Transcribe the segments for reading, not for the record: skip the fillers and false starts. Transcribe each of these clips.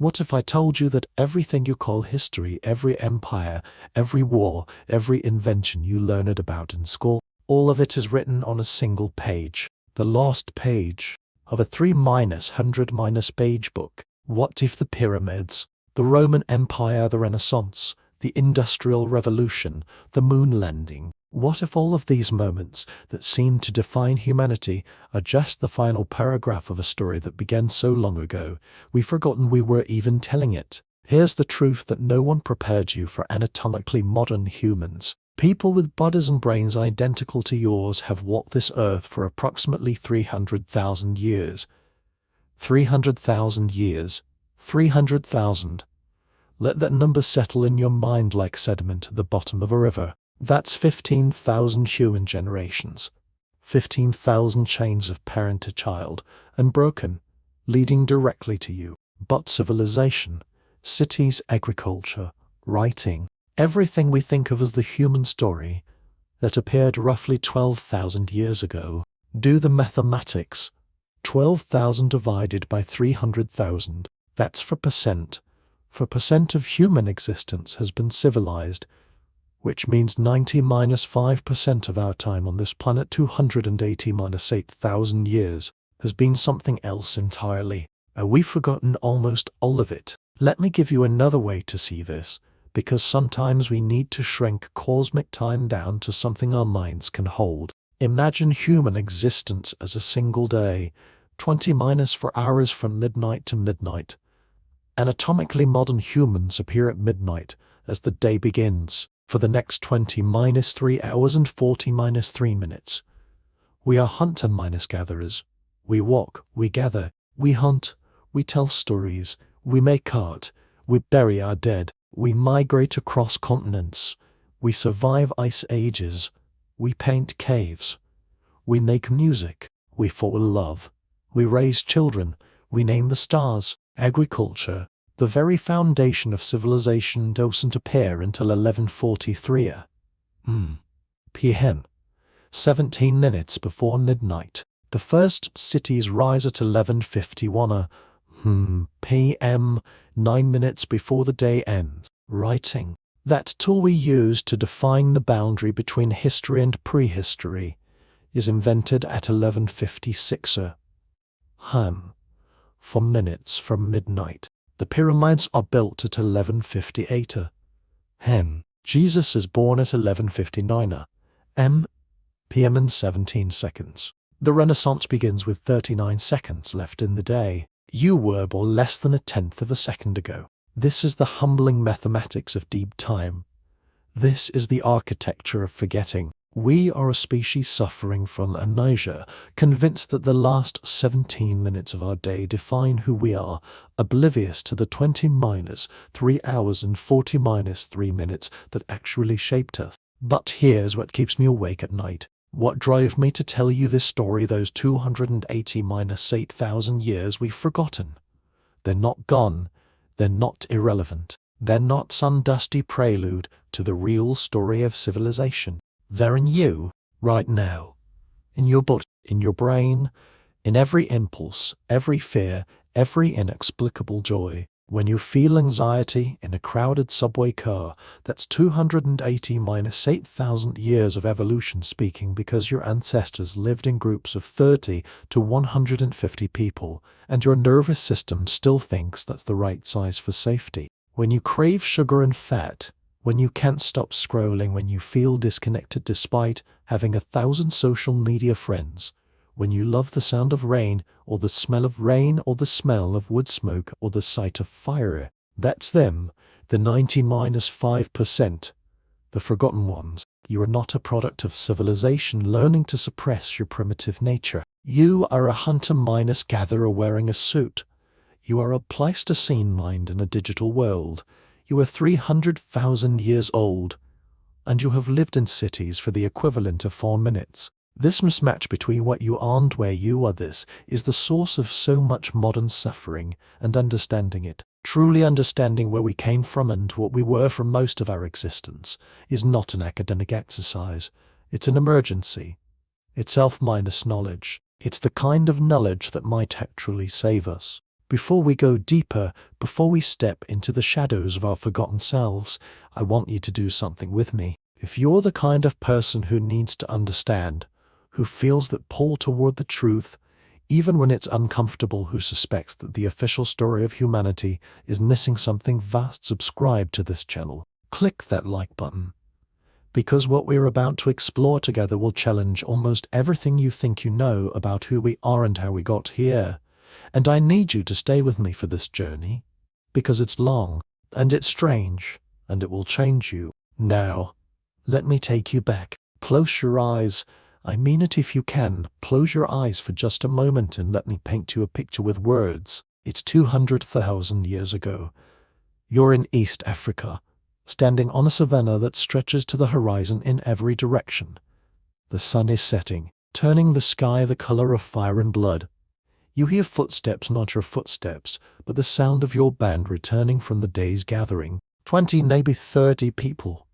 What if I told you that everything you call history, every empire, every war, every invention you learned about in school, all of it is written on a single page, the last page of a 3-100- page book? What if the pyramids, the Roman Empire, the Renaissance, the Industrial Revolution, the moon landing, what if all of these moments that seem to define humanity are just the final paragraph of a story that began so long ago, we've forgotten we were even telling it? Here's the truth that no one prepared you for: anatomically modern humans. People with bodies and brains identical to yours have walked this earth for approximately 300,000 years. 300,000 years. 300,000. Let that number settle in your mind like sediment at the bottom of a river. That's 15,000 human generations. 15,000 chains of parent to child, unbroken, leading directly to you. But civilization, cities, agriculture, writing, everything we think of as the human story that appeared roughly 12,000 years ago. Do the mathematics. 12,000 divided by 300,000. That's for percent. For percent of human existence has been civilized, which means 90-5% of our time on this planet, 280-8,000 years, has been something else entirely. And we've forgotten almost all of it. Let me give you another way to see this, because sometimes we need to shrink cosmic time down to something our minds can hold. Imagine human existence as a single day, 20-4 hours from midnight to midnight. Anatomically modern humans appear at midnight as the day begins. For the next 20-3 hours and 40-3 minutes, we are hunter-gatherers. We walk, we gather, we hunt, we tell stories, we make art, we bury our dead, we migrate across continents, we survive ice ages, we paint caves, we make music, we fall in love, we raise children, we name the stars. Agriculture, the very foundation of civilization, doesn't appear until 11:43 p.m. 17 minutes before midnight. The first cities rise at 11:51 p.m. 9 minutes before the day ends. Writing, that tool we use to define the boundary between history and prehistory, is invented at 11:56 4 minutes from midnight. The pyramids are built at 11:58 p.m. Jesus is born at 11:59 p.m. and 17 seconds. The Renaissance begins with 39 seconds left in the day. You were born less than 1/10 of a second ago. This is the humbling mathematics of deep time. This is the architecture of forgetting. We are a species suffering from amnesia, convinced that the last 17 minutes of our day define who we are, oblivious to the 20-3 hours and 40-3 minutes that actually shaped us. But here's what keeps me awake at night. What drove me to tell you this story those 280-8,000 years we've forgotten. They're not gone. They're not irrelevant. They're not some dusty prelude to the real story of civilization. They're in you, right now. In your body, in your brain, in every impulse, every fear, every inexplicable joy. When you feel anxiety in a crowded subway car, that's 280-8,000 years of evolution speaking, because your ancestors lived in groups of 30 to 150 people, and your nervous system still thinks that's the right size for safety. When you crave sugar and fat, when you can't stop scrolling, when you feel disconnected despite having 1,000 social media friends, when you love the sound of rain, or the smell of rain, or the smell of wood smoke, or the sight of fire, that's them, the 90-5%, the forgotten ones. You are not a product of civilization learning to suppress your primitive nature. You are a hunter-gatherer wearing a suit. You are a Pleistocene mind in a digital world. You are 300,000 years old, and you have lived in cities for the equivalent of 4 minutes. This mismatch between what you are and where you are, this is the source of so much modern suffering, and understanding it, truly understanding where we came from and what we were for most of our existence, is not an academic exercise. It's an emergency. It's self-minus knowledge. It's the kind of knowledge that might actually save us. Before we go deeper, before we step into the shadows of our forgotten selves, I want you to do something with me. If you're the kind of person who needs to understand, who feels that pull toward the truth, even when it's uncomfortable, who suspects that the official story of humanity is missing something vast, subscribe to this channel. Click that like button. Because what we're about to explore together will challenge almost everything you think you know about who we are and how we got here. And I need you to stay with me for this journey, because it's long, and it's strange, and it will change you. Now, let me take you back. Close your eyes. I mean it if you can. Close your eyes for just a moment and let me paint you a picture with words. It's 200,000 years ago. You're in East Africa, standing on a savanna that stretches to the horizon in every direction. The sun is setting, turning the sky the color of fire and blood. You hear footsteps, not your footsteps, but the sound of your band returning from the day's gathering. 20, maybe 30 people.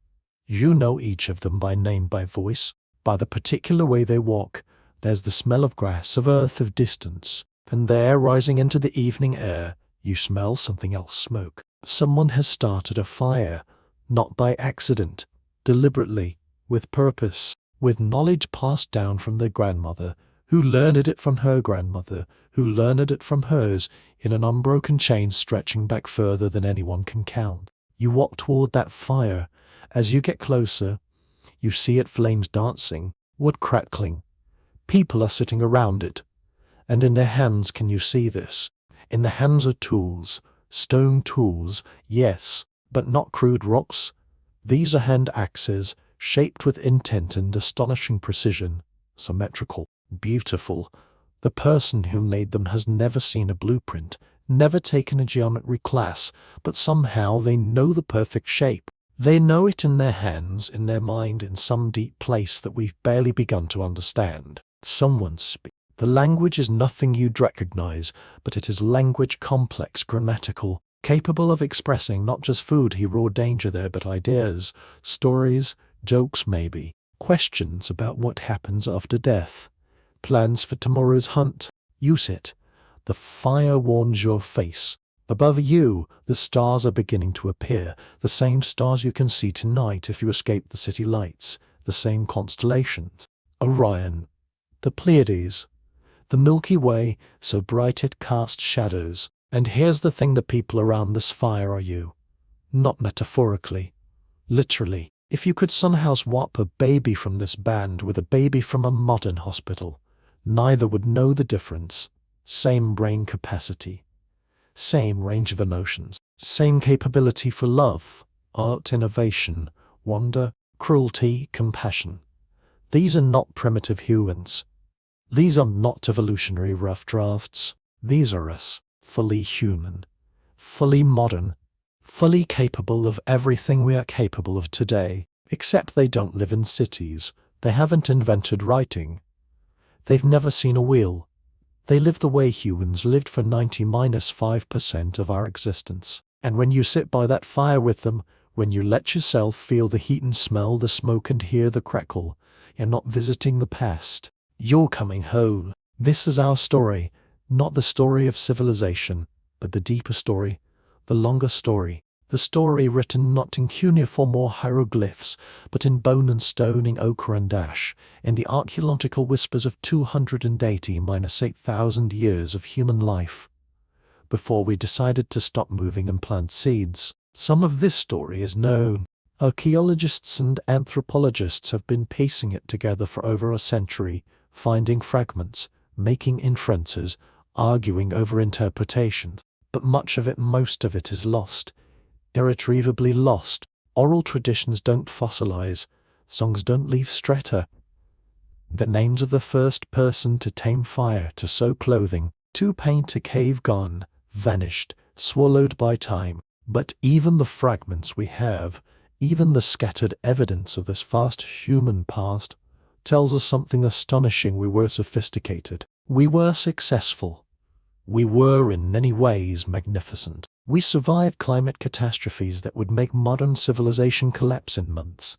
You know each of them by name, by voice, by the particular way they walk. There's the smell of grass, of earth, of distance. And there, rising into the evening air, you smell something else, smoke. Someone has started a fire, not by accident, deliberately, with purpose, with knowledge passed down from their grandmother, who learned it from her grandmother, who learned it from hers, in an unbroken chain stretching back further than anyone can count. You walk toward that fire. As you get closer, you see it, flames dancing, wood crackling. People are sitting around it. And in their hands, can you see this? In the hands are tools, stone tools, yes, but not crude rocks. These are hand axes, shaped with intent and astonishing precision, symmetrical, beautiful. The person who made them has never seen a blueprint, never taken a geometry class, but somehow they know the perfect shape. They know it in their hands, in their mind, in some deep place that we've barely begun to understand. Someone speaks. The language is nothing you'd recognize, but it is language, complex, grammatical, capable of expressing not just food, raw danger there, but ideas, stories, jokes maybe, questions about what happens after death, plans for tomorrow's hunt. Use it. The fire warms your face. Above you, the stars are beginning to appear, the same stars you can see tonight if you escape the city lights, the same constellations. Orion, the Pleiades, the Milky Way, so bright it casts shadows. And here's the thing, the people around this fire are you. Not metaphorically. Literally. If you could somehow swap a baby from this band with a baby from a modern hospital, neither would know the difference. Same brain capacity. Same range of emotions. Same capability for love, art, innovation, wonder, cruelty, compassion. These are not primitive humans. These are not evolutionary rough drafts. These are us, fully human, fully modern, fully capable of everything we are capable of today, except they don't live in cities. They haven't invented writing. They've never seen a wheel. They live the way humans lived for 90-5% of our existence. And when you sit by that fire with them, when you let yourself feel the heat and smell the smoke and hear the crackle, you're not visiting the past. You're coming home. This is our story, not the story of civilization, but the deeper story, the longer story. The story written not in cuneiform or hieroglyphs, but in bone and stone, in ochre and ash, in the archaeological whispers of 280-8,000 years of human life, before we decided to stop moving and plant seeds. Some of this story is known. Archaeologists and anthropologists have been piecing it together for over a century, finding fragments, making inferences, arguing over interpretations. But much of it, most of it is lost. Irretrievably lost. Oral traditions don't fossilize. Songs don't leave strata. The names of the first person to tame fire, to sew clothing, to paint a cave gone, vanished, swallowed by time. But even the fragments we have, even the scattered evidence of this vast human past, tells us something astonishing. We were sophisticated. We were successful. We were in many ways magnificent. We survived climate catastrophes that would make modern civilization collapse in months.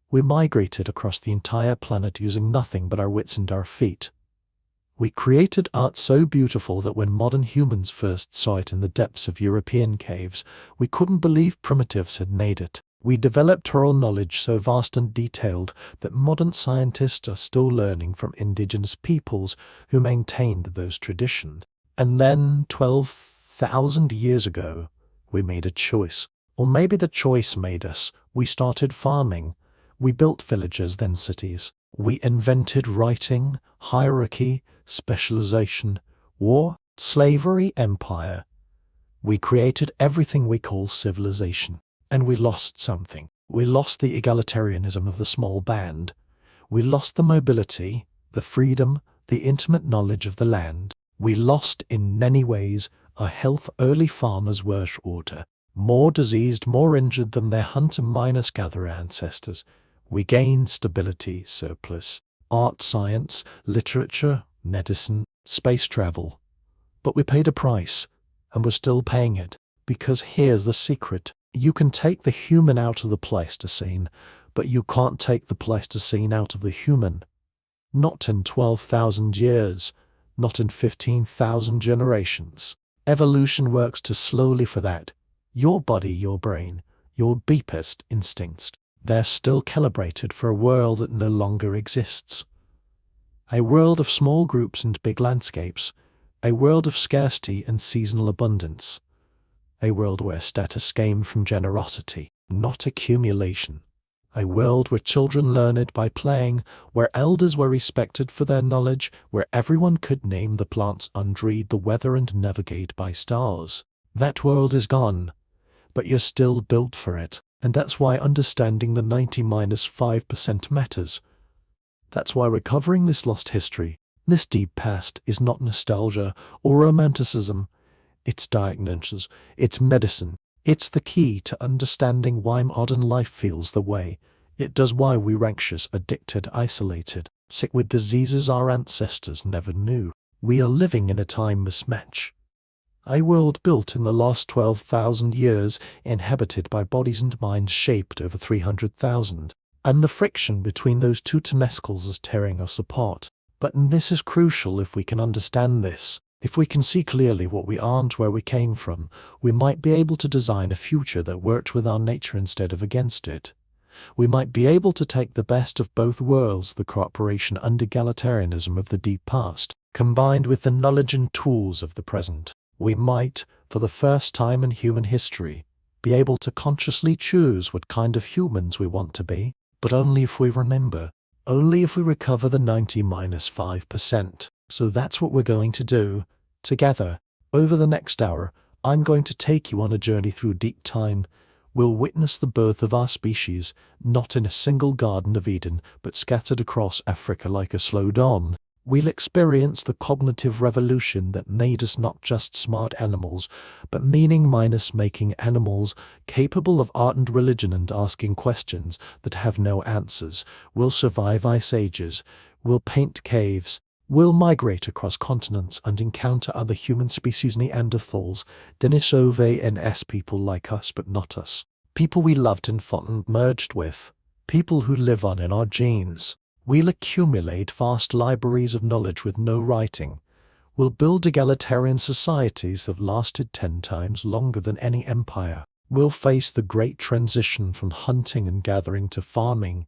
We migrated across the entire planet using nothing but our wits and our feet. We created art so beautiful that when modern humans first saw it in the depths of European caves, we couldn't believe primitives had made it. We developed oral knowledge so vast and detailed that modern scientists are still learning from indigenous peoples who maintained those traditions. And then, 12,000 years ago, we made a choice. Or maybe the choice made us. We started farming. We built villages, then cities. We invented writing, hierarchy, specialization, war, slavery, empire. We created everything we call civilization. And we lost something. We lost the egalitarianism of the small band. We lost the mobility, the freedom, the intimate knowledge of the land. We lost, in many ways, a health early farmers were shorter, more diseased, more injured than their hunter-gatherer ancestors. We gained stability, surplus, art, science, literature, medicine, space travel. But we paid a price, and we're still paying it, because here's the secret. You can take the human out of the Pleistocene, but you can't take the Pleistocene out of the human. Not in 12,000 years, not in 15,000 generations. Evolution works too slowly for that. Your body, your brain, your deepest instincts, they're still calibrated for a world that no longer exists. A world of small groups and big landscapes. A world of scarcity and seasonal abundance. A world where status came from generosity, not accumulation. A world where children learned by playing, where elders were respected for their knowledge, where everyone could name the plants and read the weather and navigate by stars. That world is gone, but you're still built for it, and that's why understanding the 90-5% matters. That's why recovering this lost history, this deep past, is not nostalgia or romanticism. It's diagnosis, it's medicine, it's the key to understanding why modern life feels the way it does, why we're anxious, addicted, isolated, sick with diseases our ancestors never knew. We are living in a time mismatch. A world built in the last 12,000 years, inhabited by bodies and minds shaped over 300,000. And the friction between those two temescles is tearing us apart. But this is crucial. If we can understand this, if we can see clearly what we aren't, where we came from, we might be able to design a future that worked with our nature instead of against it. We might be able to take the best of both worlds, the cooperation and egalitarianism of the deep past, combined with the knowledge and tools of the present. We might, for the first time in human history, be able to consciously choose what kind of humans we want to be, but only if we remember, only if we recover the 90-5%. So that's what we're going to do, together. Over the next hour, I'm going to take you on a journey through deep time. We'll witness the birth of our species, not in a single Garden of Eden, but scattered across Africa like a slow dawn. We'll experience the cognitive revolution that made us not just smart animals, but meaning-making animals, capable of art and religion and asking questions that have no answers. We'll survive ice ages. We'll paint caves. We'll migrate across continents and encounter other human species, Neanderthals, Denisove people like us but not us. People we loved and fought and merged with. People who live on in our genes. We'll accumulate vast libraries of knowledge with no writing. We'll build egalitarian societies that lasted 10 times longer than any empire. We'll face the great transition from hunting and gathering to farming.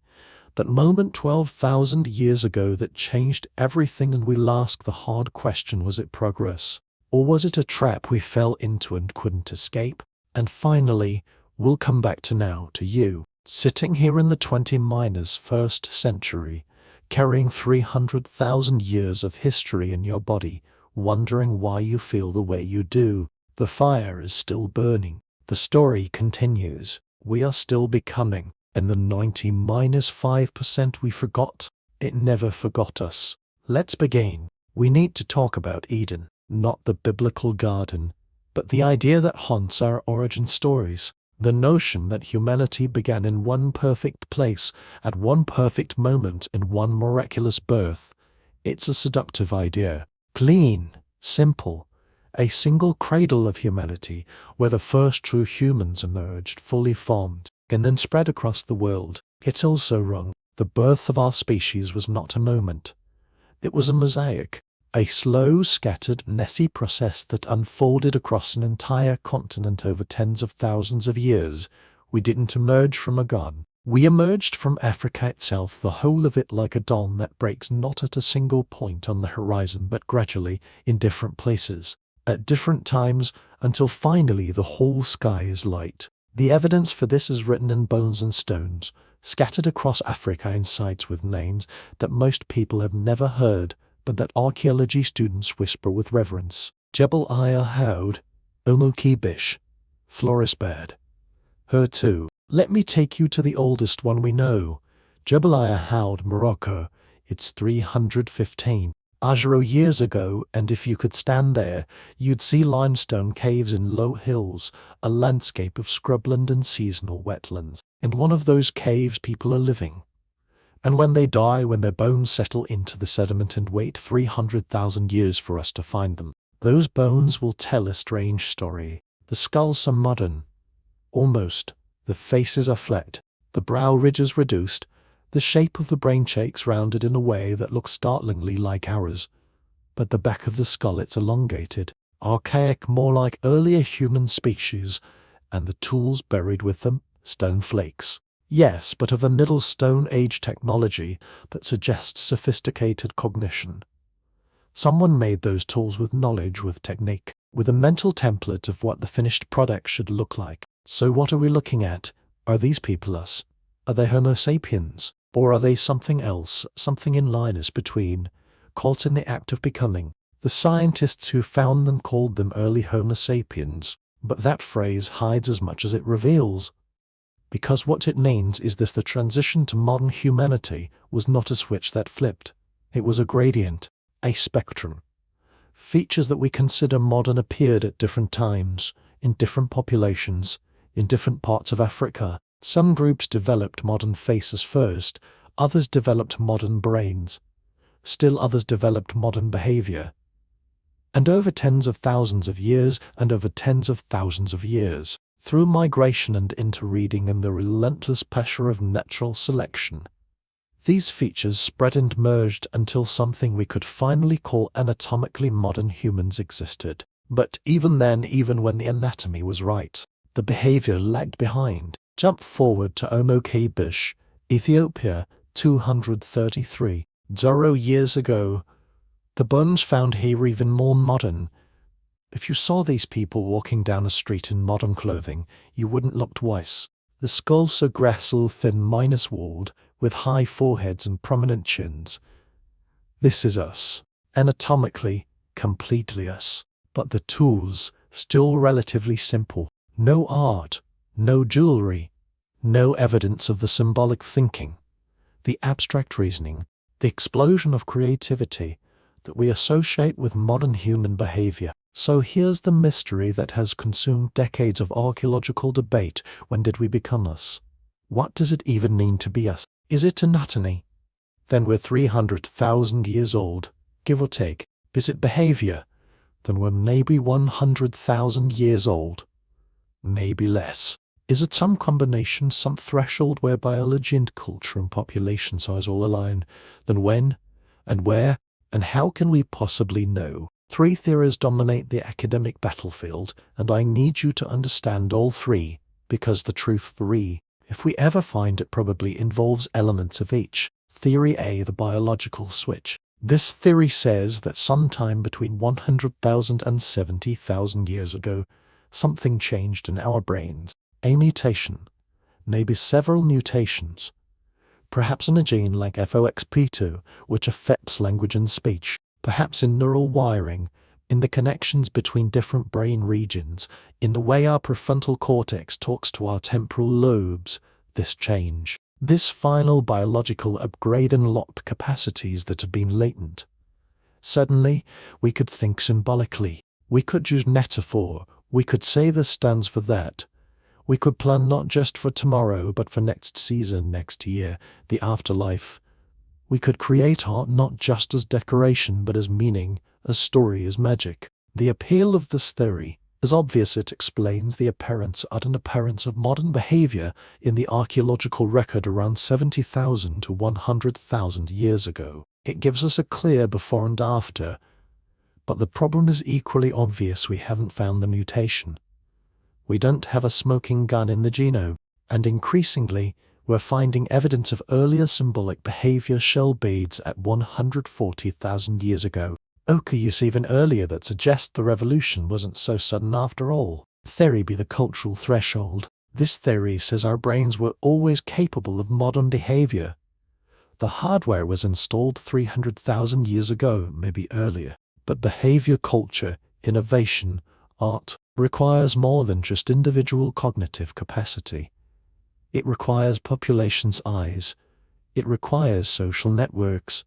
That moment 12,000 years ago that changed everything, and we'll ask the hard question: was it progress? Or was it a trap we fell into and couldn't escape? And finally, we'll come back to now, to you, sitting here in the 21st century, carrying 300,000 years of history in your body, wondering why you feel the way you do. The fire is still burning. The story continues. We are still becoming. And the 90-5% we forgot, it never forgot us. Let's begin. We need to talk about Eden, not the biblical garden, but the idea that haunts our origin stories. The notion that humanity began in one perfect place, at one perfect moment, in one miraculous birth. It's a seductive idea. Clean, simple, a single cradle of humanity, where the first true humans emerged, fully formed, and then spread across the world. It's also wrong. The birth of our species was not a moment. It was a mosaic, a slow, scattered, messy process that unfolded across an entire continent over tens of thousands of years. We didn't emerge from a garden. We emerged from Africa itself, the whole of it like a dawn that breaks not at a single point on the horizon but gradually, in different places, at different times, until finally the whole sky is light. The evidence for this is written in bones and stones, scattered across Africa in sites with names that most people have never heard, but that archaeology students whisper with reverence. Jebel Haud, Omoki Bish, Florisbad. Her too. Let me take you to the oldest one we know. Jebel Haud, Morocco. It's 315 years ago, and if you could stand there, you'd see limestone caves in low hills, a landscape of scrubland and seasonal wetlands. In one of those caves people are living. And when they die, when their bones settle into the sediment and wait 300,000 years for us to find them, those bones will tell a strange story. The skulls are modern. Almost. The faces are flat, the brow ridges reduced, the shape of the brain cheeks rounded in a way that looks startlingly like ours. But the back of the skull, it's elongated, archaic, more like earlier human species, and the tools buried with them, stone flakes. Yes, but of a Middle Stone Age technology that suggests sophisticated cognition. Someone made those tools with knowledge, with technique, with a mental template of what the finished product should look like. So what are we looking at? Are these people us? Are they Homo sapiens? Or are they something else, something in linus between, caught in the act of becoming? The scientists who found them called them early Homo sapiens, but that phrase hides as much as it reveals. Because what it means is this: the transition to modern humanity was not a switch that flipped. It was a gradient, a spectrum. Features that we consider modern appeared at different times, in different populations, in different parts of Africa. Some groups developed modern faces first, others developed modern brains. Still others developed modern behavior. And over tens of thousands of years, and over tens of thousands of years, through migration and interbreeding and the relentless pressure of natural selection, these features spread and merged until something we could finally call anatomically modern humans existed. But even then, even when the anatomy was right, the behavior lagged behind. Jump forward to Omoki Bish, Ethiopia, 233 years ago. The bones found here are even more modern. If you saw these people walking down a street in modern clothing, you wouldn't look twice. The skulls so gracile, thin, minus-walled, with high foreheads and prominent chins. This is us. Anatomically, completely us. But the tools, still relatively simple. No art, no jewelry, no evidence of the symbolic thinking, the abstract reasoning, the explosion of creativity that we associate with modern human behavior. So here's the mystery that has consumed decades of archaeological debate. When did we become us? What does it even mean to be us? Is it anatomy? Then we're 300,000 years old, give or take. Is it behavior? Then we're maybe 100,000 years old. Maybe less. Is it some combination, some threshold where biology and culture and population size all align? Then when, and where, and how can we possibly know? Three theories dominate the academic battlefield, and I need you to understand all three, because the truth three, if we ever find it, probably involves elements of each. Theory A, the biological switch. This theory says that sometime between 100,000 and 70,000 years ago, something changed in our brains. A mutation, maybe several mutations, perhaps in a gene like FOXP2, which affects language and speech, perhaps in neural wiring, in the connections between different brain regions, in the way our prefrontal cortex talks to our temporal lobes. This change, this final biological upgrade, unlocked capacities that have been latent. Suddenly, we could think symbolically, we could use metaphor, we could say this stands for that. We could plan not just for tomorrow, but for next season, next year, the afterlife. We could create art not just as decoration, but as meaning, as story, as magic. The appeal of this theory is obvious. It explains the appearance of modern behavior in the archaeological record around 70,000 to 100,000 years ago. It gives us a clear before and after, But the problem is equally obvious: we haven't found the mutation. We don't have a smoking gun in the genome, and increasingly, we're finding evidence of earlier symbolic behavior shell beads at 140,000 years ago. Occurs even earlier that suggests the revolution wasn't so sudden after all. Theory be the cultural threshold. This theory says our brains were always capable of modern behavior. The hardware was installed 300,000 years ago, maybe earlier. But behavior, culture, innovation, art requires more than just individual cognitive capacity. It requires population size. It requires social networks.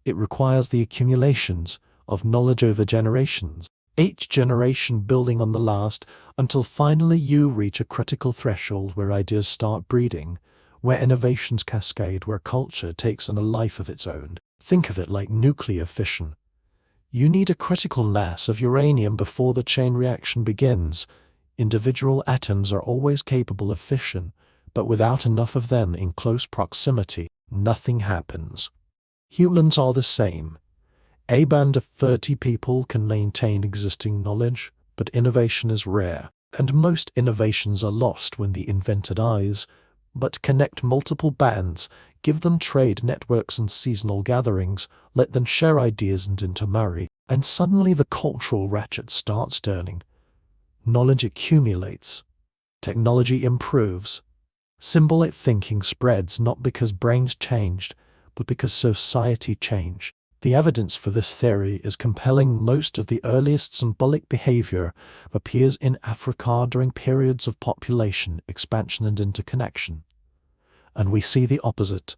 It requires the accumulations of knowledge over generations, each generation building on the last, until finally you reach a critical threshold where ideas start breeding, where innovations cascade, where culture takes on a life of its own. Think of it like nuclear fission. You need a critical mass of uranium before the chain reaction begins. Individual atoms are always capable of fission, but without enough of them in close proximity, nothing happens. Humans are the same. A band of 30 people can maintain existing knowledge, but innovation is rare, and most innovations are lost when the inventor dies. But connect multiple bands, give them trade networks and seasonal gatherings, let them share ideas and intermarry, and suddenly the cultural ratchet starts turning. Knowledge accumulates. Technology improves. Symbolic thinking spreads not because brains changed, but because society changed. The evidence for this theory is compelling. Most of the earliest symbolic behavior appears in Africa during periods of population expansion and interconnection. And we see the opposite.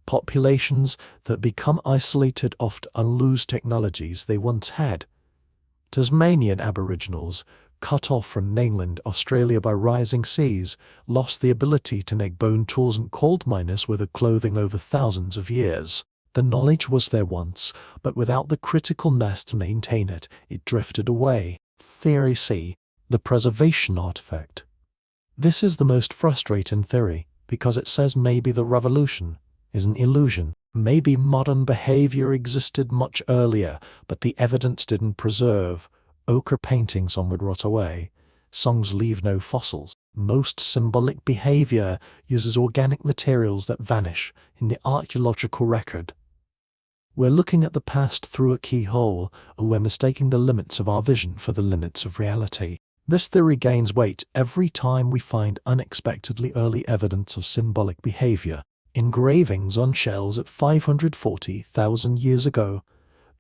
Populations that become isolated often lose technologies they once had. Tasmanian Aboriginals, cut off from mainland Australia by rising seas, lost the ability to make bone tools and coal miners with a clothing over thousands of years. The knowledge was there once, but without the critical mass to maintain it, it drifted away. Theory C. The preservation artifact. This is the most frustrating theory, because it says maybe the revolution is an illusion. Maybe modern behavior existed much earlier, but the evidence didn't preserve. Ochre paintings would rot away. Songs leave no fossils. Most symbolic behavior uses organic materials that vanish in the archaeological record. We're looking at the past through a keyhole, and we're mistaking the limits of our vision for the limits of reality. This theory gains weight every time we find unexpectedly early evidence of symbolic behavior. Engravings on shells at 540,000 years ago,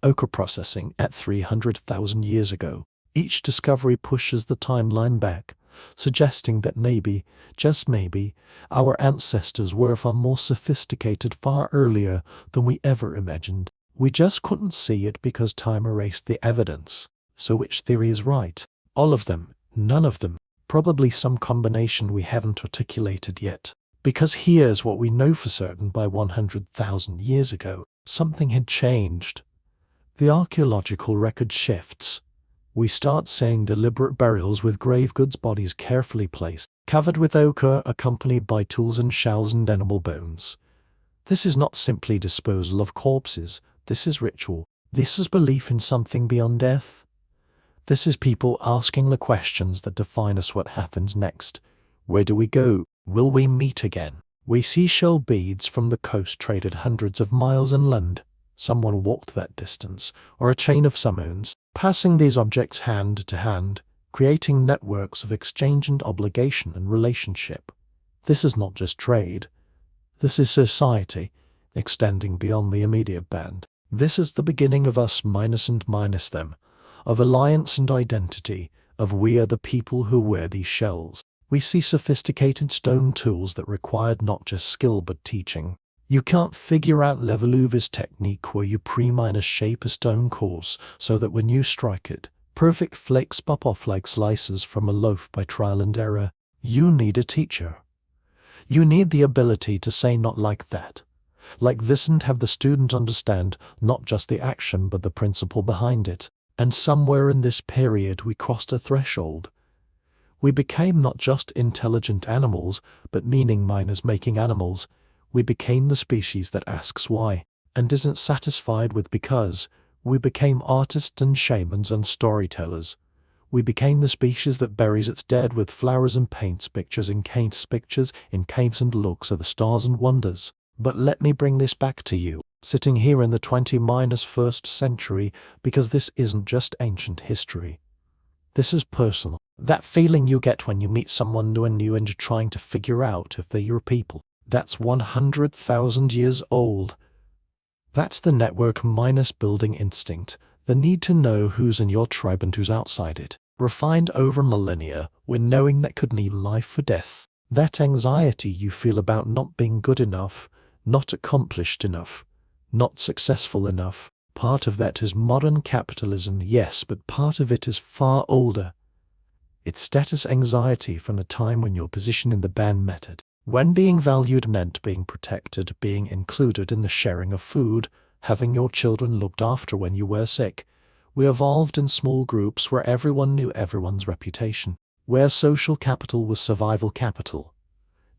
ochre processing at 300,000 years ago. Each discovery pushes the timeline back, suggesting that maybe, just maybe, our ancestors were far more sophisticated far earlier than we ever imagined. We just couldn't see it because time erased the evidence. So which theory is right? All of them? None of them? Probably some combination we haven't articulated yet. Because here's what we know for certain: by 100,000 years ago, something had changed. The archaeological record shifts. We start seeing deliberate burials with grave goods, bodies carefully placed, covered with ochre, accompanied by tools and shells and animal bones. This is not simply disposal of corpses. This is ritual. This is belief in something beyond death. This is people asking the questions that define us: what happens next? Where do we go? Will we meet again? We see shell beads from the coast traded hundreds of miles inland. Someone walked that distance, or a chain of summons, passing these objects hand to hand, creating networks of exchange and obligation and relationship. This is not just trade. This is society, extending beyond the immediate band. This is the beginning of us minus and minus them, of alliance and identity, of we are the people who wear these shells. We see sophisticated stone tools that required not just skill but teaching. You can't figure out Levelouve's technique where you pre-minus shape a stone course so that when you strike it, perfect flakes pop off like slices from a loaf by trial and error. You need a teacher. You need the ability to say not like that, like this, and have the student understand not just the action but the principle behind it. And somewhere in this period we crossed a threshold. We became not just intelligent animals, but meaning miners making animals. We became the species that asks why, and isn't satisfied with because. We became artists and shamans and storytellers. We became the species that buries its dead with flowers and paints pictures in caves and looks at the stars and wonders. But let me bring this back to you, sitting here in the 20-1st century, because this isn't just ancient history. This is personal. That feeling you get when you meet someone new and you're trying to figure out if they're your people. That's 100,000 years old. That's the network minus building instinct, the need to know who's in your tribe and who's outside it, refined over millennia, with knowing that could mean life or death. That anxiety you feel about not being good enough, not accomplished enough, not successful enough. Part of that is modern capitalism, yes, but part of it is far older. It's status anxiety from the time when your position in the band mattered. When being valued meant being protected, being included in the sharing of food, having your children looked after when you were sick. We evolved in small groups where everyone knew everyone's reputation, where social capital was survival capital.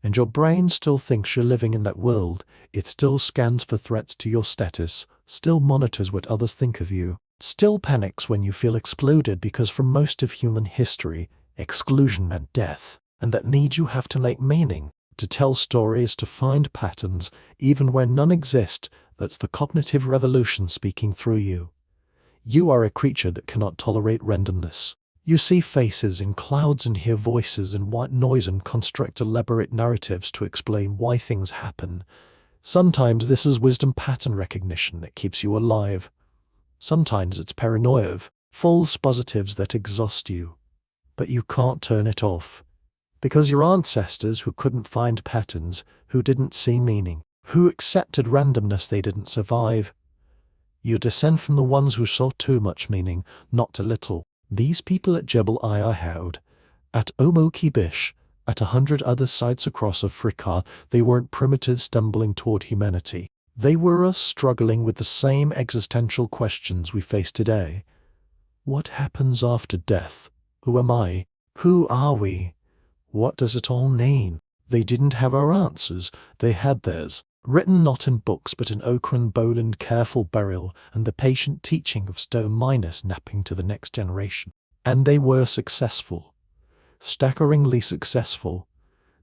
And your brain still thinks you're living in that world. It still scans for threats to your status, still monitors what others think of you, still panics when you feel excluded, because for most of human history, exclusion meant death. And that need you have to make meaning, to tell stories, to find patterns, even where none exist. That's the cognitive revolution speaking through you. You are a creature that cannot tolerate randomness. You see faces in clouds and hear voices in white noise and construct elaborate narratives to explain why things happen. Sometimes this is wisdom pattern recognition that keeps you alive. Sometimes it's paranoia, false positives that exhaust you. But you can't turn it off. Because your ancestors who couldn't find patterns, who didn't see meaning, who accepted randomness, they didn't survive. You descend from the ones who saw too much meaning, not too little. These people at Jebel Ayahud, at Omo Kibish, at 100 other sites across Africa, they weren't primitives stumbling toward humanity. They were us struggling with the same existential questions we face today. What happens after death? Who am I? Who are we? What does it all mean? They didn't have our answers, they had theirs, written not in books but in ochre and bone and careful burial and the patient teaching of stone miners napping to the next generation. And they were successful, staggeringly successful.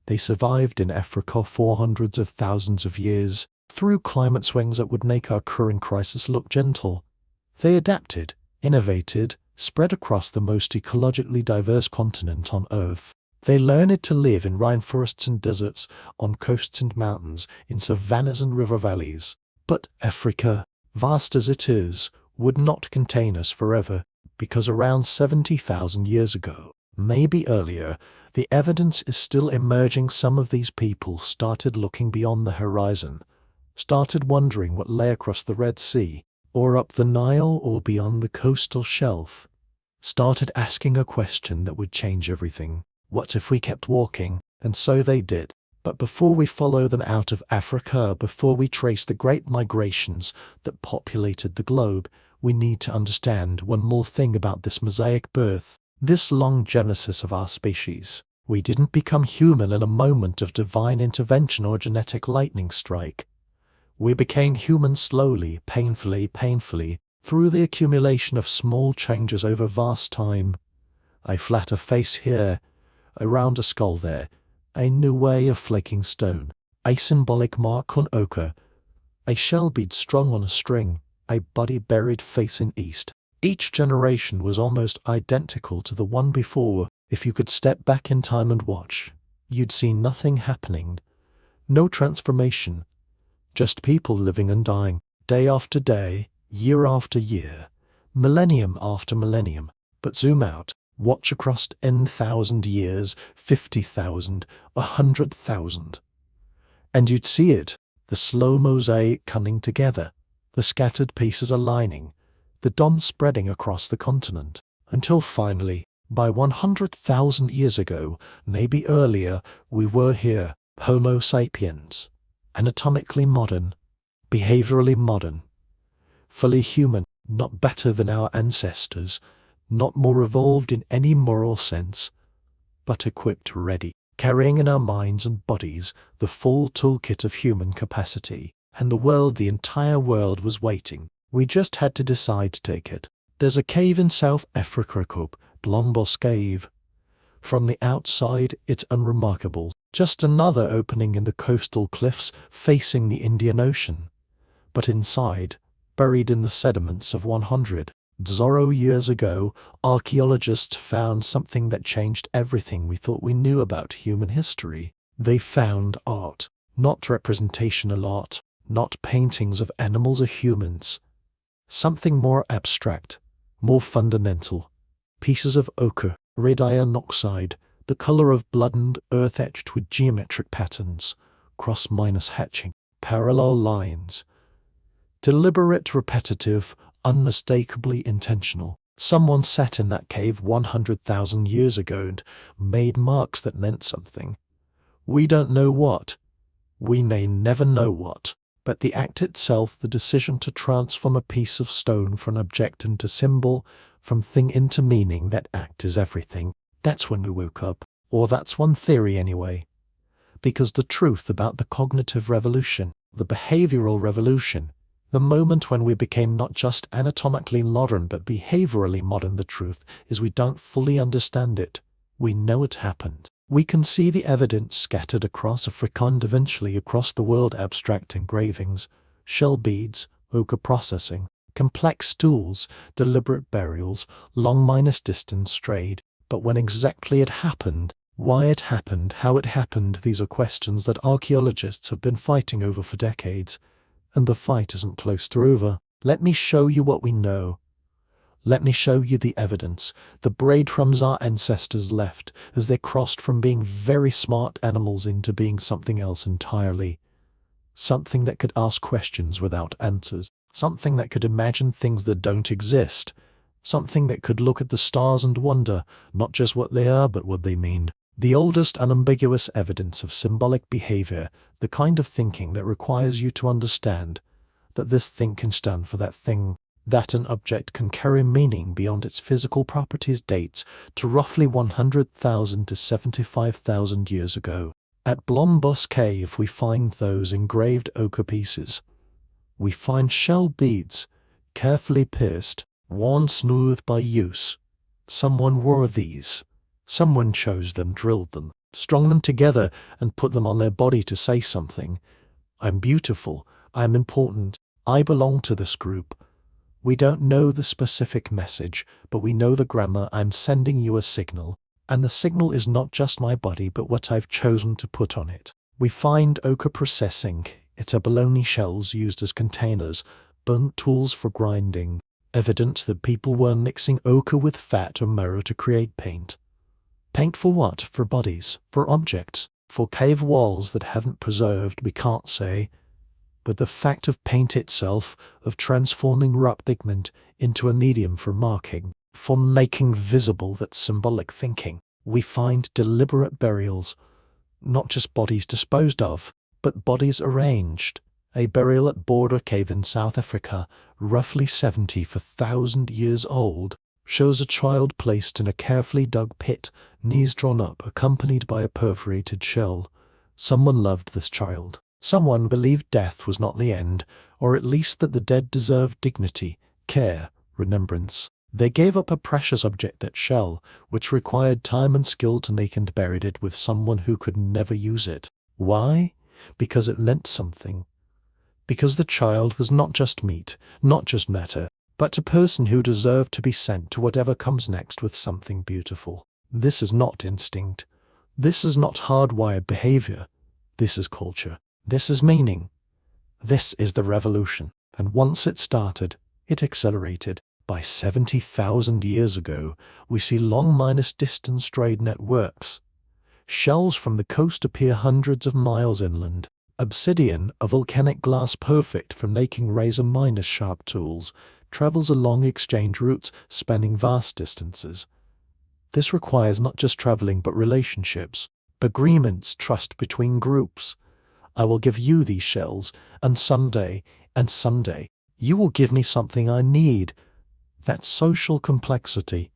They survived in Africa for hundreds of thousands of years, through climate swings that would make our current crisis look gentle. They adapted, innovated, spread across the most ecologically diverse continent on Earth. They learned to live in rainforests and deserts, on coasts and mountains, in savannas and river valleys. But Africa, vast as it is, would not contain us forever, because around 70,000 years ago, maybe earlier, the evidence is still emerging. Some of these people started looking beyond the horizon, started wondering what lay across the Red Sea, or up the Nile, or beyond the coastal shelf, started asking a question that would change everything. What if we kept walking? And so they did. But before we follow them out of Africa, before we trace the great migrations that populated the globe, we need to understand one more thing about this mosaic birth, this long genesis of our species. We didn't become human in a moment of divine intervention or genetic lightning strike. We became human slowly, painfully, through the accumulation of small changes over vast time. A flatter face here, a rounder skull there, a new way of flaking stone, a symbolic mark on ochre, a shell bead strung on a string, a body-buried face in east. Each generation was almost identical to the one before. If you could step back in time and watch, you'd see nothing happening, no transformation, just people living and dying, day after day, year after year, millennium after millennium. But zoom out. Watch across 10,000 years, 50,000, 100,000. And you'd see it, the slow mosaic coming together, the scattered pieces aligning, the dome spreading across the continent, until finally, by 100,000 years ago, maybe earlier, we were here, Homo sapiens, anatomically modern, behaviorally modern, fully human, not better than our ancestors, not more evolved in any moral sense, but equipped, ready, carrying in our minds and bodies the full toolkit of human capacity. And the entire world was waiting. We just had to decide to take it. There's a cave in South Africa called Blombos Cave. From the outside, it's unremarkable. Just another opening in the coastal cliffs facing the Indian Ocean. But inside, buried in the sediments of 100 years ago, archaeologists found something that changed everything we thought we knew about human history. They found art. Not representational art, not paintings of animals or humans. Something more abstract, more fundamental. Pieces of ochre, red iron oxide, the color of blood and earth etched with geometric patterns, cross-minus hatching, parallel lines. Deliberate, repetitive, unmistakably intentional. Someone sat in that cave 100,000 years ago and made marks that meant something. We don't know what. We may never know what. But the act itself, the decision to transform a piece of stone from object into symbol, from thing into meaning, that act is everything. That's when we woke up. Or that's one theory anyway. Because the truth about the cognitive revolution, the behavioral revolution, the moment when we became not just anatomically modern but behaviorally modern, the truth is we don't fully understand it. We know it happened. We can see the evidence scattered across Africa and eventually across the world: abstract engravings, shell beads, ochre processing, complex tools, deliberate burials, long minus distance strayed. But when exactly it happened, why it happened, how it happened, these are questions that archaeologists have been fighting over for decades. And the fight isn't close to over. Let me show you what we know. Let me show you the evidence, the breadcrumbs our ancestors left as they crossed from being very smart animals into being something else entirely. Something that could ask questions without answers. Something that could imagine things that don't exist. Something that could look at the stars and wonder, not just what they are, but what they mean. The oldest unambiguous evidence of symbolic behavior, the kind of thinking that requires you to understand that this thing can stand for that thing, that an object can carry meaning beyond its physical properties, dates to roughly 100,000 to 75,000 years ago. At Blombos Cave we find those engraved ochre pieces. We find shell beads, carefully pierced, worn smooth by use. Someone wore these. Someone chose them, drilled them, strung them together, and put them on their body to say something. I'm beautiful. I'm important. I belong to this group. We don't know the specific message, but we know the grammar. I'm sending you a signal. And the signal is not just my body, but what I've chosen to put on it. We find ochre processing. It's a bologna shells used as containers, burnt tools for grinding. Evidence that people were mixing ochre with fat or marrow to create paint. Paint for what? For bodies, for objects, for cave walls that haven't preserved, we can't say. But the fact of paint itself, of transforming raw pigment into a medium for marking, for making visible that symbolic thinking. We find deliberate burials, not just bodies disposed of, but bodies arranged. A burial at Border Cave in South Africa, roughly 74,000 years old, shows a child placed in a carefully dug pit, knees drawn up, accompanied by a perforated shell. Someone loved this child. Someone believed death was not the end, or at least that the dead deserved dignity, care, remembrance. They gave up a precious object, that shell, which required time and skill to make, and buried it with someone who could never use it. Why? Because it meant something. Because the child was not just meat, not just matter, but a person who deserved to be sent to whatever comes next with something beautiful. This is not instinct. This is not hardwired behavior. This is culture. This is meaning. This is the revolution. And once it started, it accelerated. By 70,000 years ago, we see long minus distance strayed networks. Shells from the coast appear hundreds of miles inland. Obsidian, a volcanic glass perfect for making razor minus sharp tools, travels along exchange routes spanning vast distances. This requires not just traveling but relationships, agreements, trust between groups. I will give you these shells, and someday, you will give me something I need. That's social complexity.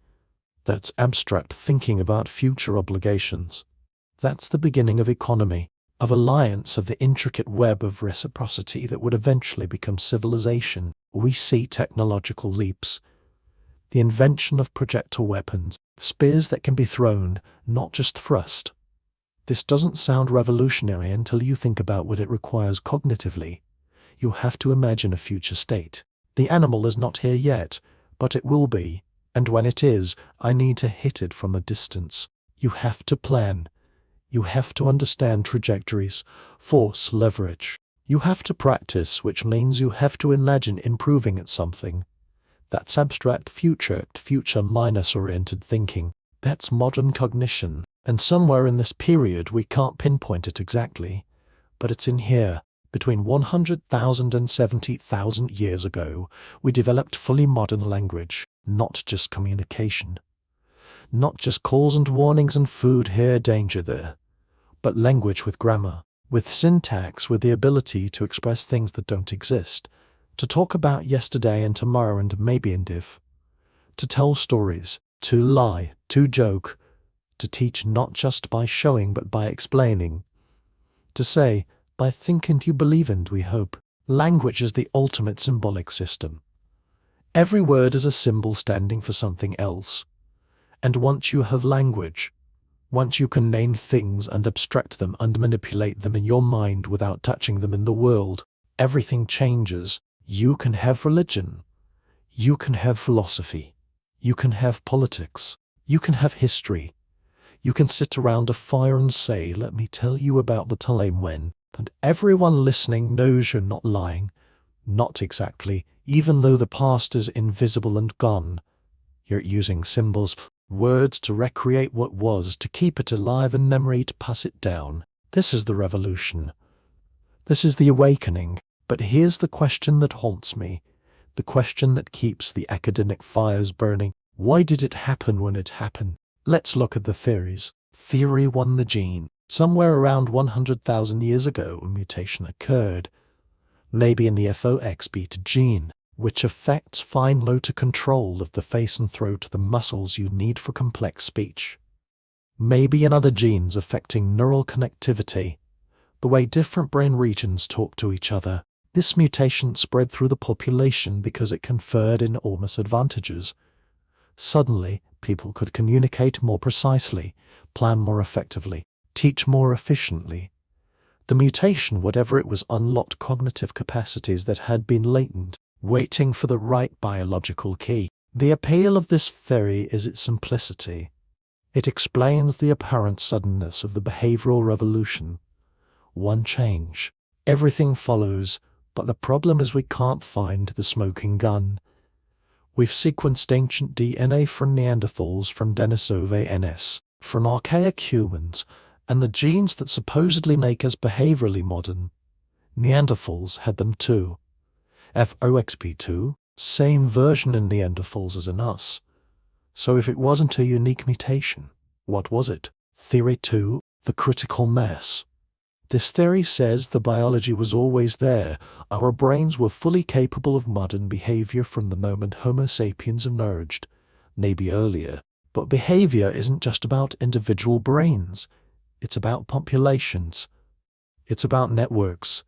That's abstract thinking about future obligations. That's the beginning of economy. of alliance, of the intricate web of reciprocity that would eventually become civilization. We see technological leaps, the invention of projectile weapons, spears that can be thrown, not just thrust. This doesn't sound revolutionary until you think about what it requires cognitively. You have to imagine a future state. The animal is not here yet, but it will be, and when it is, I need to hit it from a distance. You have to plan. You have to understand trajectories, force, leverage. You have to practice, which means you have to imagine improving at something. That's abstract future minus-oriented thinking. That's modern cognition. And somewhere in this period, we can't pinpoint it exactly, but it's in here. Between 100,000 and 70,000 years ago, we developed fully modern language, not just communication. Not just calls and warnings and food here, danger there, but language with grammar, with syntax, with the ability to express things that don't exist, to talk about yesterday and tomorrow and maybe and if, to tell stories, to lie, to joke, to teach not just by showing but by explaining, to say, by think and you believe and we hope. Language is the ultimate symbolic system. Every word is a symbol standing for something else. And once you have language, once you can name things and abstract them and manipulate them in your mind without touching them in the world, everything changes. You can have religion. You can have philosophy. You can have politics. You can have history. You can sit around a fire and say, let me tell you about the time when, and everyone listening knows you're not lying. Not exactly, even though the past is invisible and gone. You're using symbols, words to recreate what was, to keep it alive in memory, to pass it down. This is the revolution. This is the awakening. But here's the question that haunts me, the question that keeps the academic fires burning. Why did it happen when it happened? Let's look at the theories. Theory 1, the gene. Somewhere around 100,000 years ago, a mutation occurred, maybe in the FOXP gene, which affects fine motor control of the face and throat, the muscles you need for complex speech. Maybe in other genes affecting neural connectivity, the way different brain regions talk to each other. This mutation spread through the population because it conferred enormous advantages. Suddenly, people could communicate more precisely, plan more effectively, teach more efficiently. The mutation, whatever it was, unlocked cognitive capacities that had been latent, waiting for the right biological key. The appeal of this theory is its simplicity. It explains the apparent suddenness of the behavioral revolution. One change, everything follows, but the problem is we can't find the smoking gun. We've sequenced ancient DNA from Neanderthals, from Denisova-NS, from archaic humans, and the genes that supposedly make us behaviorally modern. Neanderthals had them too. FOXP2, same version in Neanderthals as in us. So if it wasn't a unique mutation, what was it? Theory 2, the critical mass. This theory says the biology was always there. Our brains were fully capable of modern behavior from the moment Homo sapiens emerged, maybe earlier. But behavior isn't just about individual brains. It's about populations. It's about networks.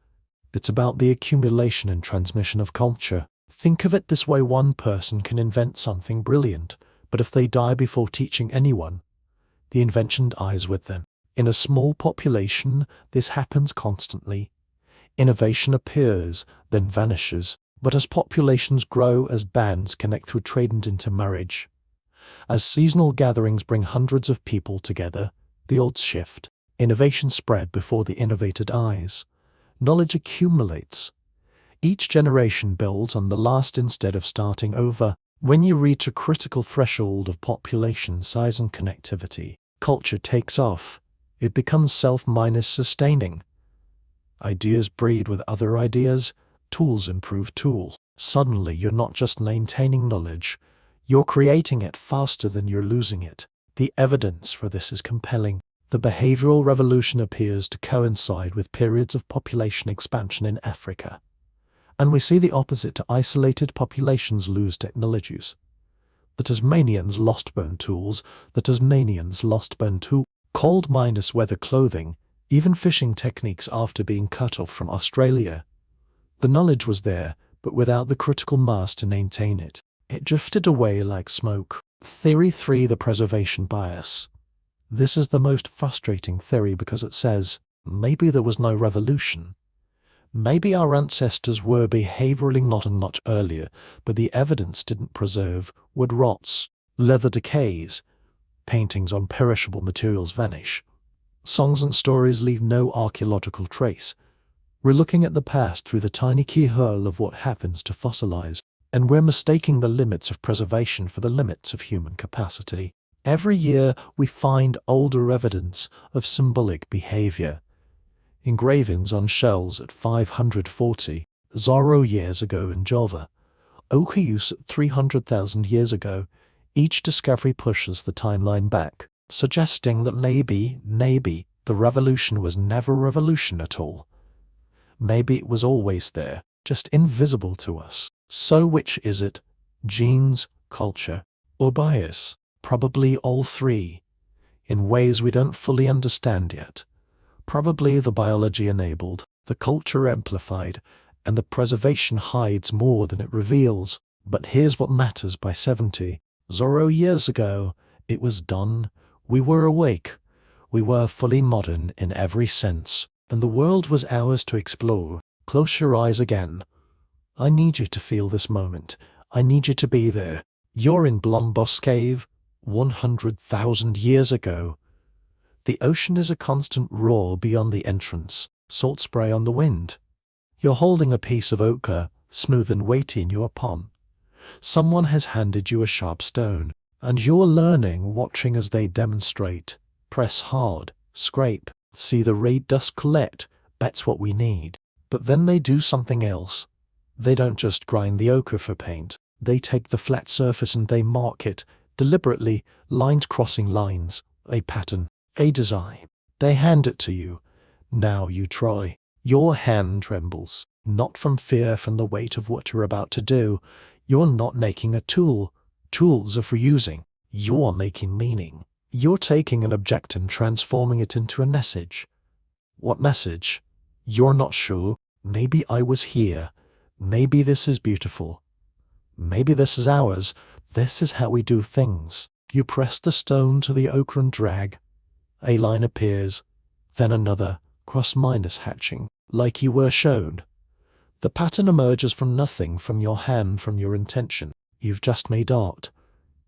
It's about the accumulation and transmission of culture. Think of it this way: one person can invent something brilliant, but if they die before teaching anyone, the invention dies with them. In a small population, this happens constantly. Innovation appears, then vanishes. But as populations grow, as bands connect through trade and intermarriage, as seasonal gatherings bring hundreds of people together, the odds shift. Innovation spread before the innovated eyes. Knowledge accumulates. Each generation builds on the last instead of starting over. When you reach a critical threshold of population size and connectivity, culture takes off. It becomes self-sustaining. Ideas breed with other ideas. Tools improve tools. Suddenly, you're not just maintaining knowledge. You're creating it faster than you're losing it. The evidence for this is compelling. The behavioral revolution appears to coincide with periods of population expansion in Africa. And we see the opposite: to isolated populations lose technologies. The Tasmanians lost bone tools. Cold minus weather clothing, even fishing techniques after being cut off from Australia. The knowledge was there, but without the critical mass to maintain it. It drifted away like smoke. Theory 3: the preservation bias. This is the most frustrating theory because it says, maybe there was no revolution. Maybe our ancestors were behaviorally not much earlier, but the evidence didn't preserve. Wood rots, leather decays, paintings on perishable materials vanish. Songs and stories leave no archaeological trace. We're looking at the past through the tiny keyhole of what happens to fossilize, and we're mistaking the limits of preservation for the limits of human capacity. Every year we find older evidence of symbolic behavior. Engravings on shells at 540 Zorro years ago in Java, ochre use at 300,000 years ago. Each discovery pushes the timeline back, suggesting that maybe the revolution was never revolution at all. Maybe it was always there, just invisible to us. So which is it? Genes, culture, or bias? Probably all three, in ways we don't fully understand yet. Probably the biology enabled, the culture amplified, and the preservation hides more than it reveals. But here's what matters: by 70 Zorro years ago, it was done. We were awake. We were fully modern in every sense, and the world was ours to explore. Close your eyes again. I need you to feel this moment. I need you to be there. You're in Blombos Cave, 100,000 years ago. The ocean is a constant roar beyond the entrance, salt spray on the wind. You're holding a piece of ochre, smooth and weighty in your palm. Someone has handed you a sharp stone, and you're learning, watching as they demonstrate. Press hard, scrape, see the red dust collect. That's what we need. But then they do something else. They don't just grind the ochre for paint. They take the flat surface and they mark it, deliberately, lines crossing lines, a pattern, a design. They hand it to you. Now you try. Your hand trembles, not from fear, from the weight of what you're about to do. You're not making a tool. Tools are for using. You're making meaning. You're taking an object and transforming it into a message. What message? You're not sure. Maybe I was here. Maybe this is beautiful. Maybe this is ours. This is how we do things. You press the stone to the ochre and drag. A line appears, then another, cross minus hatching, like you were shown. The pattern emerges from nothing, from your hand, from your intention. You've just made art.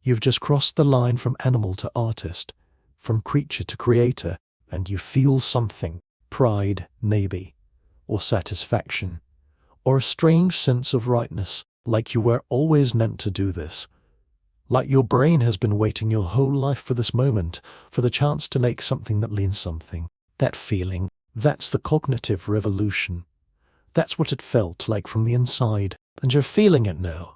You've just crossed the line from animal to artist, from creature to creator, and you feel something. Pride, maybe, or satisfaction, or a strange sense of rightness, like you were always meant to do this. Like your brain has been waiting your whole life for this moment, for the chance to make something that means something. That feeling, that's the cognitive revolution. That's what it felt like from the inside, and you're feeling it now.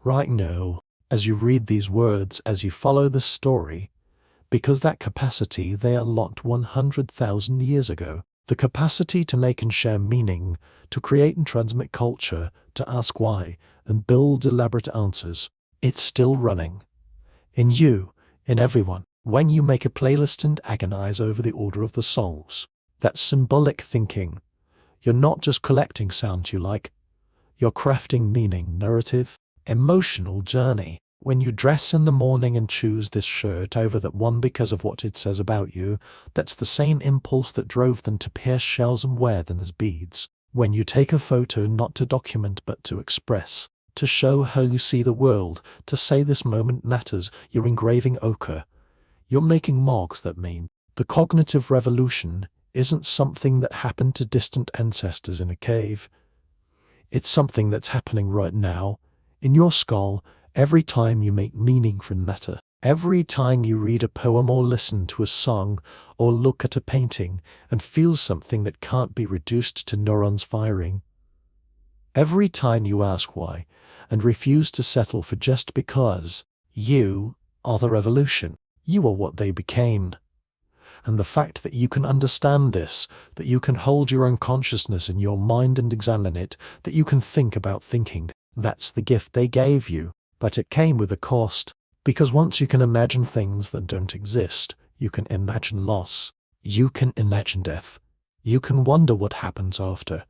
Right now, as you read these words, as you follow this story, because that capacity they unlocked 100,000 years ago. The capacity to make and share meaning, to create and transmit culture, to ask why, and build elaborate answers. It's still running. In you, in everyone. When you make a playlist and agonize over the order of the songs. That's symbolic thinking. You're not just collecting sounds you like. You're crafting meaning, narrative, emotional journey. When you dress in the morning and choose this shirt over that one because of what it says about you, that's the same impulse that drove them to pierce shells and wear them as beads. When you take a photo not to document but to express, to show how you see the world, to say this moment matters, you're engraving ochre. You're making marks that mean. The cognitive revolution isn't something that happened to distant ancestors in a cave. It's something that's happening right now, in your skull. Every time you make meaning from matter, every time you read a poem or listen to a song or look at a painting and feel something that can't be reduced to neurons firing, every time you ask why and refuse to settle for just because, you are the revolution. You are what they became. And the fact that you can understand this, that you can hold your own consciousness in your mind and examine it, that you can think about thinking, that's the gift they gave you. But it came with a cost, because once you can imagine things that don't exist, you can imagine loss. You can imagine death. You can wonder what happens after.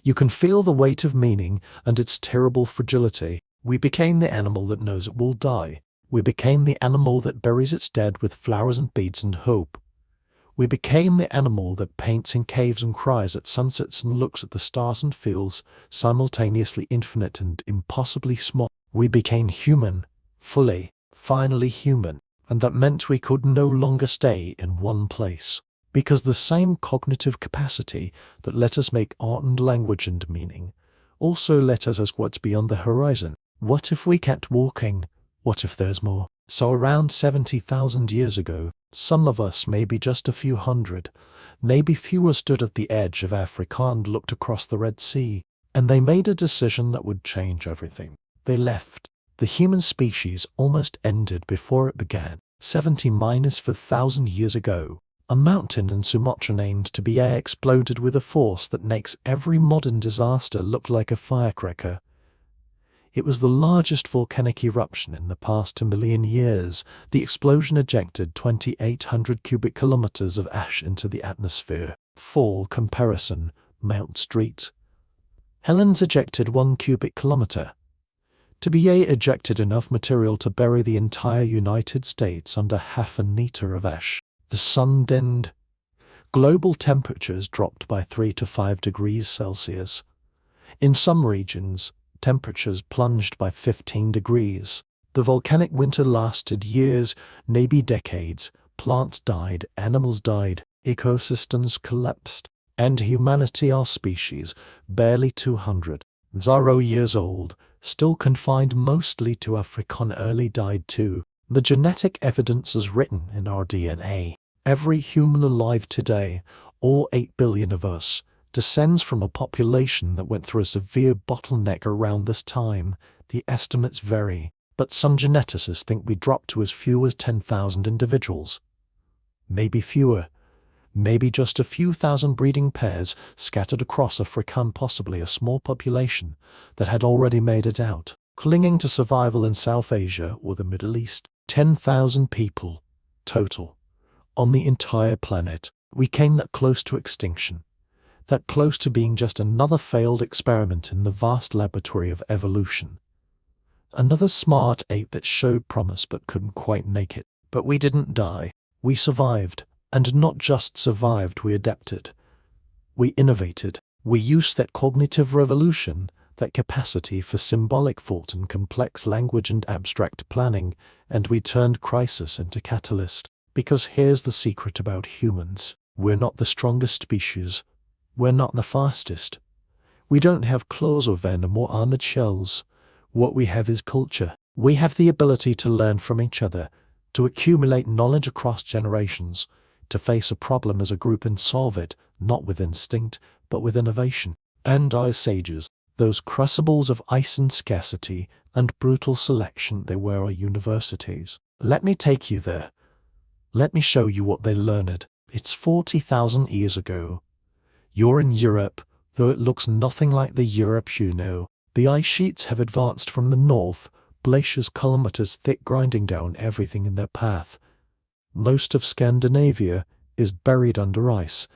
You can feel the weight of meaning and its terrible fragility. We became the animal that knows it will die. We became the animal that buries its dead with flowers and beads and hope. We became the animal that paints in caves and cries at sunsets and looks at the stars and feels simultaneously infinite and impossibly small. We became human, fully, finally human, and that meant we could no longer stay in one place. Because the same cognitive capacity that let us make art and language and meaning also let us ask what's beyond the horizon. What if we kept walking? What if there's more? So around 70,000 years ago, some of us, maybe just a few hundred, maybe fewer, stood at the edge of Africa and looked across the Red Sea, and they made a decision that would change everything. They left. The human species almost ended before it began. 70-4,000 years ago, a mountain in Sumatra named Tibet exploded with a force that makes every modern disaster look like a firecracker. It was the largest volcanic eruption in the past 2 million years. The explosion ejected 2,800 cubic kilometers of ash into the atmosphere. For comparison, Mount Street. Helens ejected 1 cubic kilometer. Tibet ejected enough material to bury the entire United States under 1/2 meter of ash. The sun dimmed. Global temperatures dropped by 3 to 5 degrees Celsius. In some regions, temperatures plunged by 15 degrees. The volcanic winter lasted years, maybe decades. Plants died, animals died, ecosystems collapsed, and humanity, our species, barely 200 years old, still confined mostly to Africa, early died too. The genetic evidence is written in our DNA. Every human alive today, all 8 billion of us, descends from a population that went through a severe bottleneck around this time. The estimates vary, but some geneticists think we dropped to as few as 10,000 individuals. Maybe fewer. Maybe just a few thousand breeding pairs scattered across Africa, and possibly a small population that had already made it out, clinging to survival in South Asia or the Middle East. 10,000 people, total, on the entire planet. We came that close to extinction. That close to being just another failed experiment in the vast laboratory of evolution. Another smart ape that showed promise but couldn't quite make it. But we didn't die. We survived. And not just survived, we adapted. We innovated. We used that cognitive revolution, that capacity for symbolic thought and complex language and abstract planning, and we turned crisis into catalyst. Because here's the secret about humans. We're not the strongest species. We're not the fastest. We don't have claws or venom or armored shells. What we have is culture. We have the ability to learn from each other, to accumulate knowledge across generations, to face a problem as a group and solve it, not with instinct, but with innovation. And our sages, those crucibles of ice and scarcity and brutal selection, they were our universities. Let me take you there. Let me show you what they learned. It's 40,000 years ago. You're in Europe, though it looks nothing like the Europe you know. The ice sheets have advanced from the north, glaciers kilometers thick grinding down everything in their path. Most of Scandinavia is buried under ice.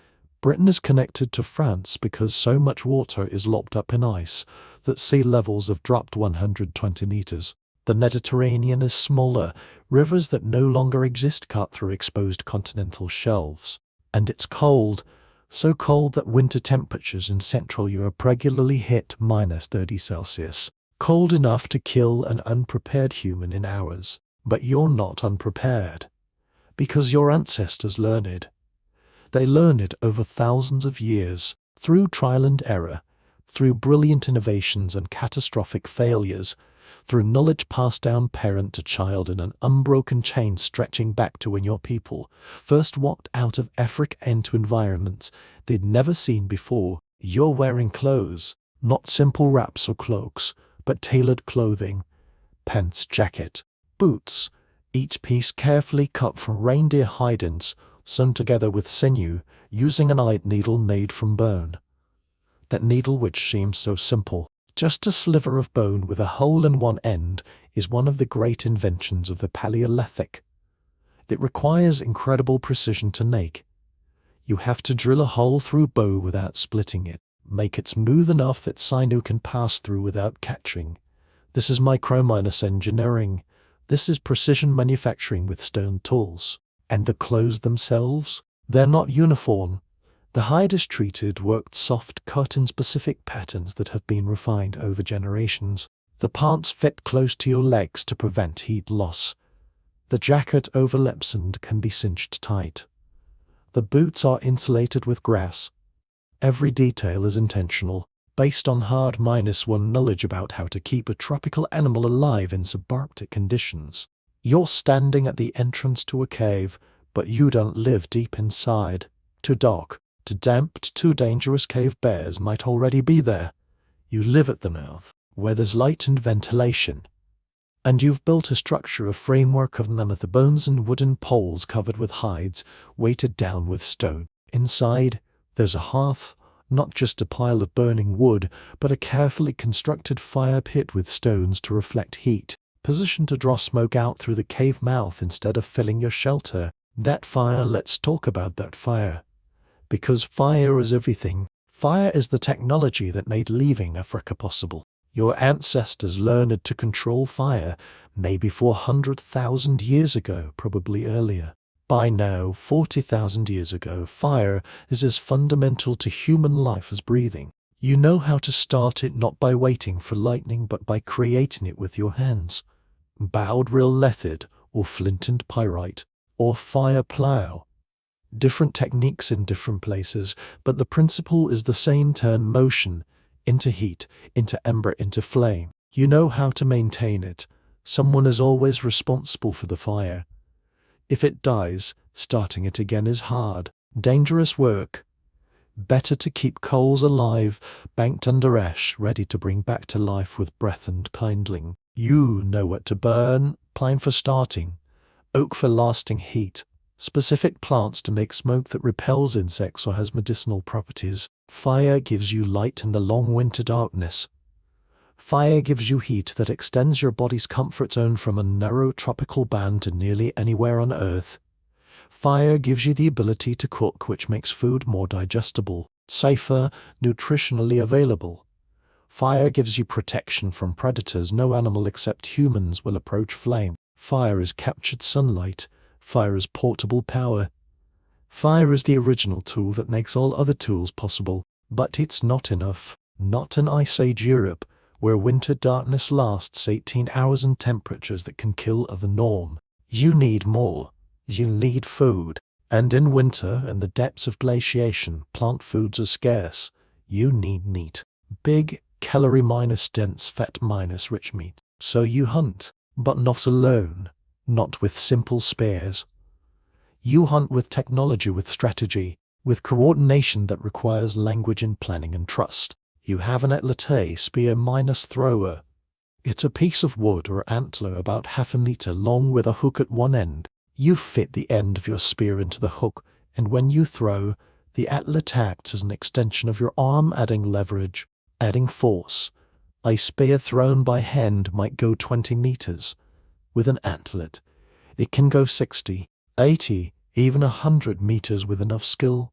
Britain is connected to France because so much water is locked up in ice that sea levels have dropped 120 meters. The Mediterranean is smaller. Rivers that no longer exist cut through exposed continental shelves. And it's cold. So cold that winter temperatures in Central Europe regularly hit -30 Celsius. Cold enough to kill an unprepared human in hours. But you're not unprepared. Because your ancestors learned. They learned it over thousands of years, through trial and error, through brilliant innovations and catastrophic failures, through knowledge passed down parent to child in an unbroken chain stretching back to when your people first walked out of Africa into environments they'd never seen before. You're wearing clothes, not simple wraps or cloaks, but tailored clothing, pants, jacket, boots, each piece carefully cut from reindeer hide-ends, sewn together with sinew, using an eyed needle made from bone. That needle which seems so simple, just a sliver of bone with a hole in one end, is one of the great inventions of the Paleolithic. It requires incredible precision to make. You have to drill a hole through bow without splitting it, make it smooth enough that sinew can pass through without catching. This is micro-minus engineering. This is precision manufacturing with stone tools. And the clothes themselves? They're not uniform. The hide is treated, worked soft, cut in specific patterns that have been refined over generations. The pants fit close to your legs to prevent heat loss. The jacket overlaps and can be cinched tight. The boots are insulated with grass. Every detail is intentional, based on hard -1 knowledge about how to keep a tropical animal alive in subarctic conditions. You're standing at the entrance to a cave, but you don't live deep inside. Too dark, too damp, too dangerous. Cave bears might already be there. You live at the mouth, where there's light and ventilation. And you've built a structure, a framework of mammoth bones and wooden poles covered with hides, weighted down with stone. Inside, there's a hearth, not just a pile of burning wood, but a carefully constructed fire pit with stones to reflect heat, positioned to draw smoke out through the cave mouth instead of filling your shelter. That fire, let's talk about that fire. Because fire is everything. Fire is the technology that made leaving Africa possible. Your ancestors learned to control fire maybe 400,000 years ago, probably earlier. By now, 40,000 years ago, fire is as fundamental to human life as breathing. You know how to start it not by waiting for lightning but by creating it with your hands. Bowed real method, or flint and pyrite, or fire plow. Different techniques in different places, but the principle is the same. Turn motion into heat, into ember, into flame. You know how to maintain it. Someone is always responsible for the fire. If it dies, starting it again is hard, dangerous work. Better to keep coals alive, banked under ash, ready to bring back to life with breath and kindling. You know what to burn, pine for starting, oak for lasting heat, specific plants to make smoke that repels insects or has medicinal properties. Fire gives you light in the long winter darkness. Fire gives you heat that extends your body's comfort zone from a narrow tropical band to nearly anywhere on Earth. Fire gives you the ability to cook, which makes food more digestible, safer, nutritionally available. Fire gives you protection from predators. No animal except humans will approach flame. Fire is captured sunlight. Fire is portable power. Fire is the original tool that makes all other tools possible. But it's not enough. Not in Ice Age Europe, where winter darkness lasts 18 hours and temperatures that can kill are the norm. You need more. You need food. And in winter, in the depths of glaciation, plant foods are scarce. You need meat. Big, calorie-dense, fat-rich meat. So you hunt. But not alone. Not with simple spears. You hunt with technology, with strategy, with coordination that requires language and planning and trust. You have an atlatay spear-thrower. It's a piece of wood or antler about half a meter long with a hook at one end. You fit the end of your spear into the hook, and when you throw, the atlet acts as an extension of your arm, adding leverage, adding force. A spear thrown by hand might go 20 meters. With an antlet, it can go 60, 80, even 100 meters with enough skill.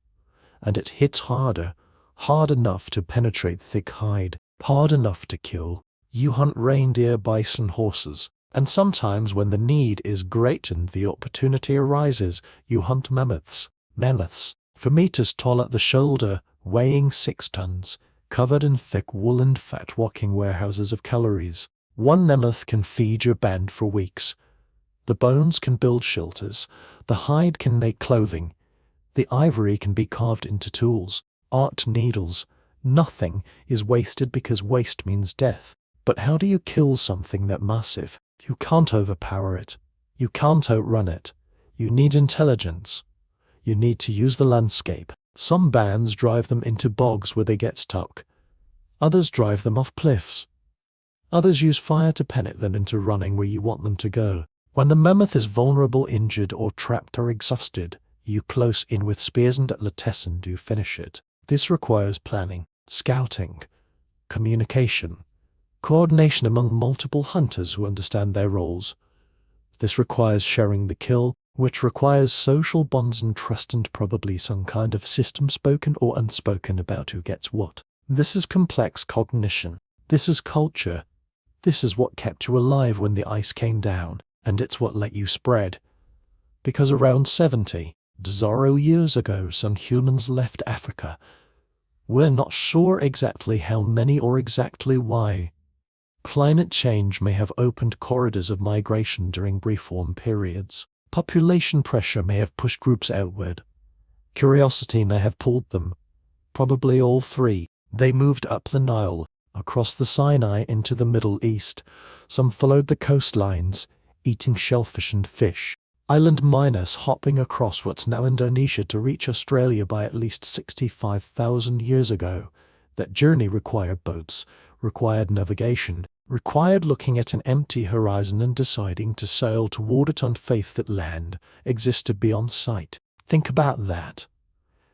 And it hits harder, hard enough to penetrate thick hide, hard enough to kill. You hunt reindeer, bison, horses. And sometimes when the need is great and the opportunity arises, you hunt mammoths. Mammoths, for meters tall at the shoulder, weighing 6 tons, covered in thick wool and fat, walking warehouses of calories. One mammoth can feed your band for weeks. The bones can build shelters. The hide can make clothing. The ivory can be carved into tools, art, needles. Nothing is wasted because waste means death. But how do you kill something that massive? You can't overpower it. You can't outrun it. You need intelligence. You need to use the landscape. Some bands drive them into bogs where they get stuck. Others drive them off cliffs. Others use fire to panic them into running where you want them to go. When the mammoth is vulnerable, injured, or trapped or exhausted, you close in with spears and atlates and do finish it. This requires planning, scouting, communication, coordination among multiple hunters who understand their roles. This requires sharing the kill, which requires social bonds and trust and probably some kind of system spoken or unspoken about who gets what. This is complex cognition. This is culture. This is what kept you alive when the ice came down, and it's what let you spread. Because around 70 years ago, some humans left Africa. We're not sure exactly how many or exactly why. Climate change may have opened corridors of migration during brief warm periods. Population pressure may have pushed groups outward. Curiosity may have pulled them. Probably all three. They moved up the Nile, across the Sinai into the Middle East. Some followed the coastlines, eating shellfish and fish. Island miners hopping across what's now Indonesia to reach Australia by at least 65,000 years ago. That journey required boats, required navigation, required looking at an empty horizon and deciding to sail toward it on faith that land existed beyond sight. Think about that.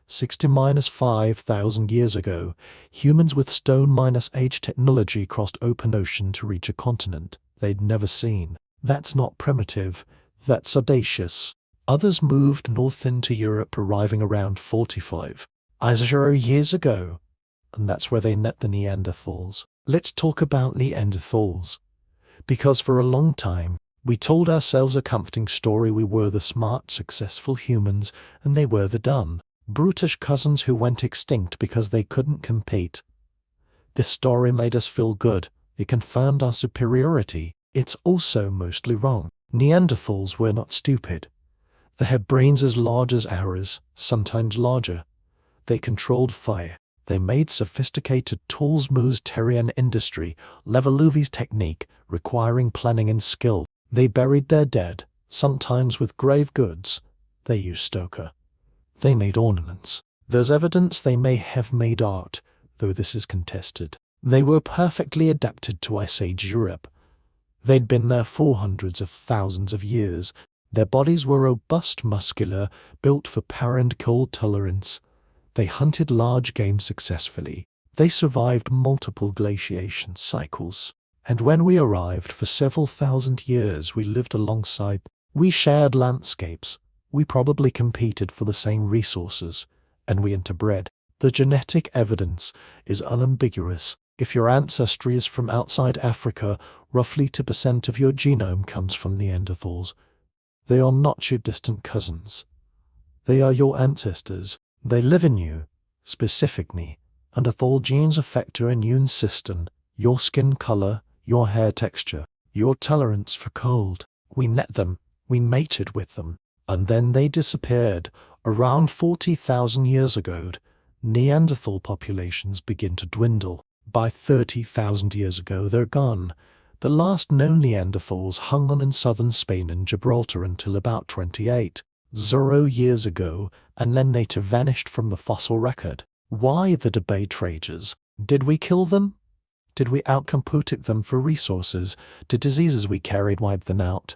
60-5,000 years ago, humans with stone-age technology crossed open ocean to reach a continent they'd never seen. That's not primitive, that's audacious. Others moved north into Europe, arriving around 45 years ago, and that's where they met the Neanderthals. Let's talk about Neanderthals. Because for a long time, we told ourselves a comforting story. We were the smart, successful humans, and they were the dumb, brutish cousins who went extinct because they couldn't compete. This story made us feel good. It confirmed our superiority. It's also mostly wrong. Neanderthals were not stupid. They had brains as large as ours, sometimes larger. They controlled fire. They made sophisticated tools. Moose Terrian industry, Levallois technique, requiring planning and skill. They buried their dead, sometimes with grave goods. They used Stoker. They made ornaments. There's evidence they may have made art, though this is contested. They were perfectly adapted to Ice Age Europe. They'd been there for hundreds of thousands of years. Their bodies were robust, muscular, built for power and cold tolerance. They hunted large game successfully. They survived multiple glaciation cycles. And when we arrived, for several thousand years we lived alongside. We shared landscapes. We probably competed for the same resources. And we interbred. The genetic evidence is unambiguous. If your ancestry is from outside Africa, roughly 2% of your genome comes from Neanderthals. They are not your distant cousins. They are your ancestors. They live in you, specifically. Neanderthal genes affect your immune system, your skin color, your hair texture, your tolerance for cold. We met them, we mated with them, and then they disappeared. Around 40,000 years ago, Neanderthal populations begin to dwindle. By 30,000 years ago, they're gone. The last known Neanderthals hung on in southern Spain and Gibraltar until about 28,000 years ago, and then they vanished from the fossil record. Why, the debate rages. Did we kill them? Did we outcompete them for resources? Did diseases we carried wipe them out?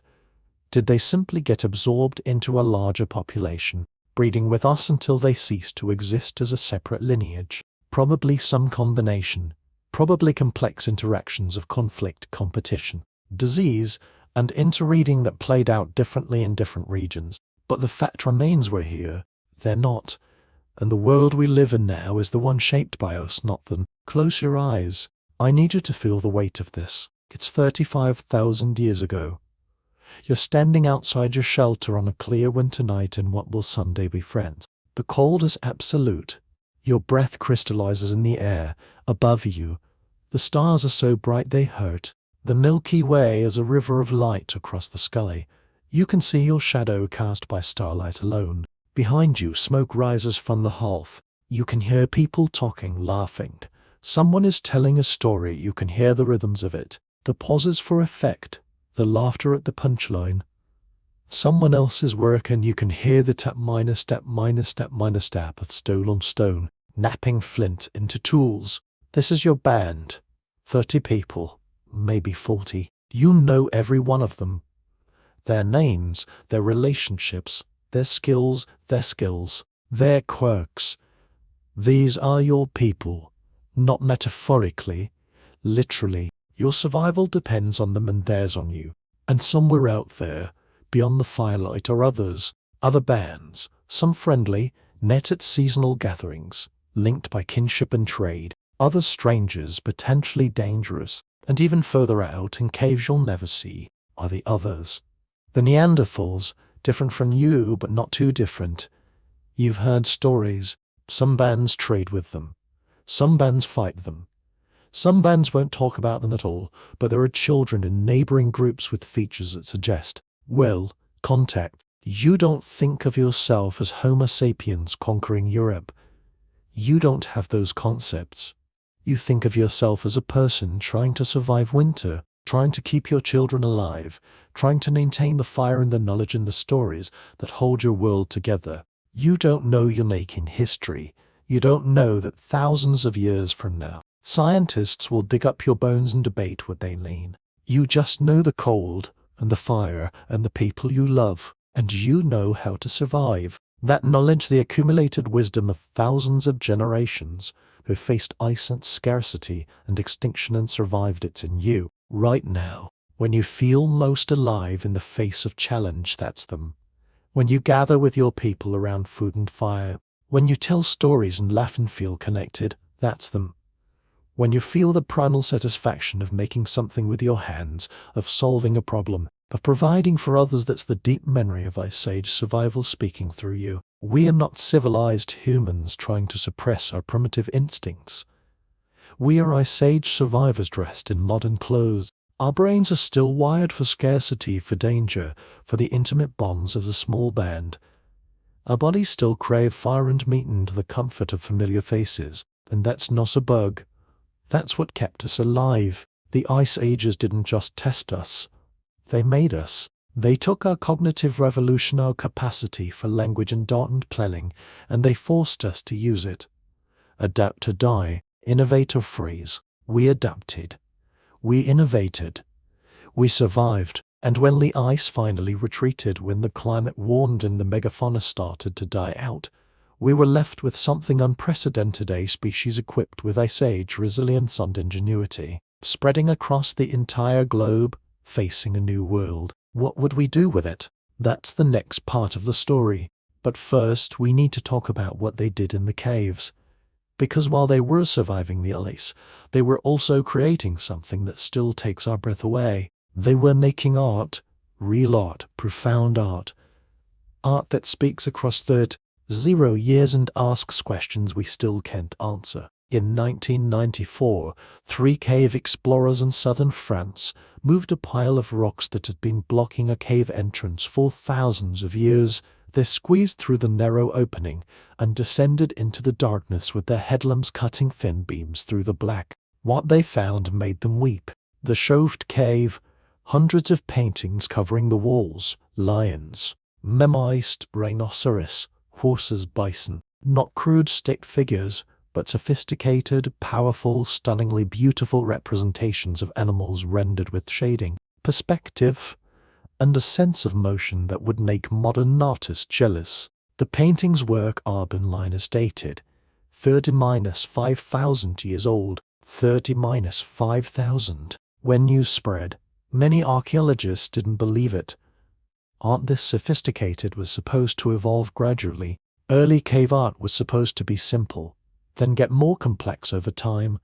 Did they simply get absorbed into a larger population, breeding with us until they ceased to exist as a separate lineage? Probably some combination. Probably complex interactions of conflict, competition, disease, and interbreeding that played out differently in different regions. But the fact remains we're here. They're not. And the world we live in now is the one shaped by us, not them. Close your eyes. I need you to feel the weight of this. It's 35,000 years ago. You're standing outside your shelter on a clear winter night in what will someday be France. The cold is absolute. Your breath crystallizes in the air above you. The stars are so bright they hurt. The Milky Way is a river of light across the sky. You can see your shadow cast by starlight alone. Behind you, smoke rises from the hearth. You can hear people talking, laughing. Someone is telling a story. You can hear the rhythms of it. The pauses for effect. The laughter at the punchline. Someone else's work, and you can hear the tap minus step minus step minus step of stone on stone, napping flint into tools. This is your band. 30 people, maybe 40. You know every one of them. Their names, their relationships, their skills, their quirks. These are your people, not metaphorically, literally. Your survival depends on them and theirs on you. And somewhere out there, beyond the firelight are others, other bands, some friendly, net at seasonal gatherings, linked by kinship and trade, others strangers, potentially dangerous, and even further out in caves you'll never see, are the others. The Neanderthals, different from you but not too different. You've heard stories. Some bands trade with them. Some bands fight them. Some bands won't talk about them at all, but there are children in neighboring groups with features that suggest, well, contact. You don't think of yourself as Homo sapiens conquering Europe. You don't have those concepts. You think of yourself as a person trying to survive winter, trying to keep your children alive, trying to maintain the fire and the knowledge and the stories that hold your world together. You don't know you're making history. You don't know that thousands of years from now, scientists will dig up your bones and debate what they mean. You just know the cold and the fire and the people you love, and you know how to survive. That knowledge, the accumulated wisdom of thousands of generations who faced ice and scarcity and extinction and survived it in you. Right now, when you feel most alive in the face of challenge, that's them. When you gather with your people around food and fire, when you tell stories and laugh and feel connected, that's them. When you feel the primal satisfaction of making something with your hands, of solving a problem, of providing for others, that's the deep memory of Ice Age survival speaking through you. We are not civilized humans trying to suppress our primitive instincts. We are Ice Age survivors dressed in modern clothes. Our brains are still wired for scarcity, for danger, for the intimate bonds of the small band. Our bodies still crave fire and meat and the comfort of familiar faces, and that's not a bug. That's what kept us alive. The Ice Ages didn't just test us. They made us. They took our cognitive revolution, our capacity for language and dot and planning, and they forced us to use it. Adapt to die, innovate or freeze. We adapted. We innovated. We survived. And when the ice finally retreated, when the climate warmed and the megafauna started to die out, we were left with something unprecedented, a species equipped with Ice Age resilience and ingenuity, spreading across the entire globe, facing a new world. What would we do with it? That's the next part of the story. But first, we need to talk about what they did in the caves. Because while they were surviving the ice, they were also creating something that still takes our breath away. They were making art, real art, profound art. Art that speaks across 30 years and asks questions we still can't answer. In 1994, 3 cave explorers in southern France moved a pile of rocks that had been blocking a cave entrance for thousands of years. They squeezed through the narrow opening and descended into the darkness with their headlamps cutting thin beams through the black. What they found made them weep. The shoved cave, hundreds of paintings covering the walls, lions, memoized rhinoceros, horses, bison, not crude stick figures, but sophisticated, powerful, stunningly beautiful representations of animals rendered with shading, perspective, and a sense of motion that would make modern artists jealous. The painting's work urban line is dated 30-5,000 years old, 30-5,000. When news spread, many archaeologists didn't believe it. Art this sophisticated was supposed to evolve gradually. Early cave art was supposed to be simple, then get more complex over time.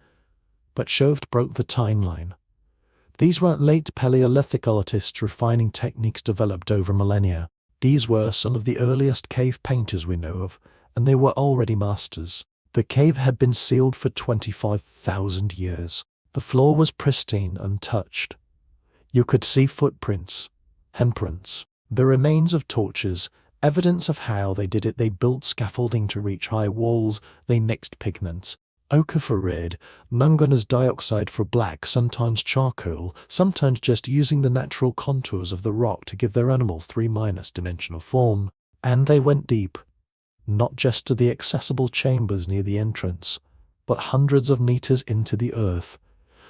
But Chauvet broke the timeline. These weren't late Paleolithic artists refining techniques developed over millennia. These were some of the earliest cave painters we know of, and they were already masters. The cave had been sealed for 25,000 years. The floor was pristine, untouched. You could see footprints, handprints, the remains of torches, evidence of how they did it. They built scaffolding to reach high walls, they mixed pigments. Ochre for red, manganese dioxide for black, sometimes charcoal, sometimes just using the natural contours of the rock to give their animals 3-dimensional form. And they went deep, not just to the accessible chambers near the entrance, but hundreds of meters into the earth,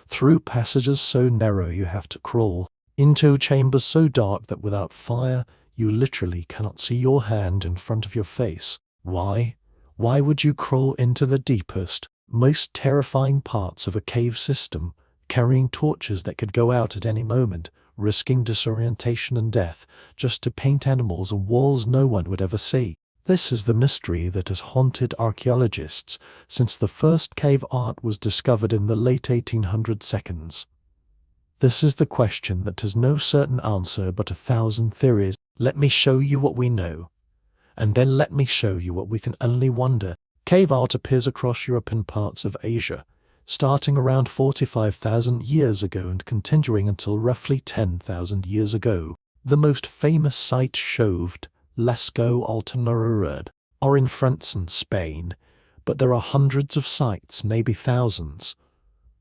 through passages so narrow you have to crawl, into chambers so dark that without fire you literally cannot see your hand in front of your face. Why? Why would you crawl into the deepest, most terrifying parts of a cave system, carrying torches that could go out at any moment, risking disorientation and death just to paint animals on walls no one would ever see. This is the mystery that has haunted archaeologists since the first cave art was discovered in the late 1800s. This is the question that has no certain answer but 1,000 theories. Let me show you what we know, and then let me show you what we can only wonder. Cave art appears across Europe and parts of Asia, starting around 45,000 years ago and continuing until roughly 10,000 years ago. The most famous sites shoved, Lascaux, Altamira, are in France and Spain, but there are hundreds of sites, maybe thousands.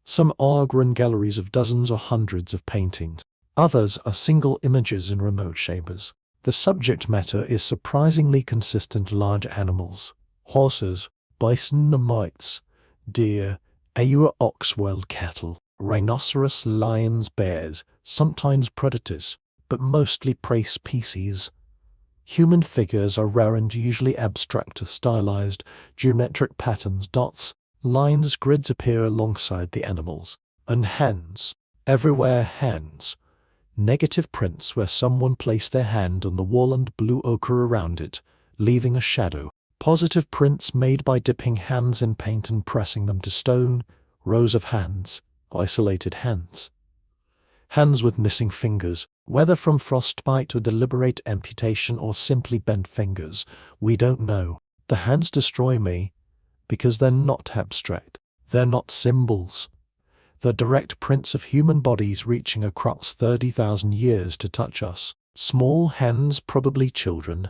Some are grand galleries of dozens or hundreds of paintings. Others are single images in remote chambers. The subject matter is surprisingly consistent: large animals, horses, bison, mites, deer, Iowa ox, wild cattle, rhinoceros, lions, bears, sometimes predators, but mostly prey species. Human figures are rare and usually abstract or stylized, geometric patterns, dots, lines, grids appear alongside the animals. And hands. Everywhere hands. Negative prints where someone placed their hand on the wall and blew ochre around it, leaving a shadow. Positive prints made by dipping hands in paint and pressing them to stone. Rows of hands. Isolated hands. Hands with missing fingers, whether from frostbite or deliberate amputation or simply bent fingers, we don't know. The hands destroy me because they're not abstract. They're not symbols. They're direct prints of human bodies reaching across 30,000 years to touch us. Small hands, probably children.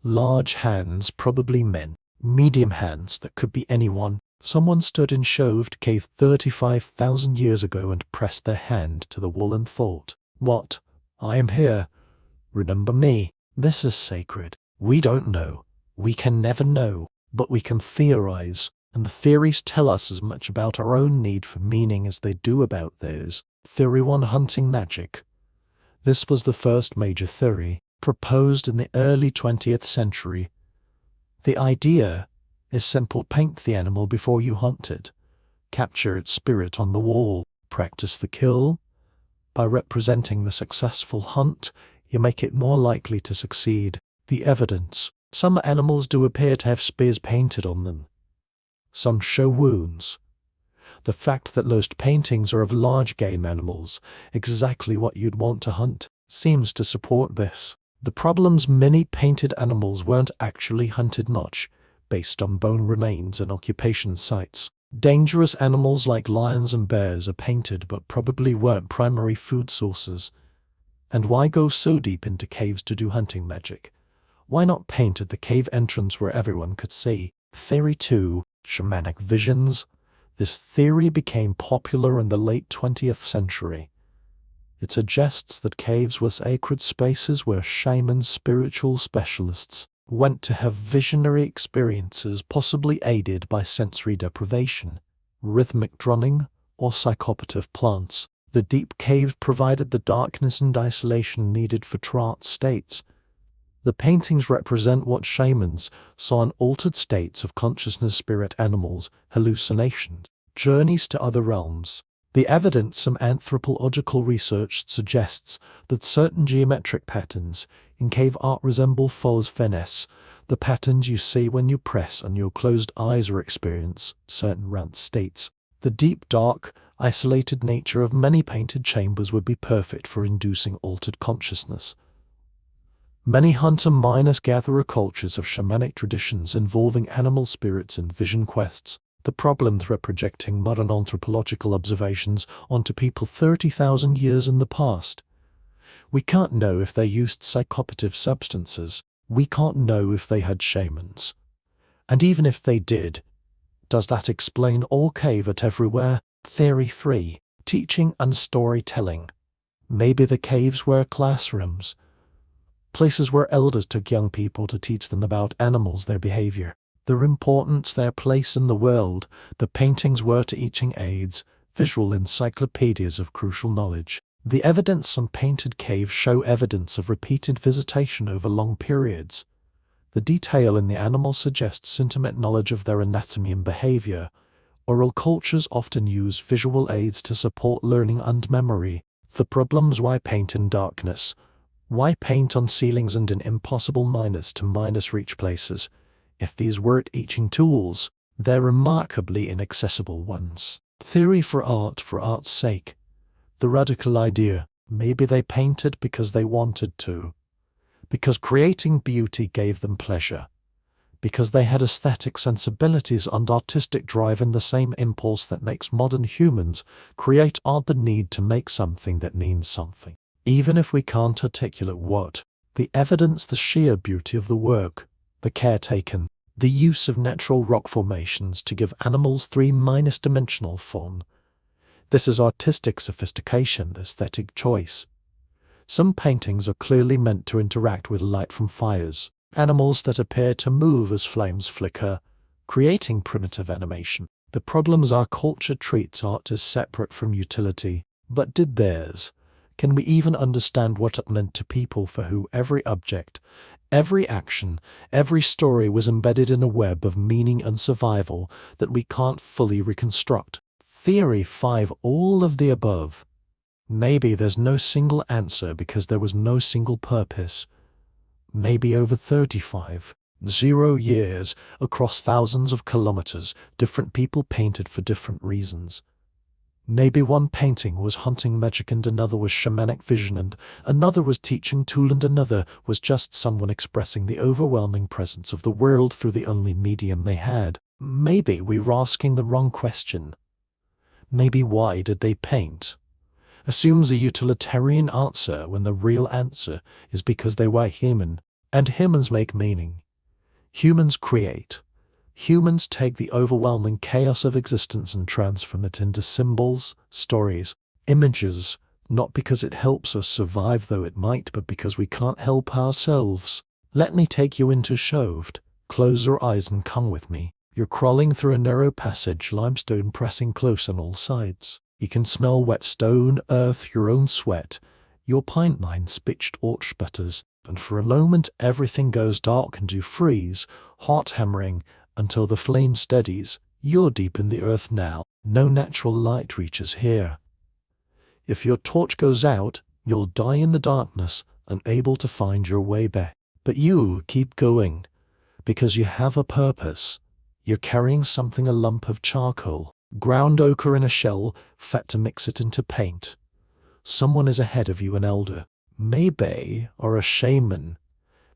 Large hands, probably men. Medium hands, that could be anyone. Someone stood in shoved cave 35,000 years ago and pressed their hand to the wall and thought, "What? I am here. Remember me." This is sacred. We don't know. We can never know, but we can theorize, and the theories tell us as much about our own need for meaning as they do about theirs. Theory 1: hunting magic. This was the first major theory, proposed in the early 20th century. The idea is simple: paint the animal before you hunt it. Capture its spirit on the wall. Practice the kill. By representing the successful hunt, you make it more likely to succeed. The evidence. Some animals do appear to have spears painted on them. Some show wounds. The fact that most paintings are of large game animals, exactly what you'd want to hunt, seems to support this. The problem's many painted animals weren't actually hunted much, based on bone remains and occupation sites. Dangerous animals like lions and bears are painted but probably weren't primary food sources. And why go so deep into caves to do hunting magic? Why not paint at the cave entrance where everyone could see? Theory 2: shamanic visions. This theory became popular in the late 20th century. It suggests that caves were sacred spaces where shamans, spiritual specialists, went to have visionary experiences, possibly aided by sensory deprivation, rhythmic drumming, or psychopative plants. The deep caves provided the darkness and isolation needed for trance states. The paintings represent what shamans saw in altered states of consciousness: spirit animals, hallucinations, journeys to other realms. The evidence from anthropological research suggests that certain geometric patterns in cave art resemble faux finesse, the patterns you see when you press on your closed eyes or experience certain trance states. The deep, dark, isolated nature of many painted chambers would be perfect for inducing altered consciousness. Many hunter-gatherer cultures have shamanic traditions involving animal spirits and vision quests. The problem with projecting modern anthropological observations onto people 30,000 years in the past. We can't know if they used psychoactive substances. We can't know if they had shamans. And even if they did, does that explain all cave art everywhere? Theory 3: teaching and storytelling. Maybe the caves were classrooms, places where elders took young people to teach them about animals, their behavior, their importance, their place in the world. The paintings were teaching aids, visual encyclopedias of crucial knowledge. The evidence on painted caves show evidence of repeated visitation over long periods. The detail in the animals suggests intimate knowledge of their anatomy and behavior. Oral cultures often use visual aids to support learning and memory. The problem's why paint in darkness? Why paint on ceilings and in impossible minus to minus reach places? If these weren't etching tools, they're remarkably inaccessible ones. Theory for art's sake. The radical idea, maybe they painted because they wanted to. Because creating beauty gave them pleasure. Because they had aesthetic sensibilities and artistic drive in the same impulse that makes modern humans create art, the need to make something that means something. Even if we can't articulate what, the evidence, the sheer beauty of the work, the care taken, the use of natural rock formations to give animals three-dimensional form. This is artistic sophistication, aesthetic choice. Some paintings are clearly meant to interact with light from fires, animals that appear to move as flames flicker, creating primitive animation. The problem is our culture treats art as separate from utility, but did theirs? Can we even understand what it meant to people for who every object, every action, every story was embedded in a web of meaning and survival that we can't fully reconstruct? Theory 5. All of the above. Maybe there's no single answer because there was no single purpose. Maybe over 35, 0 years, across thousands of kilometers, different people painted for different reasons. Maybe one painting was hunting magic and another was shamanic vision and another was teaching tool and another was just someone expressing the overwhelming presence of the world through the only medium they had. Maybe we were asking the wrong question. Maybe why did they paint? Assumes a utilitarian answer when the real answer is because they were human, and humans make meaning. Humans create. Humans take the overwhelming chaos of existence and transform it into symbols, stories, images, not because it helps us survive, though it might, but because we can't help ourselves. Let me take you into Shoved. Close your eyes and come with me. You're crawling through a narrow passage, limestone pressing close on all sides. You can smell wet stone, earth, your own sweat. Your pint line spitched orch sputters, and for a moment everything goes dark and you freeze, heart hammering, until the flame steadies. You're deep in the earth now. No natural light reaches here. If your torch goes out, you'll die in the darkness, unable to find your way back. But you keep going, because you have a purpose. You're carrying something, a lump of charcoal, ground ochre in a shell, fat to mix it into paint. Someone is ahead of you, an elder, maybe, or a shaman.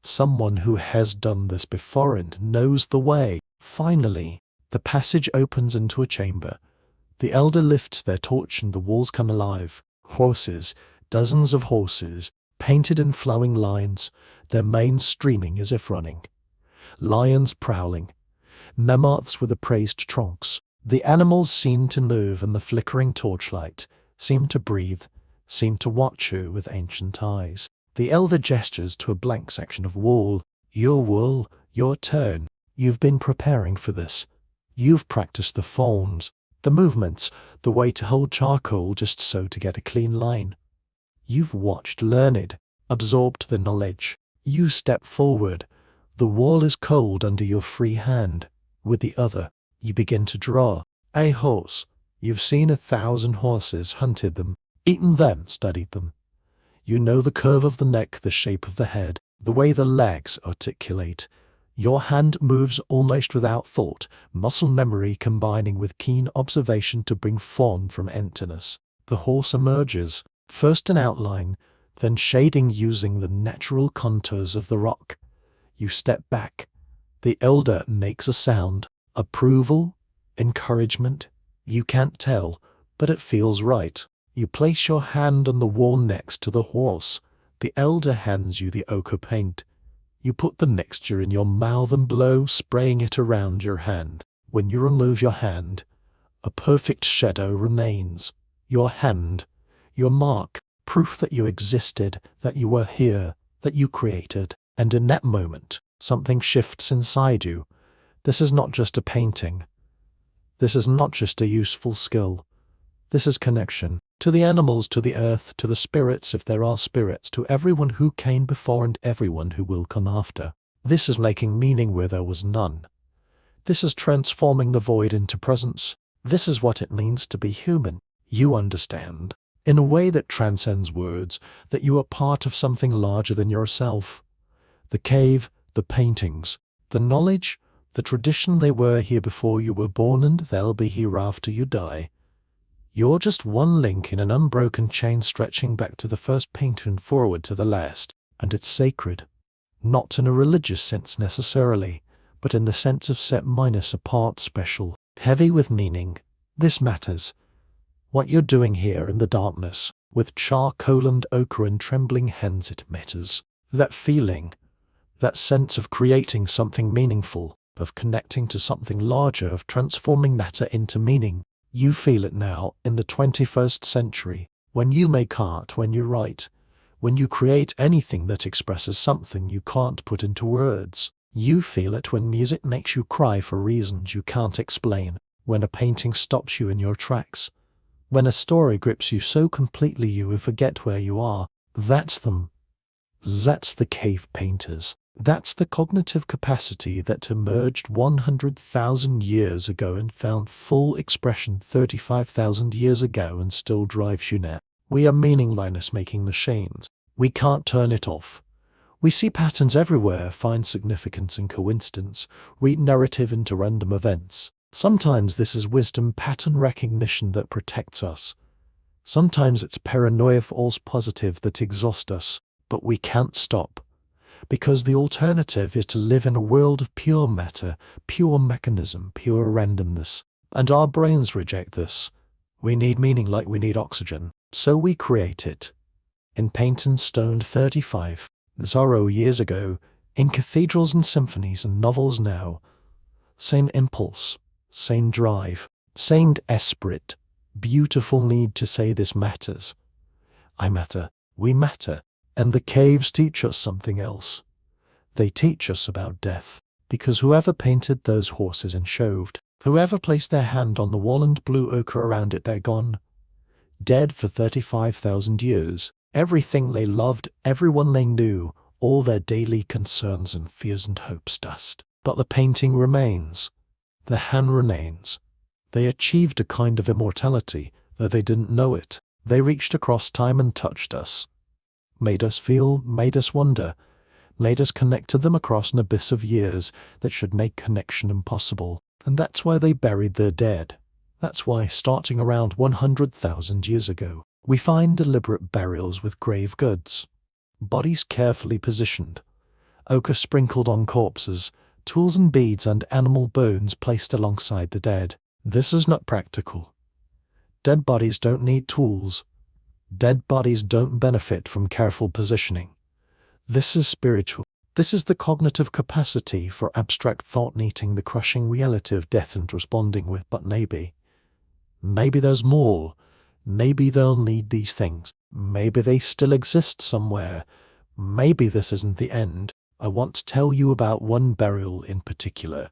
Someone who has done this before and knows the way. Finally, the passage opens into a chamber. The elder lifts their torch and the walls come alive. Horses, dozens of horses, painted in flowing lines, their manes streaming as if running. Lions prowling. Mammoths with appraised trunks. The animals seem to move in the flickering torchlight, seem to breathe, seem to watch you with ancient eyes. The elder gestures to a blank section of wall. Your wool, your turn. You've been preparing for this. You've practiced the forms, the movements, the way to hold charcoal just so to get a clean line. You've watched, learned, absorbed the knowledge. You step forward. The wall is cold under your free hand. With the other, you begin to draw. A horse. You've seen 1,000 horses, hunted them, eaten them, studied them. You know the curve of the neck, the shape of the head, the way the legs articulate. Your hand moves almost without thought, muscle memory combining with keen observation to bring form from emptiness. The horse emerges, first in outline, then shading using the natural contours of the rock. You step back. The elder makes a sound. Approval? Encouragement? You can't tell, but it feels right. You place your hand on the wall next to the horse. The elder hands you the ochre paint. You put the mixture in your mouth and blow, spraying it around your hand. When you remove your hand, a perfect shadow remains. Your hand, your mark, proof that you existed, that you were here, that you created. And in that moment, something shifts inside you. This is not just a painting. This is not just a useful skill. This is connection. To the animals, to the earth, to the spirits if there are spirits, to everyone who came before and everyone who will come after. This is making meaning where there was none. This is transforming the void into presence. This is what it means to be human. You understand. in a way that transcends words, that you are part of something larger than yourself. The cave, the paintings, the knowledge, the tradition, they were here before you were born and they'll be here after you die. You're just one link in an unbroken chain stretching back to the first painter and forward to the last, and it's sacred. Not in a religious sense necessarily, but in the sense of set minus apart, special, heavy with meaning. This matters. What you're doing here in the darkness, with charcoal and ochre and trembling hands, it matters. That feeling, that sense of creating something meaningful, of connecting to something larger, of transforming matter into meaning. You feel it now in the 21st century, when you make art, when you write, when you create anything that expresses something you can't put into words. You feel it when music makes you cry for reasons you can't explain, when a painting stops you in your tracks, when a story grips you so completely you forget where you are. That's them. That's the cave painters. That's the cognitive capacity that emerged 100,000 years ago and found full expression 35,000 years ago and still drives you now. We are meaningless making machines. We can't turn it off. We see patterns everywhere, find significance in coincidence, read narrative into random events. Sometimes this is wisdom, pattern recognition that protects us. Sometimes it's paranoia, false positive that exhausts us. But we can't stop. Because the alternative is to live in a world of pure matter, pure mechanism, pure randomness. And our brains reject this. We need meaning like we need oxygen. So we create it. In paint and stone 35, Zorro years ago, in cathedrals and symphonies and novels now. Same impulse, same drive, same esprit, beautiful need to say this matters. I matter, we matter. And the caves teach us something else. They teach us about death, because whoever painted those horses and shoved, whoever placed their hand on the wall and blew ochre around it, they're gone. Dead for 35,000 years. Everything they loved, everyone they knew, all their daily concerns and fears and hopes dust. But the painting remains. The hand remains. They achieved a kind of immortality, though they didn't know it. They reached across time and touched us. Made us feel, made us wonder, made us connect to them across an abyss of years that should make connection impossible. And that's why they buried their dead. That's why, starting around 100,000 years ago, we find deliberate burials with grave goods, bodies carefully positioned, ochre sprinkled on corpses, tools and beads and animal bones placed alongside the dead. This is not practical. Dead bodies don't need tools. Dead bodies don't benefit from careful positioning. This is spiritual. This is the cognitive capacity for abstract thought meeting the crushing reality of death and responding with, but maybe there's more. Maybe they'll need these things. Maybe they still exist somewhere. Maybe this isn't the end. I want to tell you about one burial in particular.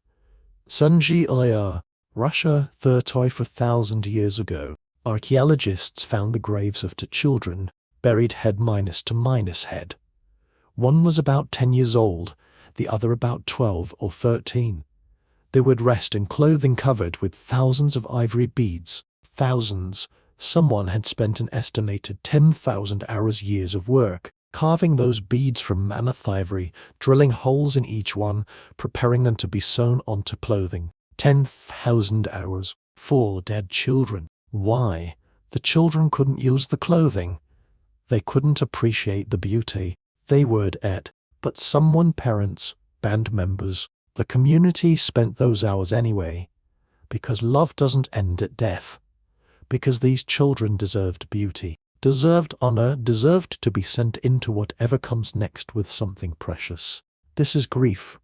Sunji Ilya, Russia, 34,000 years ago. Archaeologists found the graves of two children, buried head minus to minus head. One was about 10 years old, the other about 12 or 13. They would rest in clothing covered with thousands of ivory beads. Thousands. Someone had spent an estimated 10,000 hours years of work, carving those beads from mammoth ivory, drilling holes in each one, preparing them to be sewn onto clothing. 10,000 hours. 4 dead children. Why? The children couldn't use the clothing. They couldn't appreciate the beauty. They were dead. But someone, parents, band members, the community spent those hours anyway. Because love doesn't end at death. Because these children deserved beauty, deserved honor, deserved to be sent into whatever comes next with something precious. This is grief.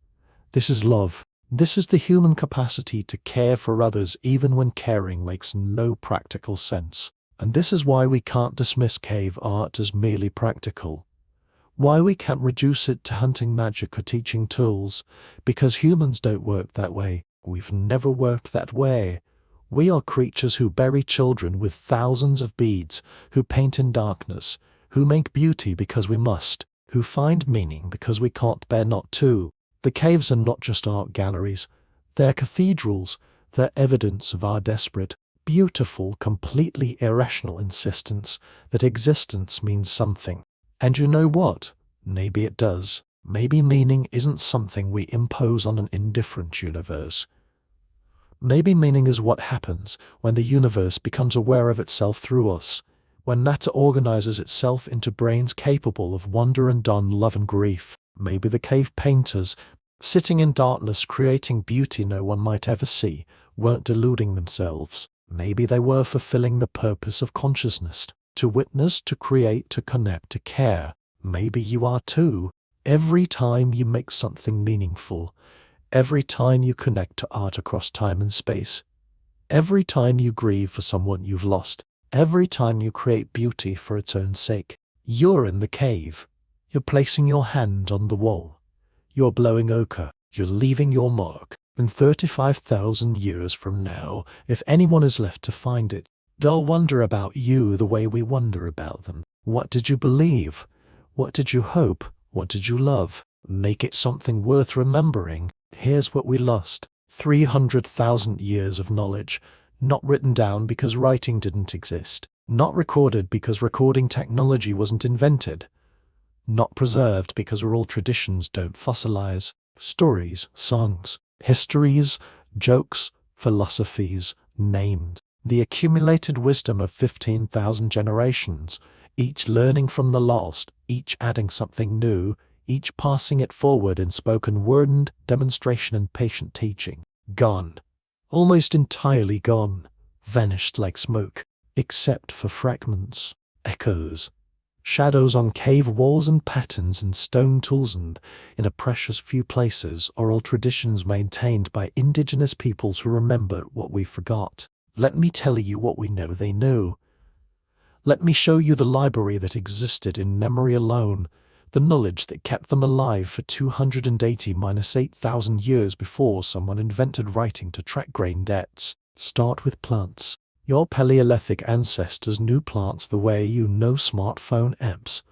This is love. This is the human capacity to care for others even when caring makes no practical sense. And this is why we can't dismiss cave art as merely practical. Why we can't reduce it to hunting magic or teaching tools. Because humans don't work that way. We've never worked that way. We are creatures who bury children with thousands of beads, who paint in darkness, who make beauty because we must, who find meaning because we can't bear not to. The caves are not just art galleries. They're cathedrals. They're evidence of our desperate, beautiful, completely irrational insistence that existence means something. And you know what? Maybe it does. Maybe meaning isn't something we impose on an indifferent universe. Maybe meaning is what happens when the universe becomes aware of itself through us, when matter organizes itself into brains capable of wonder and dawn, love and grief. Maybe the cave painters, sitting in darkness creating beauty no one might ever see, weren't deluding themselves. Maybe they were fulfilling the purpose of consciousness, to witness, to create, to connect, to care. Maybe you are too. Every time you make something meaningful, every time you connect to art across time and space, every time you grieve for someone you've lost, every time you create beauty for its own sake, you're in the cave. You're placing your hand on the wall. You're blowing ochre. You're leaving your mark. And 35,000 years from now, if anyone is left to find it, they'll wonder about you the way we wonder about them. What did you believe? What did you hope? What did you love? Make it something worth remembering. Here's what we lost. 300,000 years of knowledge, not written down because writing didn't exist, not recorded because recording technology wasn't invented, not preserved because oral traditions don't fossilize. Stories, songs, histories, jokes, philosophies, named. The accumulated wisdom of 15,000 generations, each learning from the last, each adding something new, each passing it forward in spoken word and demonstration and patient teaching. Gone. Almost entirely gone. Vanished like smoke. Except for fragments, echoes, shadows on cave walls and patterns in stone tools, and, in a precious few places, oral traditions maintained by indigenous peoples who remember what we forgot. Let me tell you what we know they knew. Let me show you the library that existed in memory alone, the knowledge that kept them alive for 280-8,000 years before someone invented writing to track grain debts. Start with plants. Your Paleolithic ancestors knew plants the way you know smartphone apps.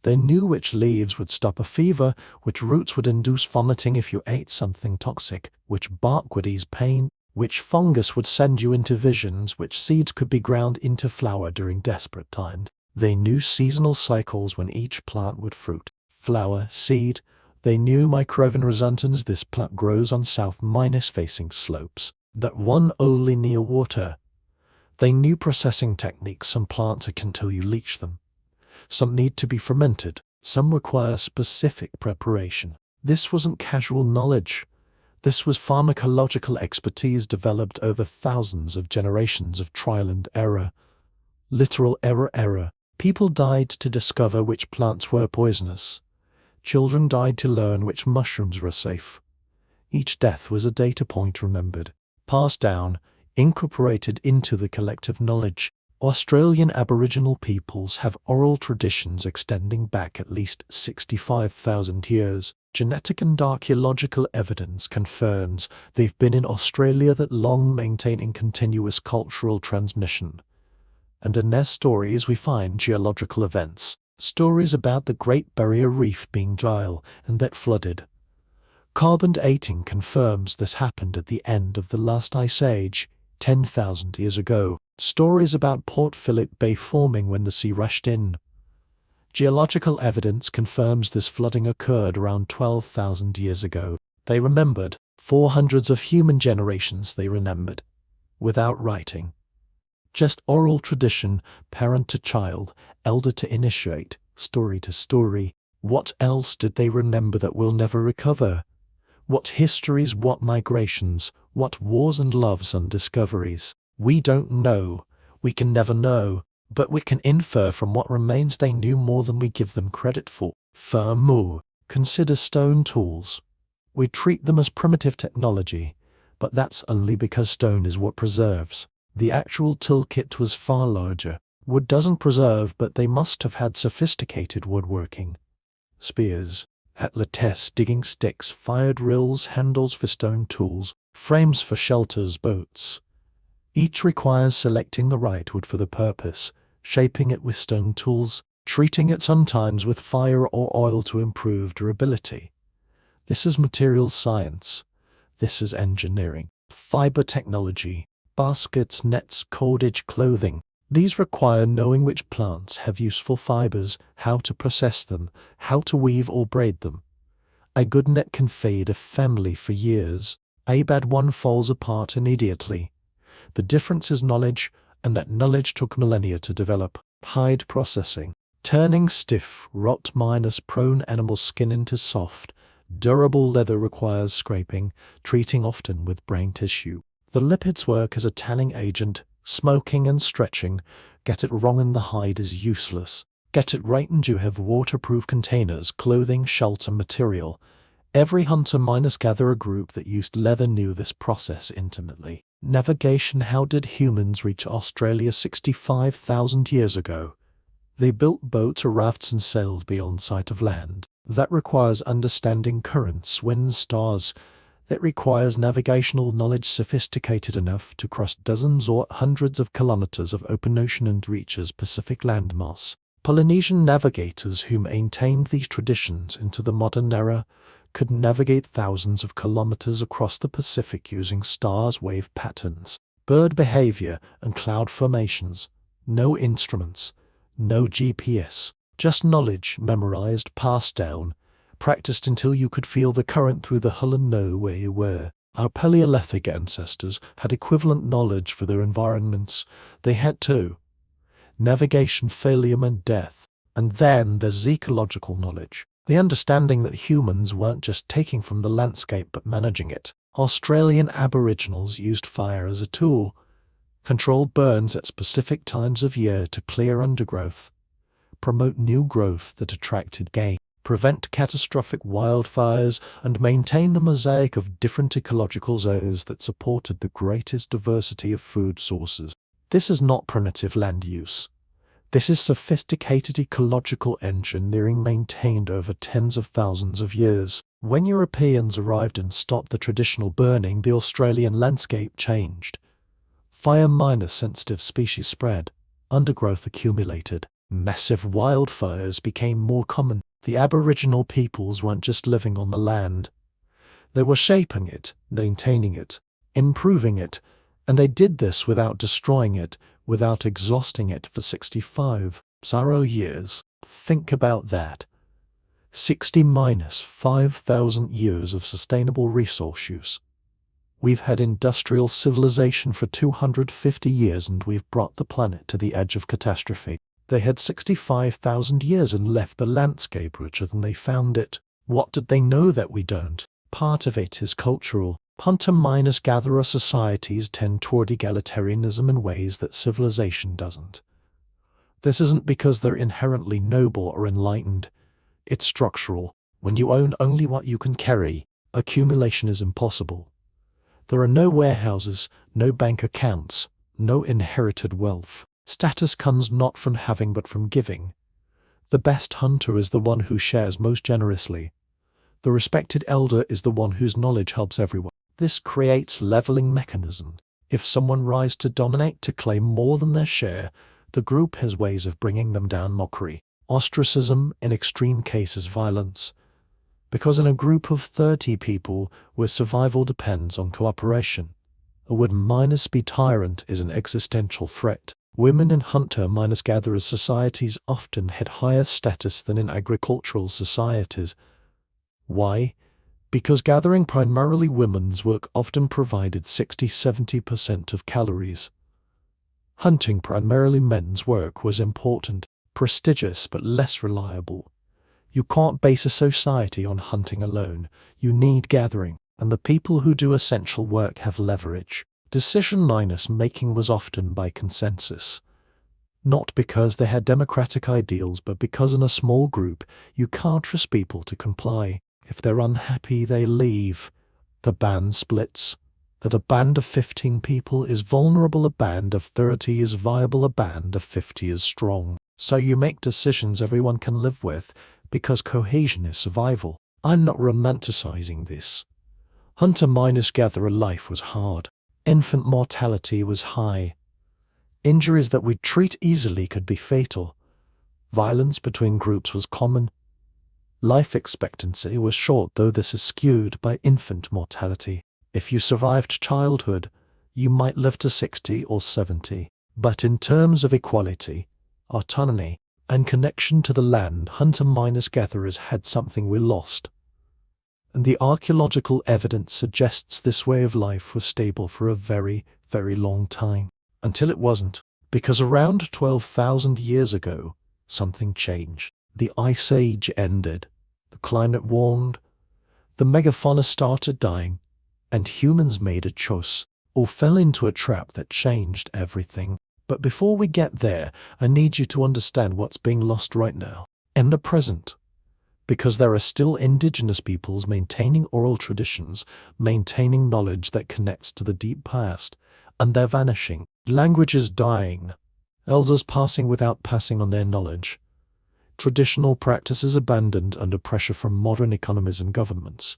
They knew which leaves would stop a fever, which roots would induce vomiting if you ate something toxic, which bark would ease pain, which fungus would send you into visions, which seeds could be ground into flour during desperate times. They knew seasonal cycles when each plant would fruit, flower, seed. They knew microvenresentans, this plant grows on south-facing slopes, that one only near water. They knew processing techniques. Some plants can till you leach them. Some need to be fermented. Some require specific preparation. This wasn't casual knowledge. This was pharmacological expertise developed over thousands of generations of trial and error. Literal error. People died to discover which plants were poisonous. Children died to learn which mushrooms were safe. Each death was a data point remembered, passed down, incorporated into the collective knowledge. Australian Aboriginal peoples have oral traditions extending back at least 65,000 years. Genetic and archaeological evidence confirms they've been in Australia that long, maintaining continuous cultural transmission. And in their stories we find geological events, stories about the Great Barrier Reef being dry and that flooded. Carbon dating confirms this happened at the end of the last ice age, 10,000 years ago. Stories about Port Phillip Bay forming when the sea rushed in. Geological evidence confirms this flooding occurred around 12,000 years ago. They remembered. 400s of human generations they remembered. Without writing. Just oral tradition, parent to child, elder to initiate, story to story. What else did they remember that will never recover? What histories, what migrations, what wars and loves and discoveries? We don't know. We can never know. But we can infer from what remains they knew more than we give them credit for. Furthermore, consider stone tools. We treat them as primitive technology, but that's only because stone is what preserves. The actual toolkit was far larger. Wood doesn't preserve, but they must have had sophisticated woodworking. Spears, atlates, digging sticks, fire drills, handles for stone tools, frames for shelters, boats. Each requires selecting the right wood for the purpose, shaping it with stone tools, treating it sometimes with fire or oil to improve durability. This is materials science. This is engineering. Fiber technology. baskets, nets, cordage, clothing. These require knowing which plants have useful fibers, how to process them, how to weave or braid them. A good net can feed a family for years. A bad one falls apart immediately. The difference is knowledge, and that knowledge took millennia to develop. Hide processing. Turning stiff, rot-prone animal skin into soft, durable leather requires scraping, treating often with brain tissue. The lipids work as a tanning agent, smoking and stretching. Get it wrong and the hide is useless. Get it right and you have waterproof containers, clothing, shelter material. Every hunter-gatherer group that used leather knew this process intimately. Navigation. How did humans reach Australia 65,000 years ago? They built boats or rafts and sailed beyond sight of land. That requires understanding currents, winds, stars. That requires navigational knowledge sophisticated enough to cross dozens or hundreds of kilometers of open ocean and reach as Pacific landmass. Polynesian navigators who maintained these traditions into the modern era could navigate thousands of kilometers across the Pacific using stars' wave patterns, bird behavior, and cloud formations. No instruments, no GPS, just knowledge memorized, passed down, practiced until you could feel the current through the hull and know where you were. Our Paleolithic ancestors had equivalent knowledge for their environments. They had too. Navigation, failure meant death. And then there's ecological knowledge. The understanding that humans weren't just taking from the landscape but managing it. Australian Aboriginals used fire as a tool, controlled burns at specific times of year to clear undergrowth, promote new growth that attracted game, prevent catastrophic wildfires, and maintain the mosaic of different ecological zones that supported the greatest diversity of food sources. This is not primitive land use. This is sophisticated ecological engineering maintained over tens of thousands of years. When Europeans arrived and stopped the traditional burning, the Australian landscape changed. Fire-sensitive species spread. Undergrowth accumulated. Massive wildfires became more common. The Aboriginal peoples weren't just living on the land. They were shaping it, maintaining it, improving it, and they did this without destroying it, without exhausting it for 65 years. Think about that. 60-5,000 years of sustainable resource use. We've had industrial civilization for 250 years and we've brought the planet to the edge of catastrophe. They had 65,000 years and left the landscape richer than they found it. What did they know that we don't? Part of it is cultural. Hunter-gatherer societies tend toward egalitarianism in ways that civilization doesn't. This isn't because they're inherently noble or enlightened. It's structural. When you own only what you can carry, accumulation is impossible. There are no warehouses, no bank accounts, no inherited wealth. Status comes not from having but from giving. The best hunter is the one who shares most generously. The respected elder is the one whose knowledge helps everyone. This creates leveling mechanism. If someone rise to dominate, to claim more than their share, the group has ways of bringing them down: mockery, ostracism, in extreme cases violence. Because in a group of 30 people where survival depends on cooperation, a would-be tyrant is an existential threat. Women in hunter-gatherer societies often had higher status than in agricultural societies. Why? Because gathering primarily women's work often provided 60-70% of calories. Hunting primarily men's work was important, prestigious but less reliable. You can't base a society on hunting alone. You need gathering, and the people who do essential work have leverage. Decision-making was often by consensus. Not because they had democratic ideals, but because in a small group you can't trust people to comply. If they're unhappy, they leave. The band splits. That a band of 15 people is vulnerable, a band of 30 is viable, a band of 50 is strong. So you make decisions everyone can live with, because cohesion is survival. I'm not romanticizing this. Hunter-gatherer life was hard. Infant mortality was high. Injuries that we'd treat easily could be fatal. Violence between groups was common. Life expectancy was short, though this is skewed by infant mortality. If you survived childhood, You might live to 60 or 70. But in terms of equality, autonomy, and connection to the land, hunter-miners-gatherers had something we lost. And the archaeological evidence suggests this way of life was stable for a very, very long time. Until it wasn't. Because around 12,000 years ago, something changed. The Ice Age ended. The climate warmed. The megafauna started dying. And humans made a choice, or fell into a trap that changed everything. But before we get there, I need you to understand what's being lost right now, in the present. Because there are still indigenous peoples maintaining oral traditions, maintaining knowledge that connects to the deep past, and they're vanishing. Languages dying, elders passing without passing on their knowledge, traditional practices abandoned under pressure from modern economies and governments.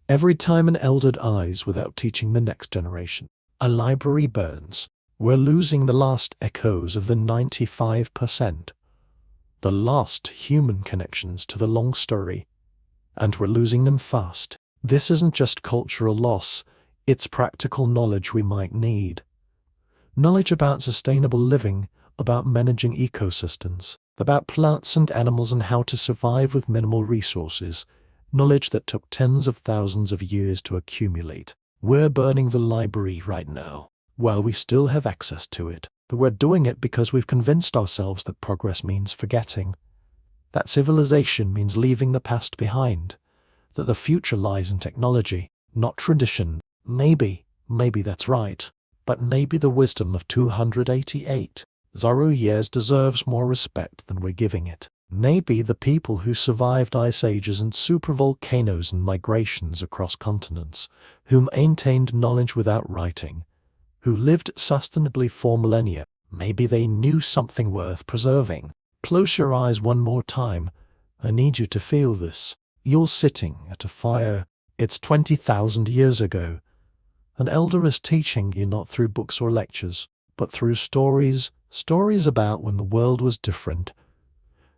Every time an elder dies without teaching the next generation, a library burns. We're losing the last echoes of the 95%, the last human connections to the long story, and we're losing them fast. This isn't just cultural loss, it's practical knowledge we might need. Knowledge about sustainable living, about managing ecosystems, about plants and animals and how to survive with minimal resources, knowledge that took tens of thousands of years to accumulate. We're burning the library right now, while we still have access to it. But we're doing it because we've convinced ourselves that progress means forgetting, that civilization means leaving the past behind, that the future lies in technology, not tradition. Maybe that's right. But maybe the wisdom of 288 years deserves more respect than we're giving it. Maybe the people who survived ice ages and supervolcanoes and migrations across continents, who maintained knowledge without writing, who lived sustainably for millennia, maybe they knew something worth preserving. Close your eyes one more time. I need you to feel this. You're sitting at a fire. It's 20,000 years ago. An elder is teaching you not through books or lectures, but through stories about when the world was different.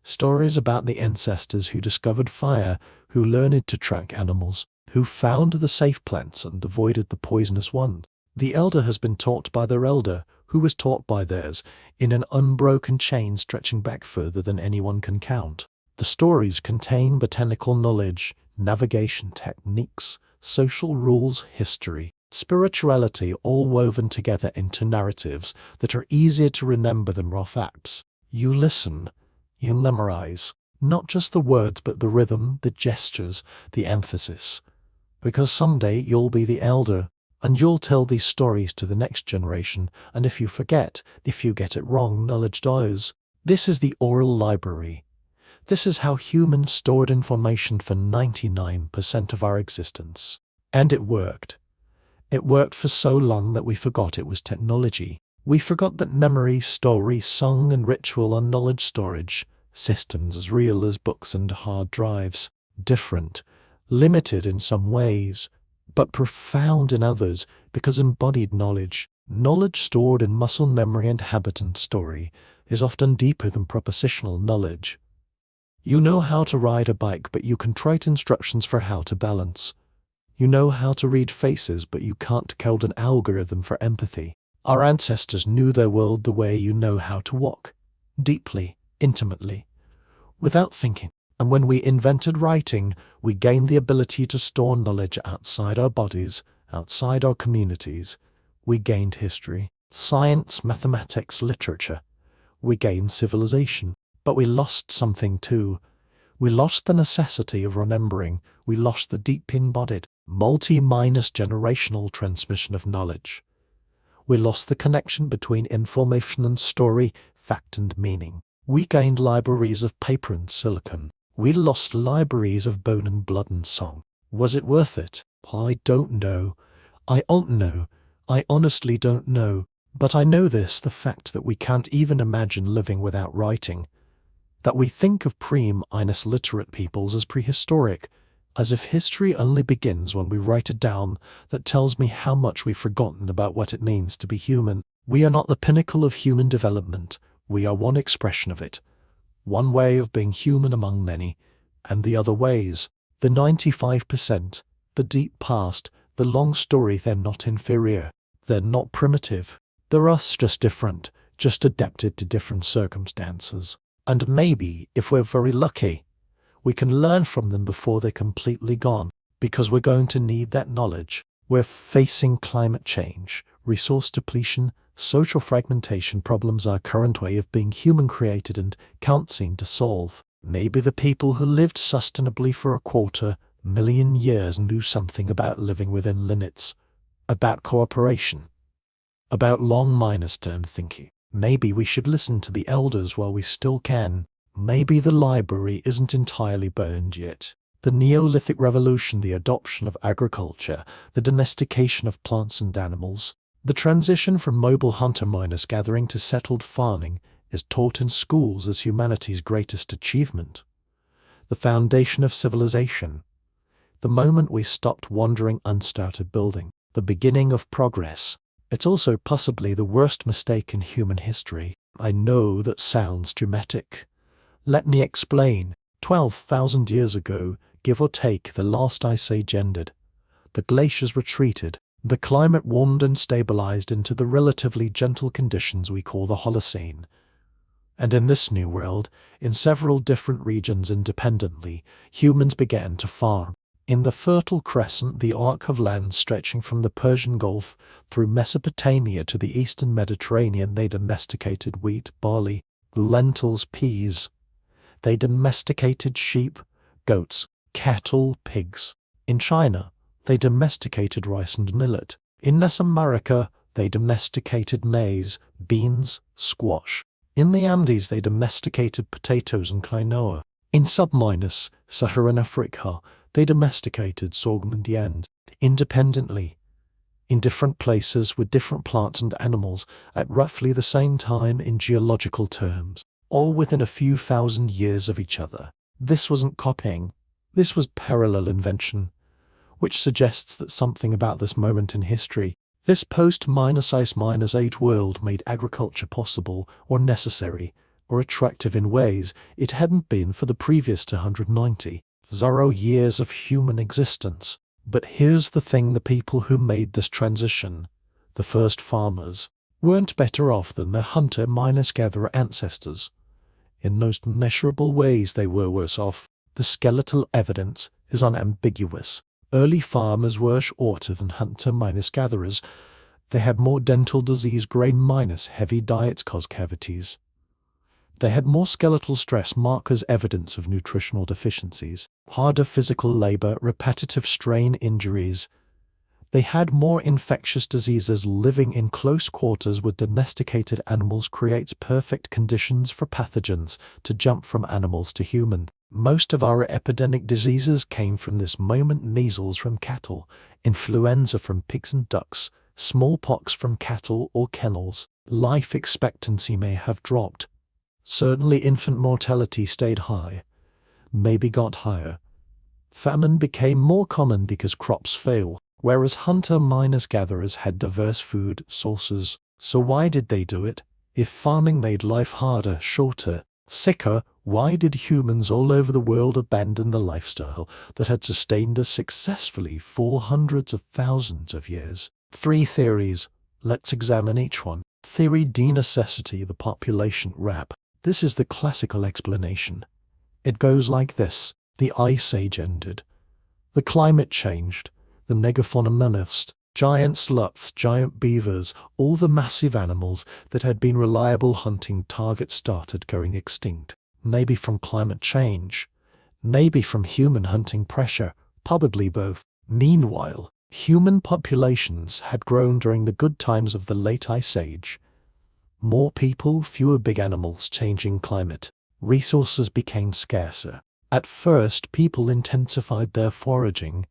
Stories about the ancestors who discovered fire, who learned to track animals, who found the safe plants and avoided the poisonous ones. The elder has been taught by their elder, who was taught by theirs, in an unbroken chain stretching back further than anyone can count. The stories contain botanical knowledge, navigation techniques, social rules, history, spirituality, all woven together into narratives that are easier to remember than raw facts. You listen, you memorize, not just the words but the rhythm, the gestures, the emphasis. Because someday you'll be the elder, and you'll tell these stories to the next generation, and if you forget, if you get it wrong, knowledge dies. This is the oral library. This is how humans stored information for 99% of our existence. And it worked. It worked for so long that we forgot it was technology. We forgot that memory, story, song, and ritual are knowledge storage, systems as real as books and hard drives, different, limited in some ways, but profound in others, because embodied knowledge, knowledge stored in muscle memory and habit and story, is often deeper than propositional knowledge. You know how to ride a bike, but you can write instructions for how to balance. You know how to read faces, but you can't code an algorithm for empathy. Our ancestors knew their world the way you know how to walk, deeply, intimately, without thinking. And when we invented writing, we gained the ability to store knowledge outside our bodies, outside our communities. We gained history, science, mathematics, literature. We gained civilization. But we lost something too. We lost the necessity of remembering. We lost the deep embodied, multi-generational transmission of knowledge. We lost the connection between information and story, fact and meaning. We gained libraries of paper and silicon. We lost libraries of bone and blood and song. Was it worth it? I don't know. I don't know. I honestly don't know. But I know this, the fact that we can't even imagine living without writing. That we think of pre-literate peoples as prehistoric, as if history only begins when we write it down, that tells me how much we've forgotten about what it means to be human. We are not the pinnacle of human development. We are one expression of it. One way of being human among many, and the other ways, the 95%, the deep past, the long story, they're not inferior. They're not primitive. They're us, just different, just adapted to different circumstances. And maybe, if we're very lucky, we can learn from them before they're completely gone, because we're going to need that knowledge. We're facing climate change, resource depletion, social fragmentation problems our current way of being human-created and can't seem to solve. Maybe the people who lived sustainably for 250,000 years knew something about living within limits, about cooperation, about long-term thinking. Maybe we should listen to the elders while we still can. Maybe the library isn't entirely burned yet. The Neolithic Revolution, the adoption of agriculture, the domestication of plants and animals, the transition from mobile hunter-gathering to settled farming is taught in schools as humanity's greatest achievement. The foundation of civilization. The moment we stopped wandering and started building. The beginning of progress. It's also possibly the worst mistake in human history. I know that sounds dramatic. Let me explain. 12,000 years ago, give or take, the last ice age ended. The glaciers retreated. The climate warmed and stabilized into the relatively gentle conditions we call the Holocene. And in this new world, in several different regions independently, humans began to farm. In the Fertile Crescent, the arc of land stretching from the Persian Gulf through Mesopotamia to the eastern Mediterranean, they domesticated wheat, barley, lentils, peas. They domesticated sheep, goats, cattle, pigs. In China, they domesticated rice and millet. In Mesoamerica, they domesticated maize, beans, squash. In the Andes, they domesticated potatoes and quinoa. In sub-Saharan Africa, they domesticated sorghum and yams. Independently, in different places with different plants and animals at roughly the same time in geological terms, all within a few thousand years of each other. This wasn't copying. This was parallel invention, which suggests that something about this moment in history, this post-ice-age world, made agriculture possible or necessary or attractive in ways it hadn't been for the previous 290 years of human existence. But here's the thing: the people who made this transition, the first farmers, weren't better off than their hunter-gatherer ancestors. In most measurable ways they were worse off. The skeletal evidence is unambiguous. Early farmers were shorter than hunter-gatherers. They had more dental disease, grain-heavy diets cause cavities. They had more skeletal stress markers, evidence of nutritional deficiencies, harder physical labor, repetitive strain injuries. They had more infectious diseases. Living in close quarters with domesticated animals creates perfect conditions for pathogens to jump from animals to human. Most of our epidemic diseases came from this moment: measles from cattle, influenza from pigs and ducks, smallpox from cattle or kennels. Life expectancy may have dropped. Certainly infant mortality stayed high, maybe got higher. Famine became more common because crops failed, whereas hunter-gatherers had diverse food sources. So why did they do it? If farming made life harder, shorter, sicker, why did humans all over the world abandon the lifestyle that had sustained us successfully for hundreds of thousands of years? 3 theories. Let's examine each one. Theory D: necessity, the population wrap. This is the classical explanation. It goes like this: the Ice Age ended. The climate changed. The megafauna menaced. Giant sloths, giant beavers, all the massive animals that had been reliable hunting targets started going extinct. Maybe from climate change. Maybe from human hunting pressure. Probably both. Meanwhile, human populations had grown during the good times of the late Ice Age. More people, fewer big animals, changing climate. Resources became scarcer. At first, people intensified their foraging.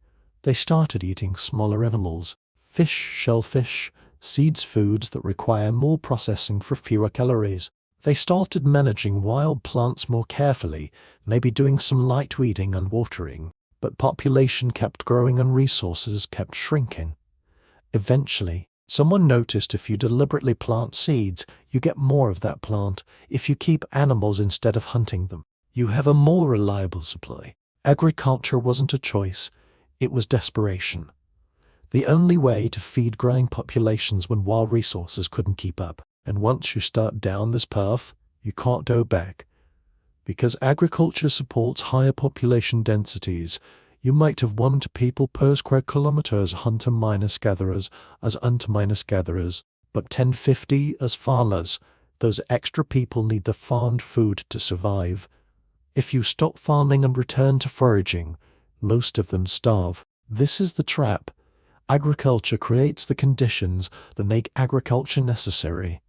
They started eating smaller animals, fish, shellfish, seeds, foods that require more processing for fewer calories. They started managing wild plants more carefully, maybe doing some light weeding and watering. But population kept growing and resources kept shrinking. Eventually, someone noticed if you deliberately plant seeds, you get more of that plant. If you keep animals instead of hunting them, you have a more reliable supply. Agriculture wasn't a choice, it was desperation. The only way to feed growing populations when wild resources couldn't keep up. And once you start down this path, you can't go back. Because agriculture supports higher population densities, you might have 1 people per square kilometer as hunter-gatherers, as hunter-gatherers, but 10-50 as farmers. Those extra people need the farmed food to survive. If you stop farming and return to foraging, most of them starve. This is the trap. Agriculture creates the conditions that make agriculture necessary.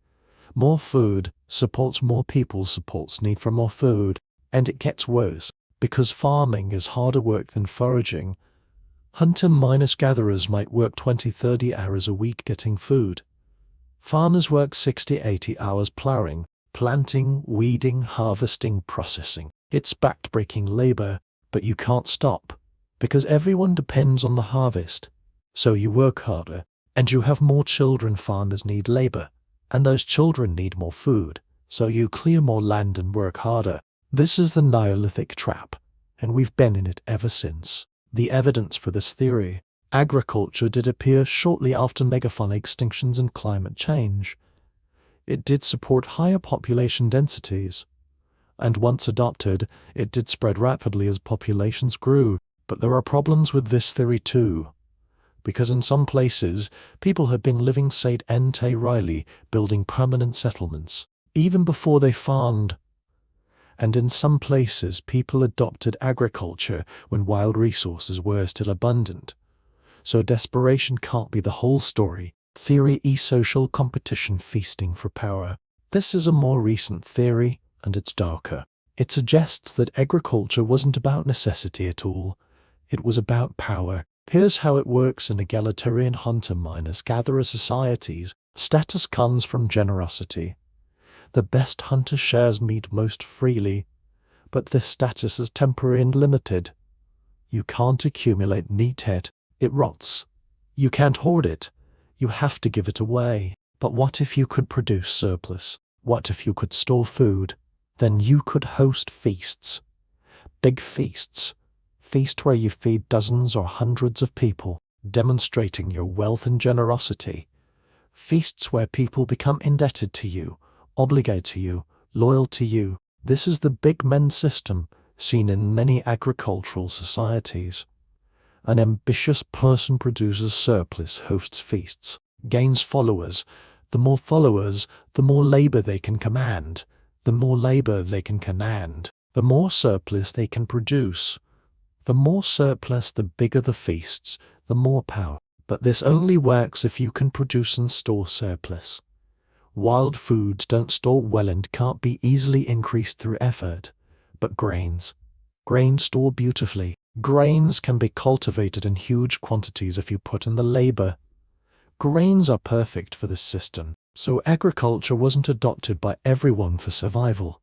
More food supports more people's supports need for more food, and it gets worse, because farming is harder work than foraging. Hunter-gatherers might work 20-30 hours a week getting food. Farmers work 60-80 hours plowing, planting, weeding, harvesting, processing. It's back-breaking labor, but you can't stop, because everyone depends on the harvest. So you work harder, and you have more children. Farmers need labor, and those children need more food, so you clear more land and work harder. This is the Neolithic trap, and we've been in it ever since. The evidence for this theory: agriculture did appear shortly after megafauna extinctions and climate change. It did support higher population densities, and once adopted, it did spread rapidly as populations grew. But there are problems with this theory too, because in some places, people had been living sedentary, building permanent settlements, even before they farmed. And in some places, people adopted agriculture when wild resources were still abundant. So desperation can't be the whole story. Theory E: social competition feasting for power. This is a more recent theory, and it's darker. It suggests that agriculture wasn't about necessity at all. It was about power. Here's how it works in egalitarian hunter-gatherer societies. Status comes from generosity. The best hunter shares meat most freely, but this status is temporary and limited. You can't accumulate meat. It rots. You can't hoard it. You have to give it away. But what if you could produce surplus? What if you could store food? Then you could host feasts. Big feasts. Feast where you feed dozens or hundreds of people, demonstrating your wealth and generosity. Feasts where people become indebted to you, obligated to you, loyal to you. This is the big men system seen in many agricultural societies. An ambitious person produces surplus, hosts feasts, gains followers. The more followers, the more labor they can command. The more labor they can command, the more surplus they can produce. The more surplus, the bigger the feasts, the more power. But this only works if you can produce and store surplus. Wild foods don't store well and can't be easily increased through effort. But grains store beautifully. Grains can be cultivated in huge quantities if you put in the labor. Grains are perfect for this system. So agriculture wasn't adopted by everyone for survival.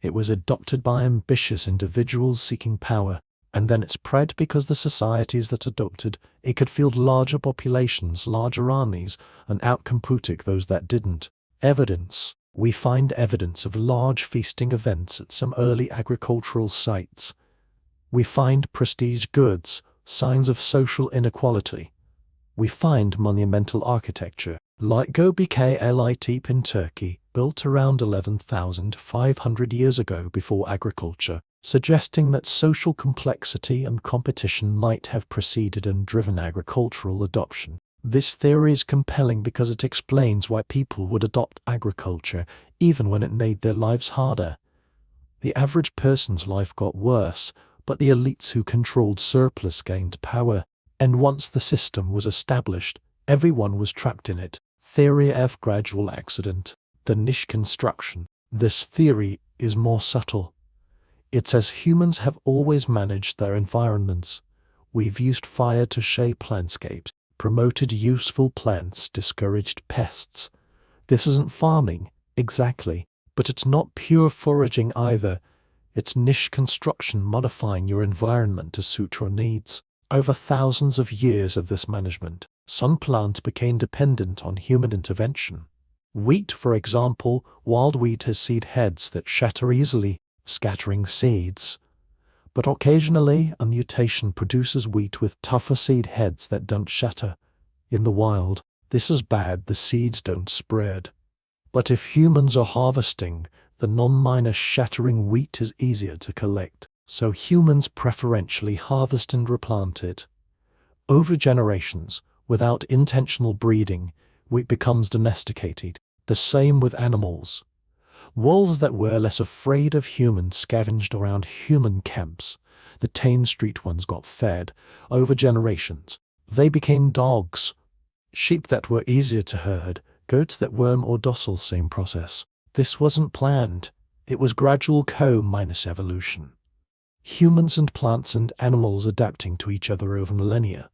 It was adopted by ambitious individuals seeking power. And then it spread because the societies that adopted it could field larger populations, larger armies, and outcompeted those that didn't. Evidence. We find evidence of large feasting events at some early agricultural sites. We find prestige goods, signs of social inequality. We find monumental architecture, like Göbekli Tepe in Turkey, built around 11,500 years ago before agriculture, suggesting that social complexity and competition might have preceded and driven agricultural adoption. This theory is compelling because it explains why people would adopt agriculture even when it made their lives harder. The average person's life got worse, but the elites who controlled surplus gained power. And once the system was established, everyone was trapped in it. Theory F: gradual accident. The niche construction. This theory is more subtle. It says humans have always managed their environments. We've used fire to shape landscapes, promoted useful plants, discouraged pests. This isn't farming, exactly, but it's not pure foraging either. It's niche construction, modifying your environment to suit your needs. Over thousands of years of this management, some plants became dependent on human intervention. Wheat, for example. Wild wheat has seed heads that shatter easily, scattering seeds. But occasionally, a mutation produces wheat with tougher seed heads that don't shatter. In the wild, this is bad, the seeds don't spread. But if humans are harvesting, the non-minor shattering wheat is easier to collect, so humans preferentially harvest and replant it. Over generations, without intentional breeding, wheat becomes domesticated. The same with animals. Wolves that were less afraid of humans scavenged around human camps. The tame street ones got fed. Over generations, they became dogs. Sheep that were easier to herd, goats that were more docile, same process. This wasn't planned. It was gradual co-evolution. Humans and plants and animals adapting to each other over millennia.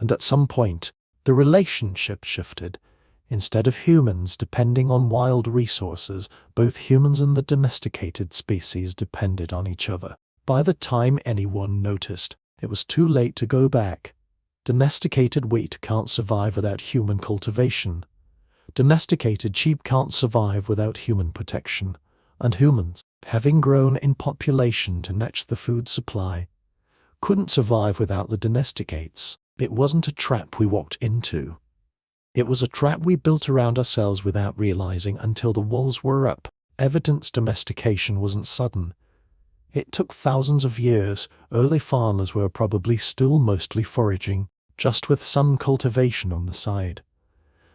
And at some point, the relationship shifted. Instead of humans depending on wild resources, both humans and the domesticated species depended on each other. By the time anyone noticed, it was too late to go back. Domesticated wheat can't survive without human cultivation. Domesticated sheep can't survive without human protection. And humans, having grown in population to match the food supply, couldn't survive without the domesticates. It wasn't a trap we walked into. It was a trap we built around ourselves without realizing until the walls were up. Evidence domestication wasn't sudden. It took thousands of years. Early farmers were probably still mostly foraging, just with some cultivation on the side.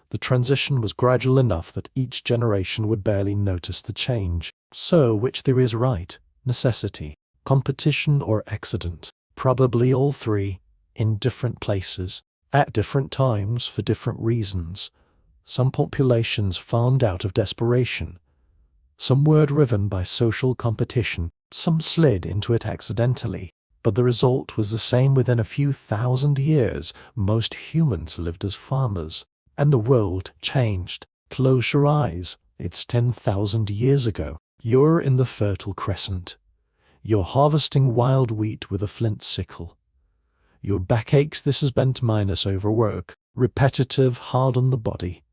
The transition was gradual enough that each generation would barely notice the change. So, which theory is right? Necessity, competition, or accident? Probably all three, in different places, at different times, for different reasons. Some populations farmed out of desperation. Some were driven by social competition. Some slid into it accidentally. But the result was the same. Within a few thousand years, most humans lived as farmers. And the world changed. Close your eyes. It's 10,000 years ago. You're in the Fertile Crescent. You're harvesting wild wheat with a flint sickle. Your back aches. This is bent minus overwork. Repetitive, hard on the body.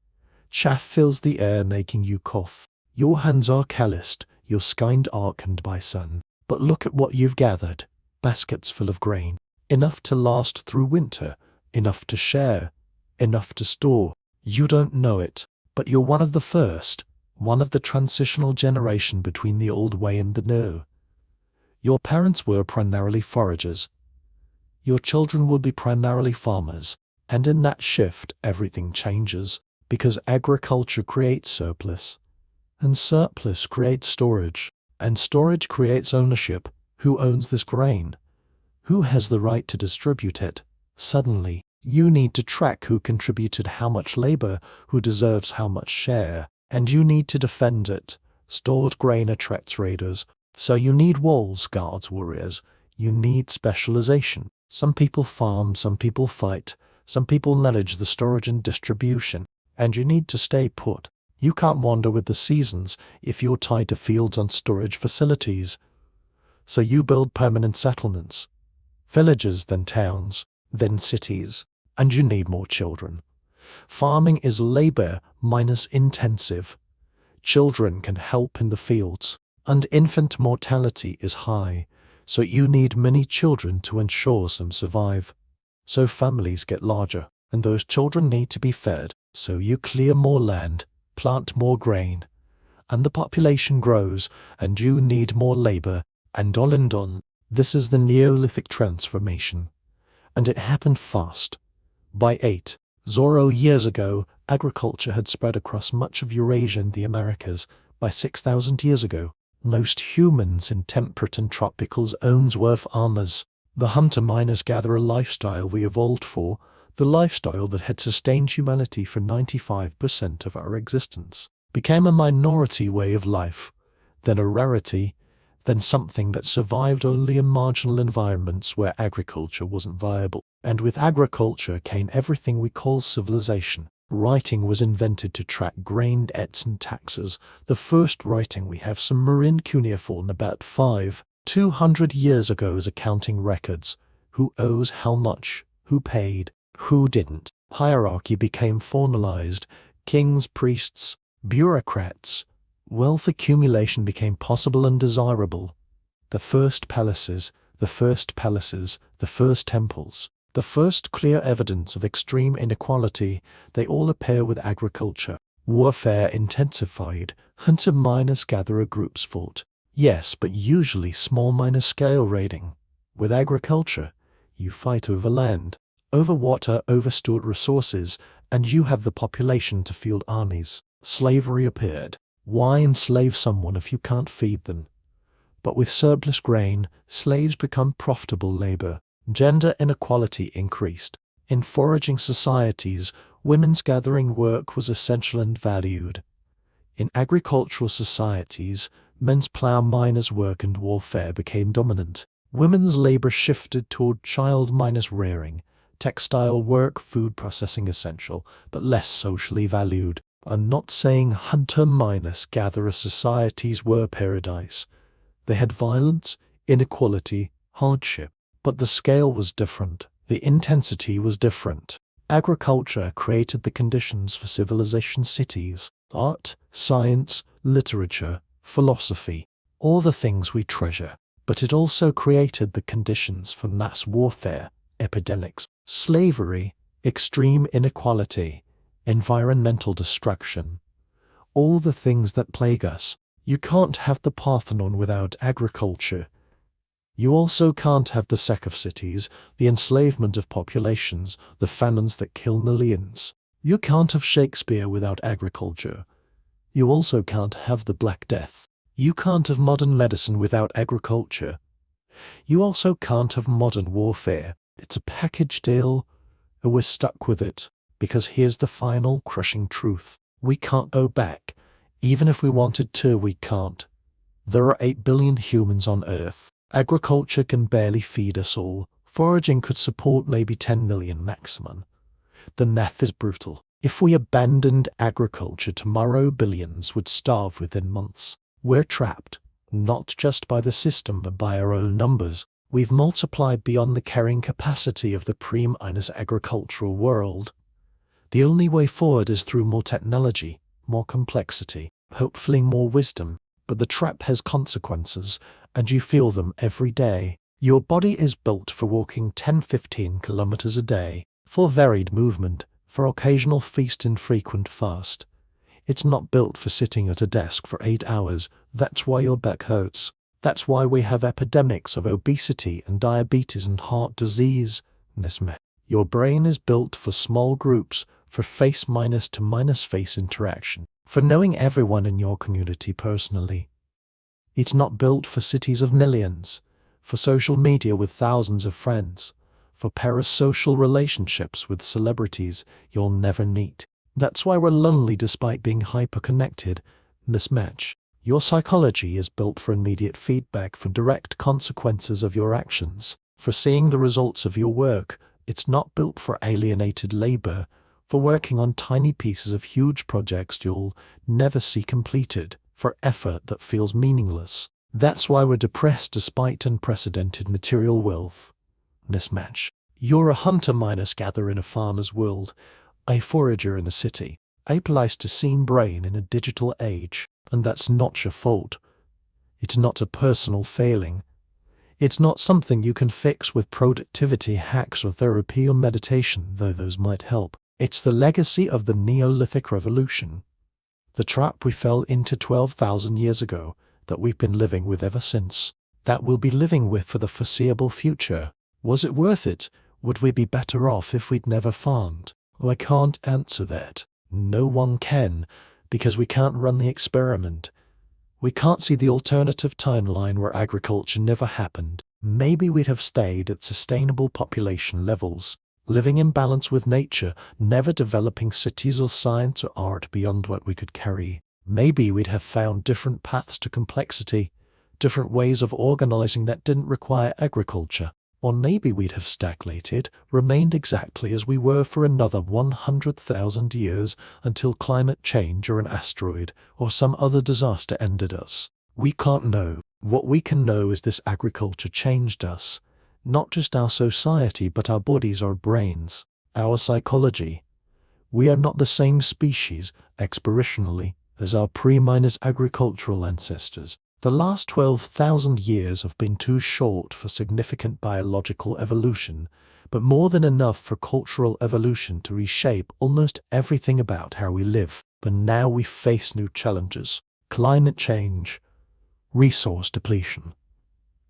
Chaff fills the air, making you cough. Your hands are calloused, your skin darkened by sun. But look at what you've gathered. Baskets full of grain. Enough to last through winter. Enough to share. Enough to store. You don't know it, but you're one of the first. One of the transitional generation between the old way and the new. Your parents were primarily foragers. Your children will be primarily farmers. And in that shift, everything changes. Because agriculture creates surplus. And surplus creates storage. And storage creates ownership. Who owns this grain? Who has the right to distribute it? Suddenly, you need to track who contributed how much labor, who deserves how much share. And you need to defend it. Stored grain attracts raiders. So you need walls, guards, warriors. You need specialization. Some people farm, some people fight. Some people manage the storage and distribution. And you need to stay put. You can't wander with the seasons if you're tied to fields and storage facilities. So you build permanent settlements. Villages, then towns, then cities. And you need more children. Farming is labor minus intensive. Children can help in the fields. And infant mortality is high. So you need many children to ensure some survive. So families get larger. And those children need to be fed. So you clear more land. Plant more grain, and the population grows, and you need more labor, and on. This is the Neolithic transformation. And it happened fast. By 8,000 years ago, agriculture had spread across much of Eurasia and the Americas. By 6,000 years ago, most humans in temperate and tropical zones were farmers. The hunter-miners-gatherer lifestyle we evolved for, the lifestyle that had sustained humanity for 95% of our existence, became a minority way of life, then a rarity, then something that survived only in marginal environments where agriculture wasn't viable. And with agriculture came everything we call civilization. Writing was invented to track grain debts and taxes. The first writing we have some marine cuneiform about 200 years ago is accounting records. Who owes how much? Who paid? Who didn't? Hierarchy became formalized. Kings, priests, bureaucrats. Wealth accumulation became possible and desirable. The first palaces, the first palaces, the first temples, the first clear evidence of extreme inequality, they all appear with agriculture. Warfare intensified, hunter-gatherer groups fought. Yes, but usually small-scale raiding. With agriculture, you fight over land, over water, over stored resources, and you have the population to field armies. Slavery appeared. Why enslave someone if you can't feed them? But with surplus grain, slaves become profitable labor. Gender inequality increased. In foraging societies, women's gathering work was essential and valued. In agricultural societies, men's plow miners' work and warfare became dominant. Women's labor shifted toward child miners rearing, textile work, food processing essential, but less socially valued. I'm not saying hunter-gatherer societies were paradise. They had violence, inequality, hardship, but the scale was different. The intensity was different. Agriculture created the conditions for civilization, cities, art, science, literature, philosophy, all the things we treasure. But it also created the conditions for mass warfare, epidemics, slavery, extreme inequality, environmental destruction, all the things that plague us. You can't have the Parthenon without agriculture. You also can't have the sack of cities, the enslavement of populations, the famines that kill millions. You can't have Shakespeare without agriculture. You also can't have the Black Death. You can't have modern medicine without agriculture. You also can't have modern warfare. It's a package deal, and we're stuck with it, because here's the final crushing truth. We can't go back. Even if we wanted to, we can't. There are 8 billion humans on Earth. Agriculture can barely feed us all. Foraging could support maybe 10 million maximum. The math is brutal. If we abandoned agriculture tomorrow, billions would starve within months. We're trapped, not just by the system but by our own numbers. We've multiplied beyond the carrying capacity of the pre-minus agricultural world. The only way forward is through more technology, more complexity, hopefully more wisdom. But the trap has consequences, and you feel them every day. Your body is built for walking 10-15 kilometers a day, for varied movement, for occasional feast and frequent fast. It's not built for sitting at a desk for 8 hours. That's why your back hurts. That's why we have epidemics of obesity and diabetes and heart disease. Your brain is built for small groups, for face-to-face interaction, for knowing everyone in your community personally. It's not built for cities of millions, for social media with thousands of friends, for parasocial relationships with celebrities you'll never meet. That's why we're lonely despite being hyper-connected. Mismatch. Your psychology is built for immediate feedback, for direct consequences of your actions, for seeing the results of your work. It's not built for alienated labor, for working on tiny pieces of huge projects you'll never see completed, for effort that feels meaningless. That's why we're depressed despite unprecedented material wealth. Mismatch. You're a hunter-gatherer in a farmer's world, a forager in a city, a Pleistocene brain in a digital age, and that's not your fault. It's not a personal failing. It's not something you can fix with productivity hacks or therapy or meditation, though those might help. It's the legacy of the Neolithic Revolution. The trap we fell into 12,000 years ago, that we've been living with ever since, that we'll be living with for the foreseeable future. Was it worth it? Would we be better off if we'd never farmed? Well, I can't answer that. No one can, because we can't run the experiment. We can't see the alternative timeline where agriculture never happened. Maybe we'd have stayed at sustainable population levels, living in balance with nature, never developing cities or science or art beyond what we could carry. Maybe we'd have found different paths to complexity, different ways of organizing that didn't require agriculture. Or maybe we'd have stagnated, remained exactly as we were for another 100,000 years until climate change or an asteroid or some other disaster ended us. We can't know. What we can know is this: agriculture changed us. Not just our society, but our bodies, our brains, our psychology. We are not the same species, experientially, as our pre-minus agricultural ancestors. The last 12,000 years have been too short for significant biological evolution, but more than enough for cultural evolution to reshape almost everything about how we live. But now we face new challenges: climate change, resource depletion,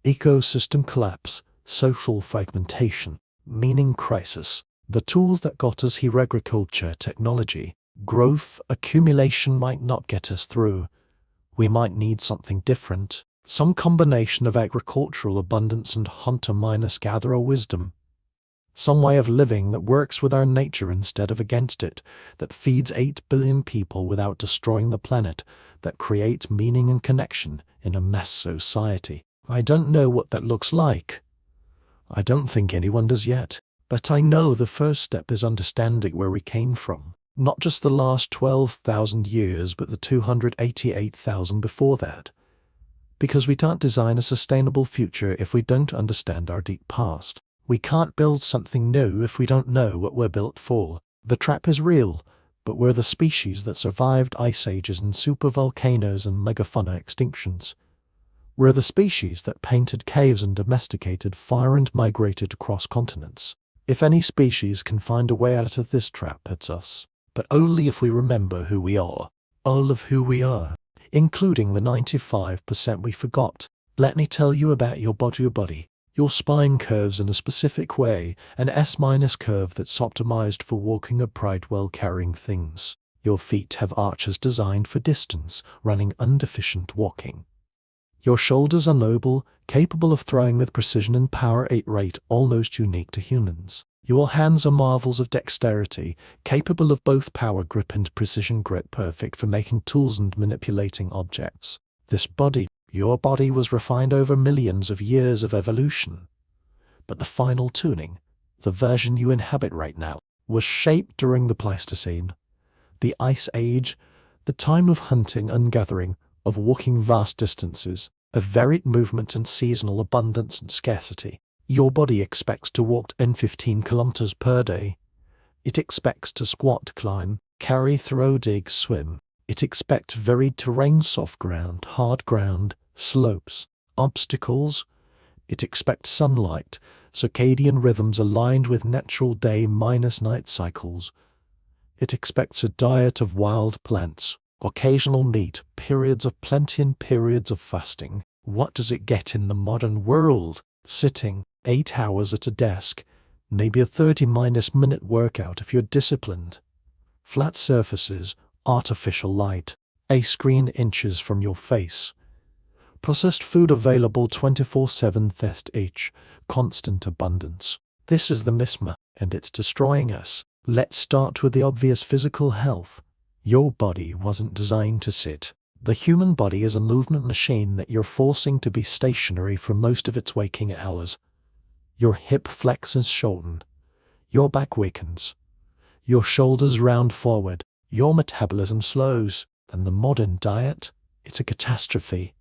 ecosystem collapse, social fragmentation, meaning crisis. The tools that got us here, agriculture, technology, growth, accumulation, might not get us through. We might need something different, some combination of agricultural abundance and hunter-gatherer wisdom. Some way of living that works with our nature instead of against it, that feeds 8 billion people without destroying the planet, that creates meaning and connection in a mass society. I don't know what that looks like. I don't think anyone does yet. But I know the first step is understanding where we came from. Not just the last 12,000 years, but the 288,000 before that. Because we can't design a sustainable future if we don't understand our deep past. We can't build something new if we don't know what we're built for. The trap is real, but we're the species that survived ice ages and supervolcanoes and megafauna extinctions. We're the species that painted caves and domesticated fire and migrated across continents. If any species can find a way out of this trap, it's us. But only if we remember who we are. All of who we are, including the 95% we forgot. Let me tell you about your body. Your spine curves in a specific way, an S- curve that's optimized for walking upright while carrying things. Your feet have arches designed for distance, running inefficient walking. Your shoulders are noble, capable of throwing with precision and power at a rate almost unique to humans. Your hands are marvels of dexterity, capable of both power grip and precision grip, perfect for making tools and manipulating objects. This body, your body, was refined over millions of years of evolution. But the final tuning, the version you inhabit right now, was shaped during the Pleistocene, the Ice Age, the time of hunting and gathering, of walking vast distances, of varied movement and seasonal abundance and scarcity. Your body expects to walk 15 kilometers per day. It expects to squat, climb, carry, throw, dig, swim. It expects varied terrain, soft ground, hard ground, slopes, obstacles. It expects sunlight, circadian rhythms aligned with natural day-night cycles. It expects a diet of wild plants, occasional meat, periods of plenty and periods of fasting. What does it get in the modern world? Sitting 8 hours at a desk, maybe a 30-minute workout if you're disciplined. Flat surfaces, artificial light, a screen inches from your face. Processed food available 24/7, thirst each, constant abundance. This is the misma, and it's destroying us. Let's start with the obvious: physical health. Your body wasn't designed to sit. The human body is a movement machine that you're forcing to be stationary for most of its waking hours. Your hip flexes shorten. Your back weakens. Your shoulders round forward. Your metabolism slows. And the modern diet? It's a catastrophe.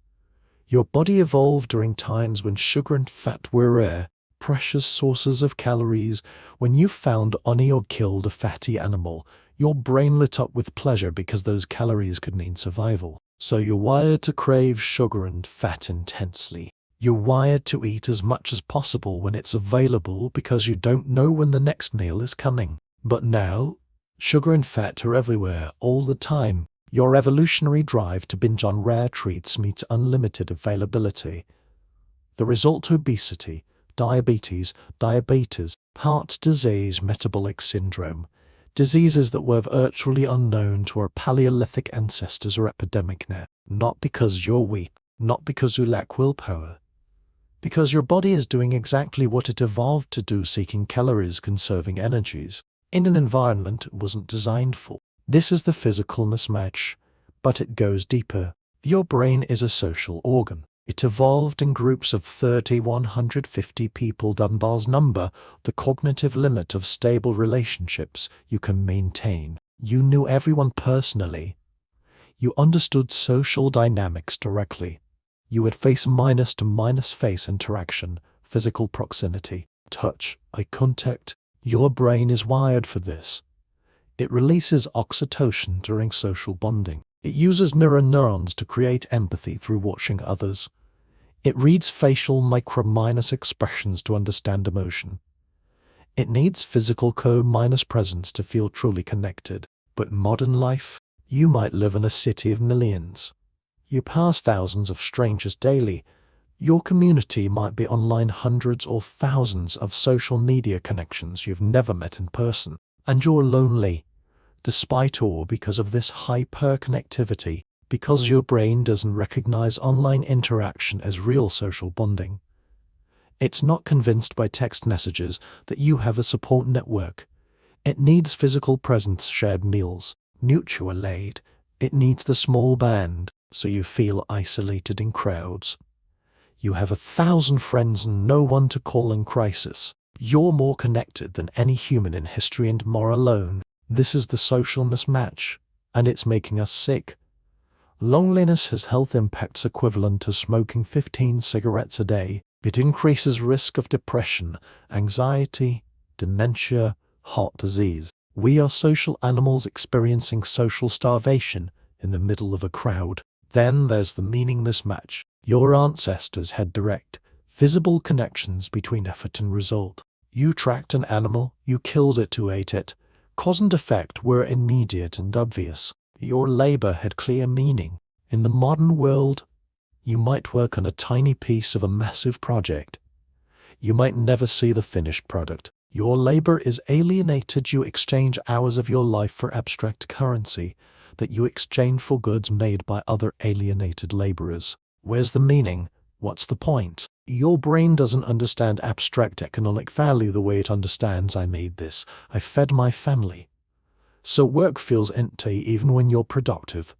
Your body evolved during times when sugar and fat were rare, precious sources of calories. When you found honey or killed a fatty animal, your brain lit up with pleasure because those calories could mean survival. So you're wired to crave sugar and fat intensely. You're wired to eat as much as possible when it's available because you don't know when the next meal is coming. But now, sugar and fat are everywhere, all the time. Your evolutionary drive to binge on rare treats meets unlimited availability. The result: obesity, diabetes, heart disease, metabolic syndrome. Diseases that were virtually unknown to our Paleolithic ancestors are epidemic now. Not because you're weak, not because you lack willpower. Because your body is doing exactly what it evolved to do, seeking calories, conserving energies, in an environment it wasn't designed for. This is the physical mismatch, but it goes deeper. Your brain is a social organ. It evolved in groups of 30, 150 people. Dunbar's number, the cognitive limit of stable relationships you can maintain. You knew everyone personally. You understood social dynamics directly. You would face-to-minus face interaction, physical proximity, touch, eye contact. Your brain is wired for this. It releases oxytocin during social bonding. It uses mirror neurons to create empathy through watching others. It reads facial micro- expressions to understand emotion. It needs physical presence to feel truly connected. But modern life, you might live in a city of millions. You pass thousands of strangers daily. Your community might be online hundreds or thousands of social media connections you've never met in person. And you're lonely, despite all, because of this hyperconnectivity, because your brain doesn't recognize online interaction as real social bonding. It's not convinced by text messages that you have a support network. It needs physical presence, shared meals, mutual aid. It needs the small band, so you feel isolated in crowds. You have 1,000 friends and no one to call in crisis. You're more connected than any human in history and more alone. This is the social mismatch, and it's making us sick. Loneliness has health impacts equivalent to smoking 15 cigarettes a day. It increases risk of depression, anxiety, dementia, heart disease. We are social animals experiencing social starvation in the middle of a crowd. Then there's the meaning mismatch. Your ancestors had direct, visible connections between effort and result. You tracked an animal, you killed it to eat it. Cause and effect were immediate and obvious. Your labor had clear meaning. In the modern world, you might work on a tiny piece of a massive project. You might never see the finished product. Your labor is alienated. You exchange hours of your life for abstract currency that you exchange for goods made by other alienated laborers. Where's the meaning? What's the point? Your brain doesn't understand abstract economic value the way it understands I made this, I fed my family. So work feels empty even when you're productive.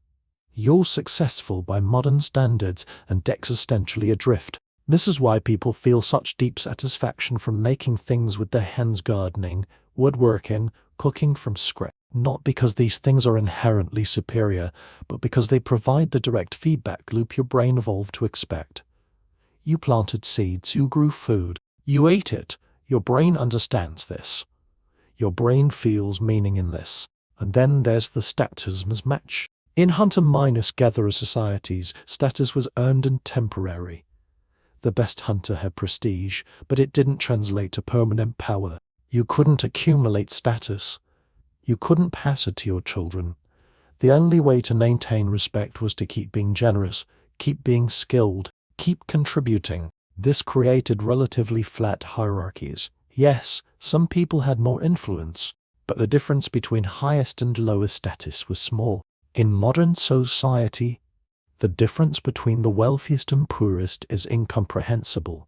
You're successful by modern standards and existentially adrift. This is why people feel such deep satisfaction from making things with their hands, gardening, woodworking, cooking from scratch. Not because these things are inherently superior, but because they provide the direct feedback loop your brain evolved to expect. You planted seeds, you grew food, you ate it. Your brain understands this. Your brain feels meaning in this. And then there's the status mismatch. In hunter-gatherer societies, status was earned and temporary. The best hunter had prestige, but it didn't translate to permanent power. You couldn't accumulate status. You couldn't pass it to your children. The only way to maintain respect was to keep being generous, keep being skilled, keep contributing. This created relatively flat hierarchies. Yes, some people had more influence, but the difference between highest and lowest status was small. In modern society, the difference between the wealthiest and poorest is incomprehensible.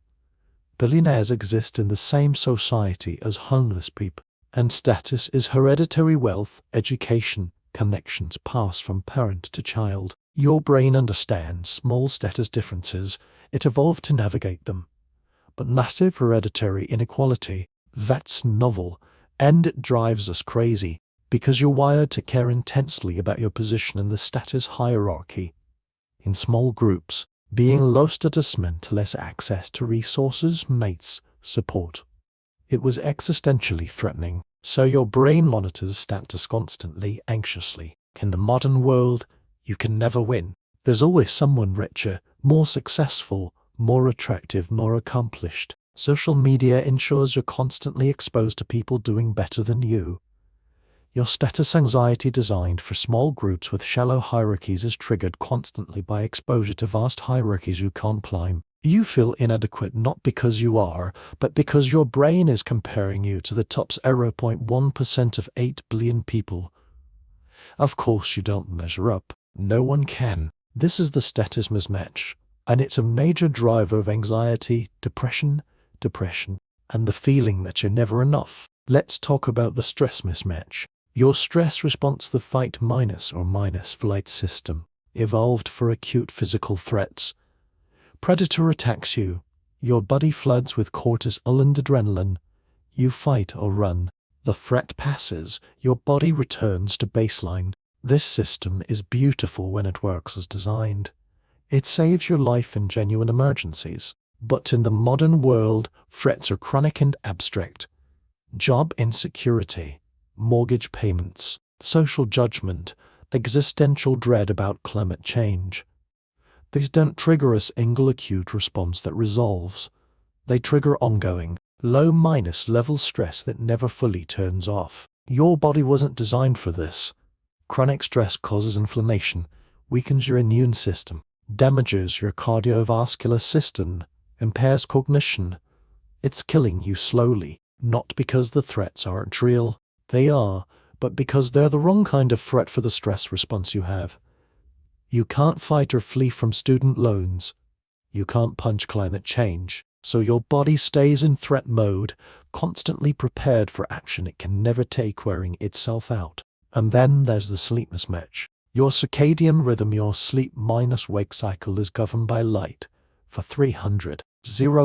Billionaires exist in the same society as homeless people, and status is hereditary wealth, education, connections pass from parent to child. Your brain understands small status differences, it evolved to navigate them. But massive hereditary inequality, that's novel, and it drives us crazy, because you're wired to care intensely about your position in the status hierarchy. In small groups, being low status meant less access to resources, mates, support. It was existentially threatening, so your brain monitors status constantly, anxiously. In the modern world, you can never win. There's always someone richer, more successful, more attractive, more accomplished. Social media ensures you're constantly exposed to people doing better than you. Your status anxiety designed for small groups with shallow hierarchies is triggered constantly by exposure to vast hierarchies you can't climb. You feel inadequate not because you are, but because your brain is comparing you to the top 0.1% of 8 billion people. Of course you don't measure up. No one can. This is the status mismatch, and it's a major driver of anxiety, depression, and the feeling that you're never enough. Let's talk about the stress mismatch. Your stress response, the fight flight system, evolved for acute physical threats. Predator attacks you. Your body floods with cortisol and adrenaline. You fight or run. The threat passes. Your body returns to baseline. This system is beautiful when it works as designed. It saves your life in genuine emergencies. But in the modern world, threats are chronic and abstract. Job insecurity, mortgage payments, social judgment, existential dread about climate change. These don't trigger a single acute response that resolves. They trigger ongoing, low-level stress that never fully turns off. Your body wasn't designed for this. Chronic stress causes inflammation, weakens your immune system, damages your cardiovascular system, impairs cognition. It's killing you slowly, not because the threats aren't real. They are, but because they're the wrong kind of threat for the stress response you have. You can't fight or flee from student loans. You can't punch climate change. So your body stays in threat mode, constantly prepared for action it can never take, wearing itself out. And then there's the sleep mismatch. Your circadian rhythm, your sleep-wake cycle, is governed by light. For 300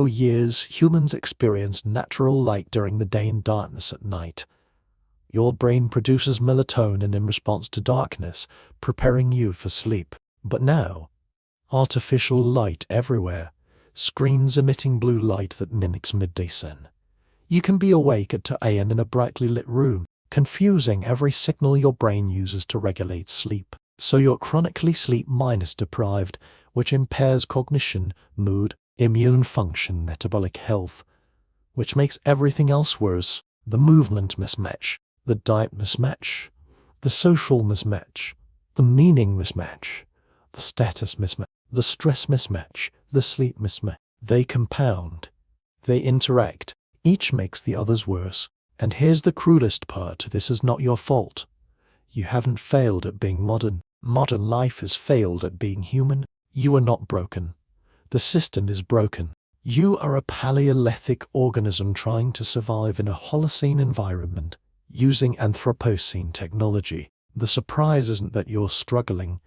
years, humans experienced natural light during the day and darkness at night. Your brain produces melatonin in response to darkness, preparing you for sleep. But now, artificial light everywhere. Screens emitting blue light that mimics midday sun. You can be awake at 2 a.m. in a brightly lit room, confusing every signal your brain uses to regulate sleep. So you're chronically sleep-deprived, which impairs cognition, mood, immune function, metabolic health, which makes everything else worse. The movement mismatch, the diet mismatch, the social mismatch, the meaning mismatch, the status mismatch, the stress mismatch, the sleep mismatch. They compound. They interact. Each makes the others worse. And here's the cruelest part. This is not your fault. You haven't failed at being modern. Modern life has failed at being human. You are not broken. The system is broken. You are a Paleolithic organism trying to survive in a Holocene environment, using Anthropocene technology. The surprise isn't that you're struggling.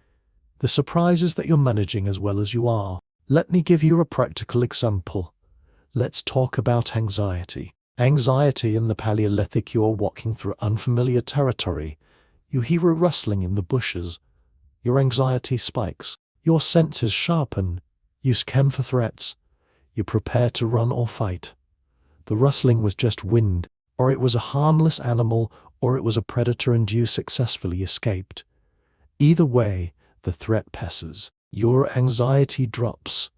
The surprise is that you're managing as well as you are. Let me give you a practical example. Let's talk about anxiety. Anxiety in the Paleolithic: you are walking through unfamiliar territory. You hear a rustling in the bushes. Your anxiety spikes. Your senses sharpen. You scan for threats. You prepare to run or fight. The rustling was just wind, or it was a harmless animal, or it was a predator and you successfully escaped. Either way, the threat passes. Your anxiety drops.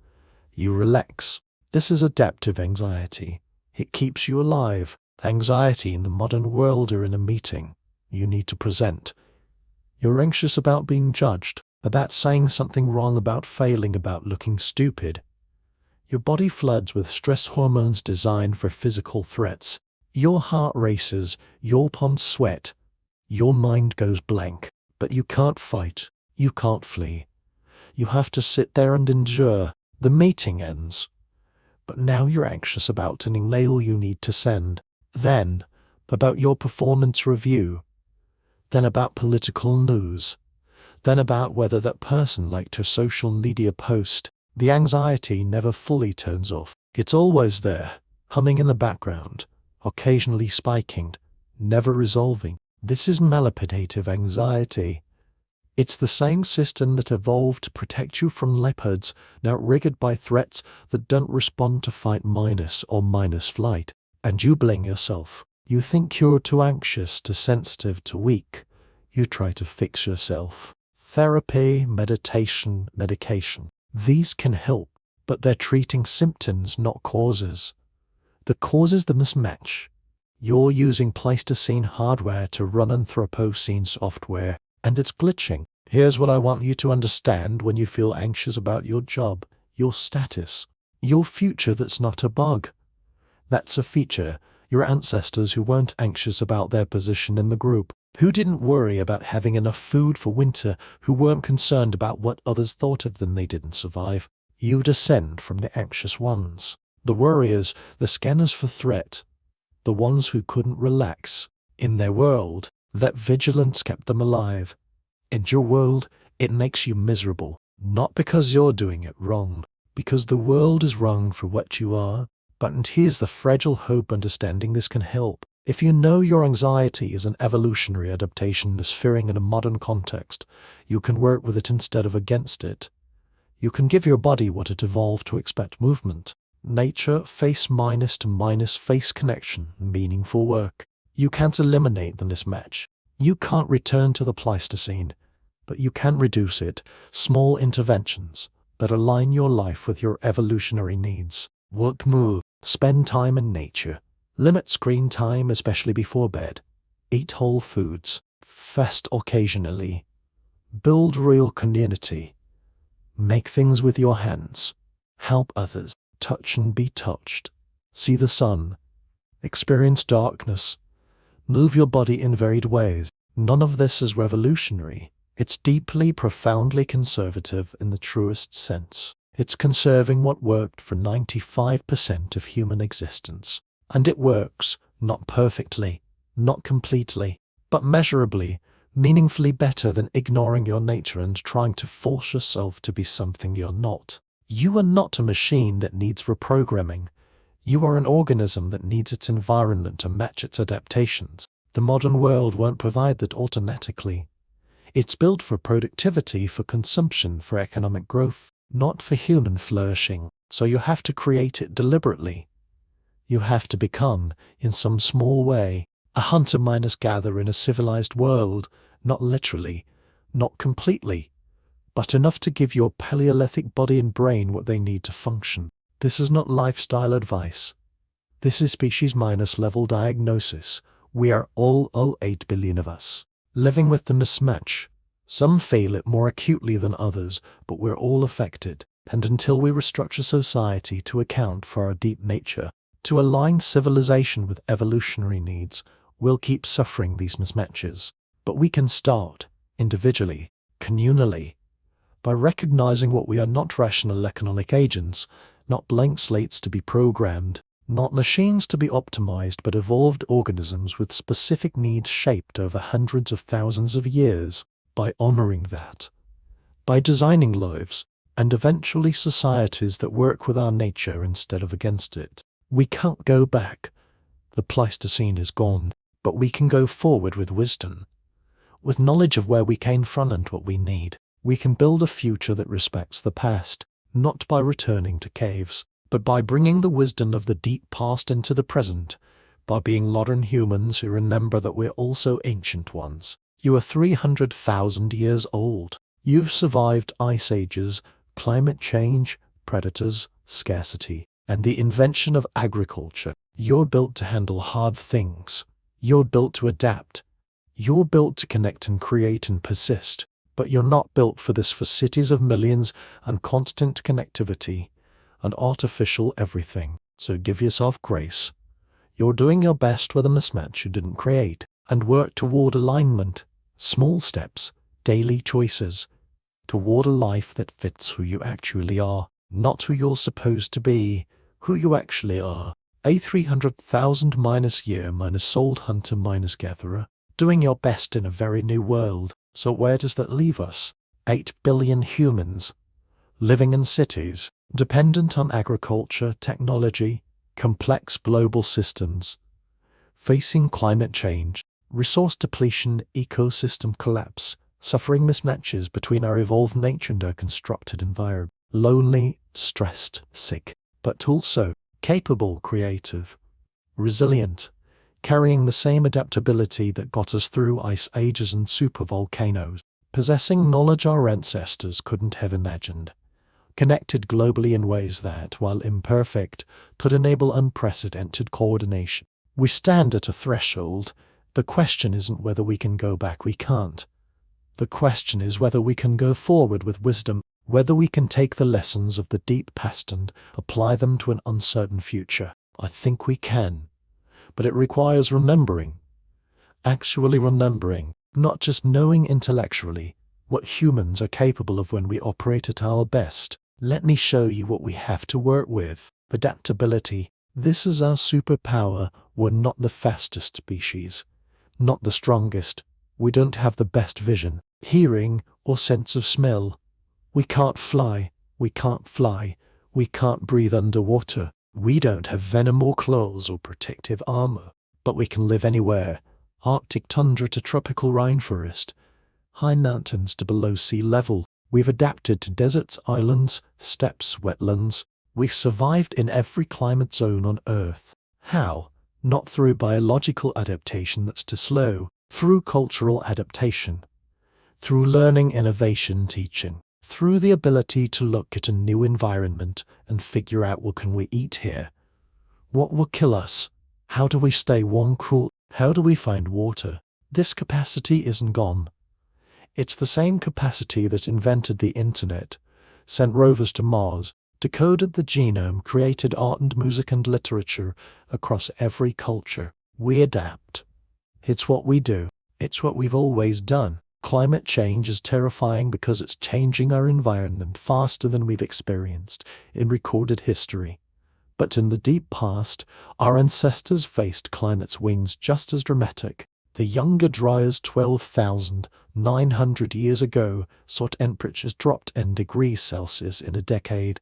You relax. This is adaptive anxiety. It keeps you alive. Anxiety in the modern world are in a meeting. You need to present. You're anxious about being judged, about saying something wrong, about failing, about looking stupid. Your body floods with stress hormones designed for physical threats. Your heart races, your palms sweat. Your mind goes blank. But you can't fight. You can't flee. You have to sit there and endure. The meeting ends. But now you're anxious about an email you need to send. Then, about your performance review. Then about political news. Then about whether that person liked her social media post. The anxiety never fully turns off. It's always there, humming in the background, occasionally spiking, never resolving. This is maladaptive anxiety. It's the same system that evolved to protect you from leopards, now triggered by threats that don't respond to fight or flight. And you blame yourself. You think you're too anxious, too sensitive, too weak. You try to fix yourself. Therapy, meditation, medication. These can help, but they're treating symptoms, not causes. The cause is the mismatch. You're using Pleistocene hardware to run Anthropocene software, and it's glitching. Here's what I want you to understand when you feel anxious about your job, your status, your future. That's not a bug. That's a feature. Your ancestors who weren't anxious about their position in the group, who didn't worry about having enough food for winter, who weren't concerned about what others thought of them, they didn't survive. You descend from the anxious ones, the worriers, the scanners for threat, the ones who couldn't relax. In their world, that vigilance kept them alive. In your world, it makes you miserable, not because you're doing it wrong, because the world is wrong for what you are. But here's the fragile hope: understanding this can help. If you know your anxiety is an evolutionary adaptation fearing in a modern context, you can work with it instead of against it. You can give your body what it evolved to expect: movement, nature, face face connection, meaningful work. You can't eliminate the mismatch. You can't return to the Pleistocene. but you can reduce it. Small interventions that align your life with your evolutionary needs. Work, move, spend time in nature. Limit screen time, especially before bed. Eat whole foods. Fast occasionally. Build real community. Make things with your hands. Help others. Touch and be touched. See the sun. Experience darkness. Move your body in varied ways. None of this is revolutionary. It's deeply, profoundly conservative in the truest sense. It's conserving what worked for 95% of human existence. And it works, not perfectly, not completely, but measurably, meaningfully better than ignoring your nature and trying to force yourself to be something you're not. You are not a machine that needs reprogramming. You are an organism that needs its environment to match its adaptations. The modern world won't provide that automatically. It's built for productivity, for consumption, for economic growth, not for human flourishing. So you have to create it deliberately. You have to become, in some small way, a hunter-gatherer in a civilized world, not literally, not completely, but enough to give your Paleolithic body and brain what they need to function. This is not lifestyle advice. This is species-level diagnosis. We are all 8 billion of us, living with the mismatch. Some feel it more acutely than others, but we're all affected. And until we restructure society to account for our deep nature, to align civilization with evolutionary needs, we'll keep suffering these mismatches. But we can start, individually, communally, by recognizing what we are: not rational economic agents, not blank slates to be programmed, not machines to be optimized, but evolved organisms with specific needs shaped over hundreds of thousands of years. By honoring that, by designing lives, and eventually societies that work with our nature instead of against it. We can't go back. The Pleistocene is gone, but we can go forward with wisdom, with knowledge of where we came from and what we need. We can build a future that respects the past, not by returning to caves, but by bringing the wisdom of the deep past into the present, by being modern humans who remember that we're also ancient ones. You are 300,000 years old. You've survived ice ages, climate change, predators, scarcity, and the invention of agriculture. You're built to handle hard things. You're built to adapt. You're built to connect and create and persist. But you're not built for this, for cities of millions and constant connectivity and artificial everything. So give yourself grace. You're doing your best with a mismatch you didn't create, and work toward alignment. Small steps, daily choices, toward a life that fits who you actually are, not who you're supposed to be, who you actually are. A 300,000 year old hunter gatherer, doing your best in a very new world. So where does that leave us? 8 billion humans, living in cities, dependent on agriculture, technology, complex global systems, facing climate change, resource depletion, ecosystem collapse, suffering mismatches between our evolved nature and our constructed environment. Lonely, stressed, sick, but also capable, creative, resilient, carrying the same adaptability that got us through ice ages and supervolcanoes, possessing knowledge our ancestors couldn't have imagined, connected globally in ways that, while imperfect, could enable unprecedented coordination. We stand at a threshold. The question isn't whether we can go back. We can't. The question is whether we can go forward with wisdom, whether we can take the lessons of the deep past and apply them to an uncertain future. I think we can. But it requires remembering, actually remembering, not just knowing intellectually what humans are capable of when we operate at our best. Let me show you what we have to work with. Adaptability. This is our superpower. We're not the fastest species, not the strongest. We don't have the best vision, hearing, or sense of smell. We can't fly. We can't fly. We can't breathe underwater. We don't have venom or claws or protective armor, but we can live anywhere. Arctic tundra to tropical rainforest, high mountains to below sea level. We've adapted to deserts, islands, steppes, wetlands. We've survived in every climate zone on Earth. How? Not through biological adaptation that's too slow, through cultural adaptation, through learning, innovation, teaching, through the ability to look at a new environment and figure out what can we eat here, what will kill us, how do we stay warm, cool, how do we find water. This capacity isn't gone. It's the same capacity that invented the internet, sent rovers to Mars, decoded the genome, created art and music and literature across every culture. We adapt. It's what we do. It's what we've always done. Climate change is terrifying because it's changing our environment faster than we've experienced in recorded history. But in the deep past, our ancestors faced climate swings just as dramatic. The Younger Dryas 12,900 years ago saw temperatures dropped 10 degrees Celsius in a decade.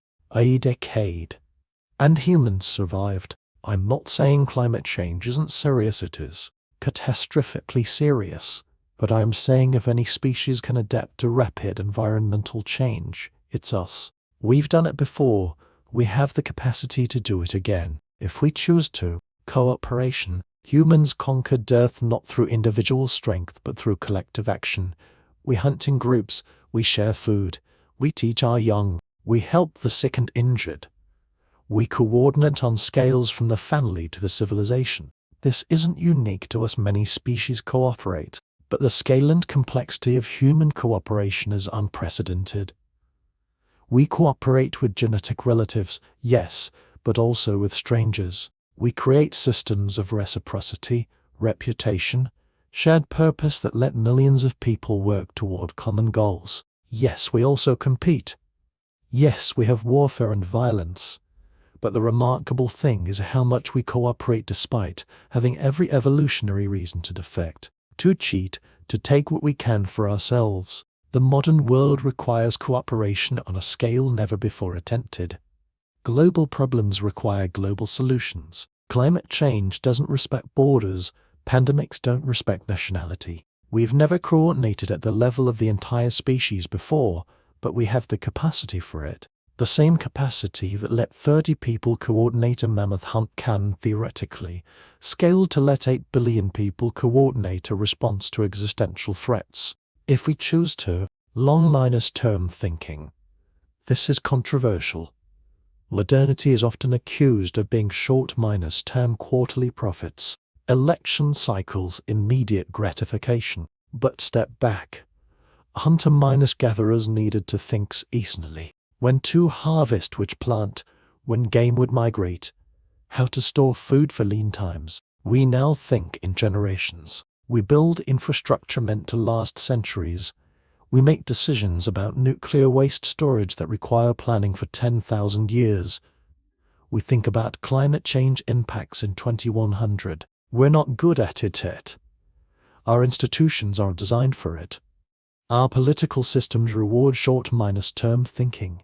And humans survived. I'm not saying climate change isn't serious, it is catastrophically serious. But I'm saying if any species can adapt to rapid environmental change, it's us. We've done it before. We have the capacity to do it again, if we choose to. Cooperation. Humans conquered Earth not through individual strength, but through collective action. We hunt in groups. We share food. We teach our young. We help the sick and injured. We coordinate on scales from the family to the civilization. This isn't unique to us. Many species cooperate, but the scale and complexity of human cooperation is unprecedented. We cooperate with genetic relatives, yes, but also with strangers. We create systems of reciprocity, reputation, shared purpose that let millions of people work toward common goals. Yes, we also compete. Yes, we have warfare and violence. But the remarkable thing is how much we cooperate despite having every evolutionary reason to defect, to cheat, to take what we can for ourselves. The modern world requires cooperation on a scale never before attempted. Global problems require global solutions. Climate change doesn't respect borders. Pandemics don't respect nationality. We've never coordinated at the level of the entire species before, but we have the capacity for it. The same capacity that let 30 people coordinate a mammoth hunt can, theoretically, scale to let 8 billion people coordinate a response to existential threats, if we choose to. Long-term thinking. This is controversial. Modernity is often accused of being short-term quarterly profits, election cycles, immediate gratification. But step back. Hunter-gatherers needed to think seasonally. When to harvest which plant, when game would migrate, how to store food for lean times. We now think in generations. We build infrastructure meant to last centuries. We make decisions about nuclear waste storage that require planning for 10,000 years. We think about climate change impacts in 2100. We're not good at it yet. Our institutions are designed for it. Our political systems reward short-term thinking.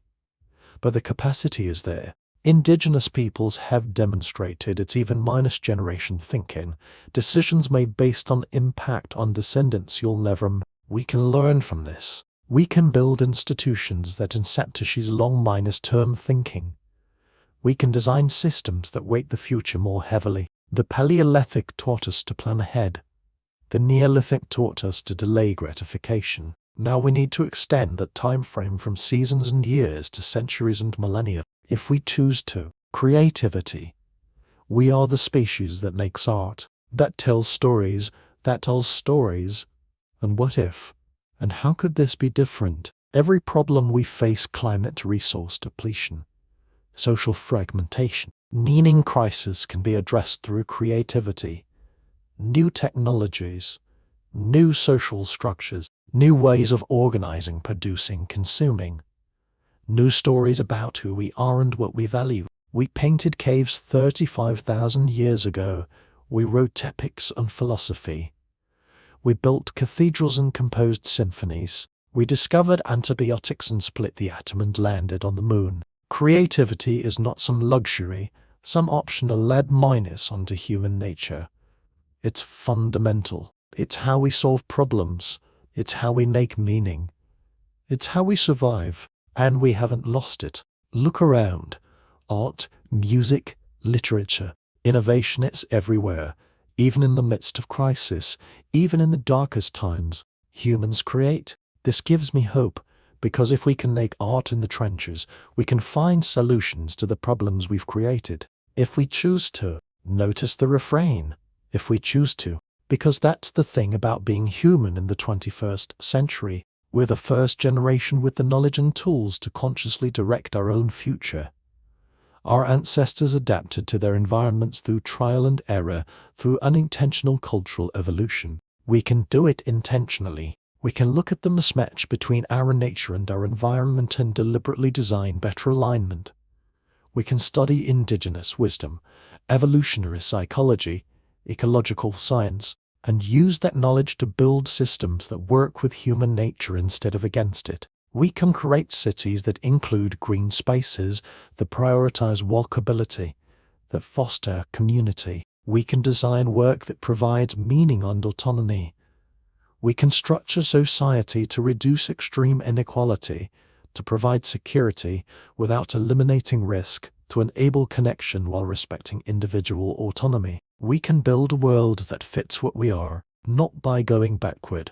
But the capacity is there. Indigenous peoples have demonstrated it's even -generation thinking. Decisions made based on impact on descendants you'll never. We can learn from this. We can build institutions that incept long-term thinking. We can design systems that weight the future more heavily. The Paleolithic taught us to plan ahead. The Neolithic taught us to delay gratification. Now we need to extend that time frame from seasons and years to centuries and millennia, if we choose to. Creativity. We are the species that makes art, that tells stories, And what if? And how could this be different? Every problem we face, climate, resource depletion, social fragmentation, meaning crisis, can be addressed through creativity, new technologies, new social structures, new ways of organizing, producing, consuming, new stories about who we are and what we value. We painted caves 35,000 years ago. We wrote epics on philosophy. We built cathedrals and composed symphonies. We discovered antibiotics and split the atom and landed on the moon. Creativity is not some luxury, some optional lead minus onto human nature. It's fundamental. It's how we solve problems. It's how we make meaning. It's how we survive. And we haven't lost it. Look around. Art, music, literature, innovation is everywhere. Even in the midst of crisis, even in the darkest times, humans create. This gives me hope, because if we can make art in the trenches, we can find solutions to the problems we've created. If we choose to. Notice the refrain. If we choose to. Because that's the thing about being human in the 21st century. We're the first generation with the knowledge and tools to consciously direct our own future. Our ancestors adapted to their environments through trial and error, through unintentional cultural evolution. We can do it intentionally. We can look at the mismatch between our nature and our environment and deliberately design better alignment. We can study indigenous wisdom, evolutionary psychology, ecological science, and use that knowledge to build systems that work with human nature instead of against it. We can create cities that include green spaces, that prioritize walkability, that foster community. We can design work that provides meaning and autonomy. We can structure society to reduce extreme inequality, to provide security without eliminating risk, to enable connection while respecting individual autonomy. We can build a world that fits what we are, not by going backward,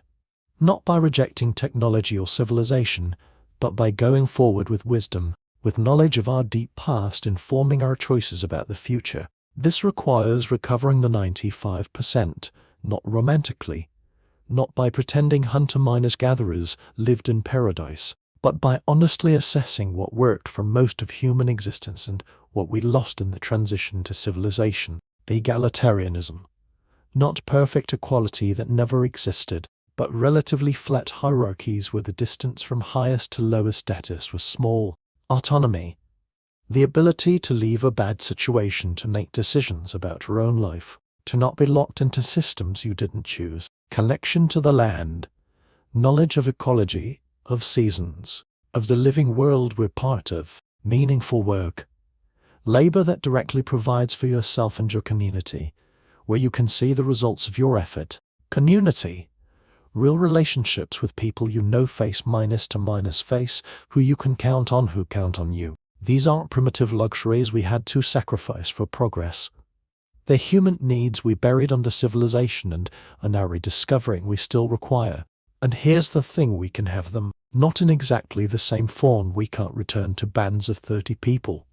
not by rejecting technology or civilization, but by going forward with wisdom, with knowledge of our deep past informing our choices about the future. This requires recovering the 95%, not romantically, not by pretending hunter-miners-gatherers lived in paradise, but by honestly assessing what worked for most of human existence and what we lost in the transition to civilization. Egalitarianism. Not perfect equality that never existed, but relatively flat hierarchies where the distance from highest to lowest status was small. Autonomy. The ability to leave a bad situation to make decisions about your own life, to not be locked into systems you didn't choose. Connection to the land. Knowledge of ecology, of seasons, of the living world we're part of. Meaningful work. Labor that directly provides for yourself and your community, where you can see the results of your effort. Community. Real relationships with people you know face minus to minus face, who you can count on who count on you. These aren't primitive luxuries we had to sacrifice for progress. They're human needs we buried under civilization and are now rediscovering we still require. And here's the thing, we can have them, not in exactly the same form. We can't return to bands of 30 people.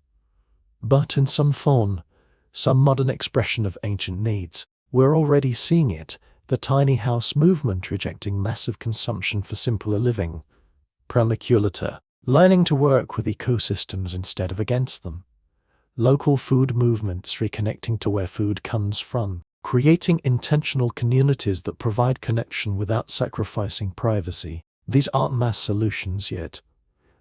But in some form, some modern expression of ancient needs. We're already seeing it, the tiny house movement rejecting massive consumption for simpler living. Permaculture, learning to work with ecosystems instead of against them. Local food movements reconnecting to where food comes from. Creating intentional communities that provide connection without sacrificing privacy. These aren't mass solutions yet,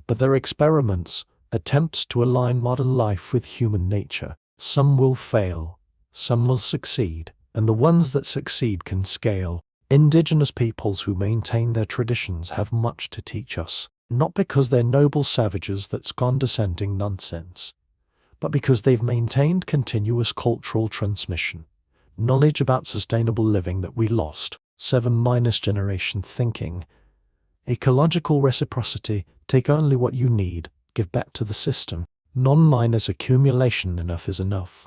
but they're experiments, attempts to align modern life with human nature. Some will fail, some will succeed, and the ones that succeed can scale. Indigenous peoples who maintain their traditions have much to teach us, not because they're noble savages that's condescending nonsense, but because they've maintained continuous cultural transmission, knowledge about sustainable living that we lost. 7-generation thinking. Ecological reciprocity, take only what you need, give back to the system. Non-minus accumulation, enough is enough.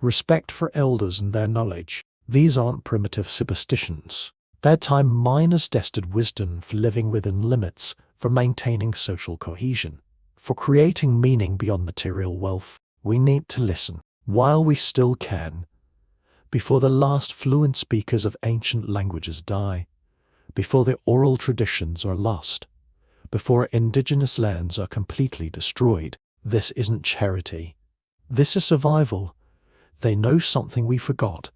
Respect for elders and their knowledge. These aren't primitive superstitions. They're time-minus tested wisdom for living within limits, for maintaining social cohesion, for creating meaning beyond material wealth. We need to listen, while we still can, before the last fluent speakers of ancient languages die, before the oral traditions are lost, before indigenous lands are completely destroyed. This isn't charity. This is survival. They know something we forgot,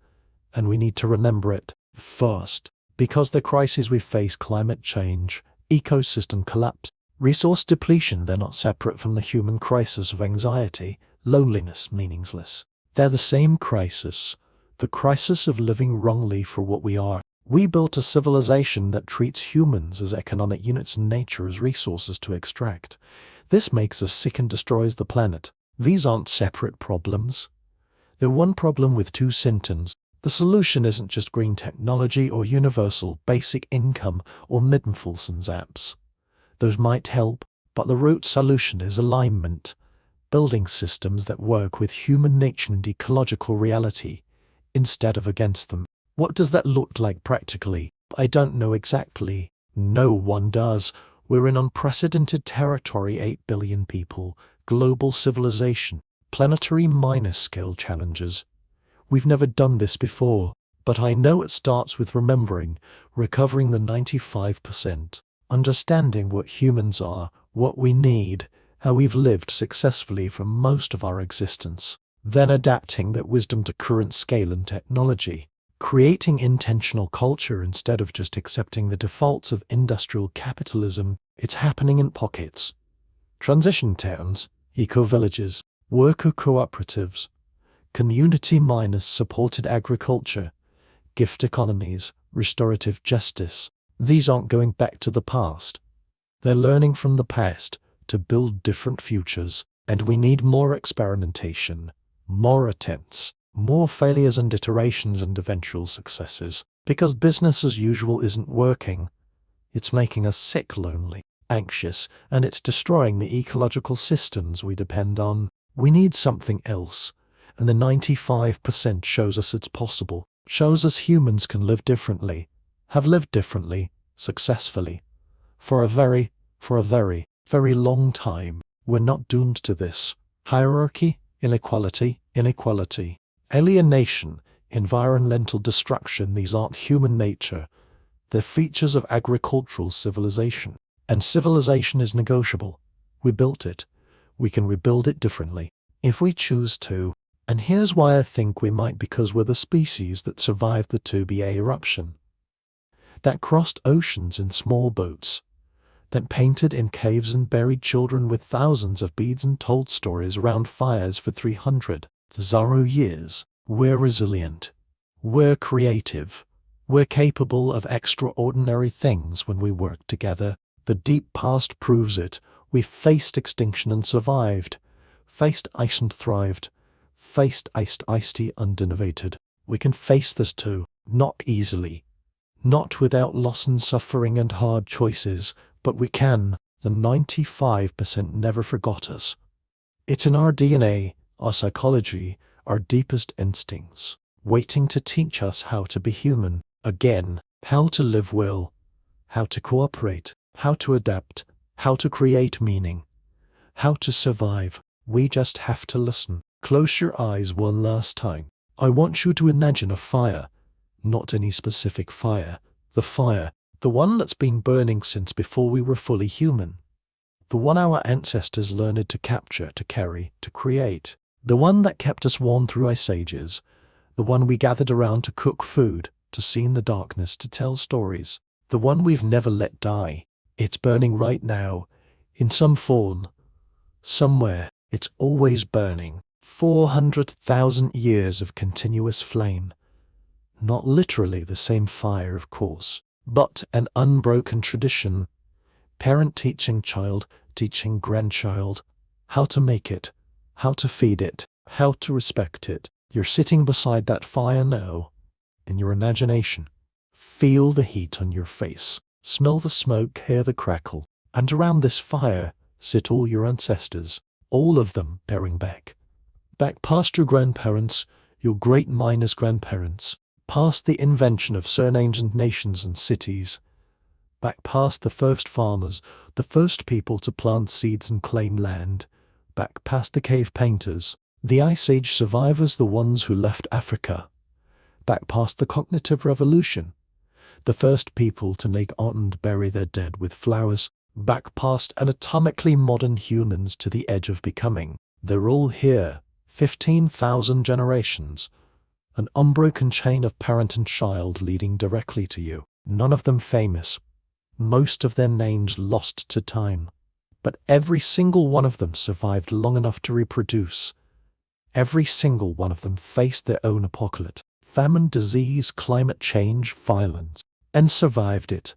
and we need to remember it first. Because the crises we face, climate change, ecosystem collapse, resource depletion, they're not separate from the human crisis of anxiety, loneliness, meaninglessness. They're the same crisis, the crisis of living wrongly for what we are. We built a civilization that treats humans as economic units and nature as resources to extract. This makes us sick and destroys the planet. These aren't separate problems. They're one problem with two symptoms. The solution isn't just green technology or universal basic income or Middenfelson's apps. Those might help, but the root solution is alignment. Building systems that work with human nature and ecological reality, instead of against them. What does that look like practically? I don't know exactly. No one does. We're in unprecedented territory, 8 billion people, global civilization, planetary minor-scale challenges. We've never done this before, but I know it starts with remembering, recovering the 95%, understanding what humans are, what we need, how we've lived successfully for most of our existence, then adapting that wisdom to current scale and technology, creating intentional culture instead of just accepting the defaults of industrial capitalism. It's happening in pockets. Transition towns, eco-villages, worker cooperatives, community miners, supported agriculture, gift economies, restorative justice. These aren't going back to the past. They're learning from the past to build different futures, and we need more experimentation, more attempts, more failures and iterations and eventual successes, because business as usual isn't working. It's making us sick, lonely, anxious, and it's destroying the ecological systems we depend on. We need something else, and the 95% shows us it's possible, shows us humans can live differently, have lived differently, successfully. For a very, very long time, we're not doomed to this. Hierarchy, inequality, alienation, environmental destruction. These aren't human nature. They're features of agricultural civilization. And civilization is negotiable. We built it. We can rebuild it differently, if we choose to. And here's why I think we might, because we're the species that survived the 2BA eruption, that crossed oceans in small boats, that painted in caves and buried children with thousands of beads and told stories around fires for 300 years. We're resilient. We're creative. We're capable of extraordinary things when we work together. The deep past proves it. We faced extinction and survived, faced ice and thrived, faced iced tea and innovated. We can face this too, not easily, not without loss and suffering and hard choices, but we can. The 95% never forgot us. It's in our DNA, our psychology, our deepest instincts, waiting to teach us how to be human again, how to live well, how to cooperate, how to adapt, how to create meaning, how to survive. We just have to listen. Close your eyes one last time. I want you to imagine a fire, not any specific fire, the one that's been burning since before we were fully human, the one our ancestors learned to capture, to carry, to create, the one that kept us warm through ice ages, the one we gathered around to cook food, to see in the darkness, to tell stories, the one we've never let die. It's burning right now, in some form, somewhere. It's always burning. 400,000 years of continuous flame. Not literally the same fire, of course, but an unbroken tradition. Parent teaching child, teaching grandchild, how to make it, how to feed it, how to respect it. You're sitting beside that fire now, in your imagination. Feel the heat on your face, smell the smoke, hear the crackle, and around this fire sit all your ancestors, all of them bearing back past your grandparents, your great miners' grandparents, past the invention of surnames and nations and cities, back past the first farmers, the first people to plant seeds and claim land, back past the cave painters, the Ice Age survivors, the ones who left Africa, back past the cognitive revolution, the first people to make art and bury their dead with flowers, back past anatomically modern humans to the edge of becoming. They're all here, 15,000 generations, an unbroken chain of parent and child leading directly to you. None of them famous, most of their names lost to time, but every single one of them survived long enough to reproduce. Every single one of them faced their own apocalypse, famine, disease, climate change, violence, and survived it.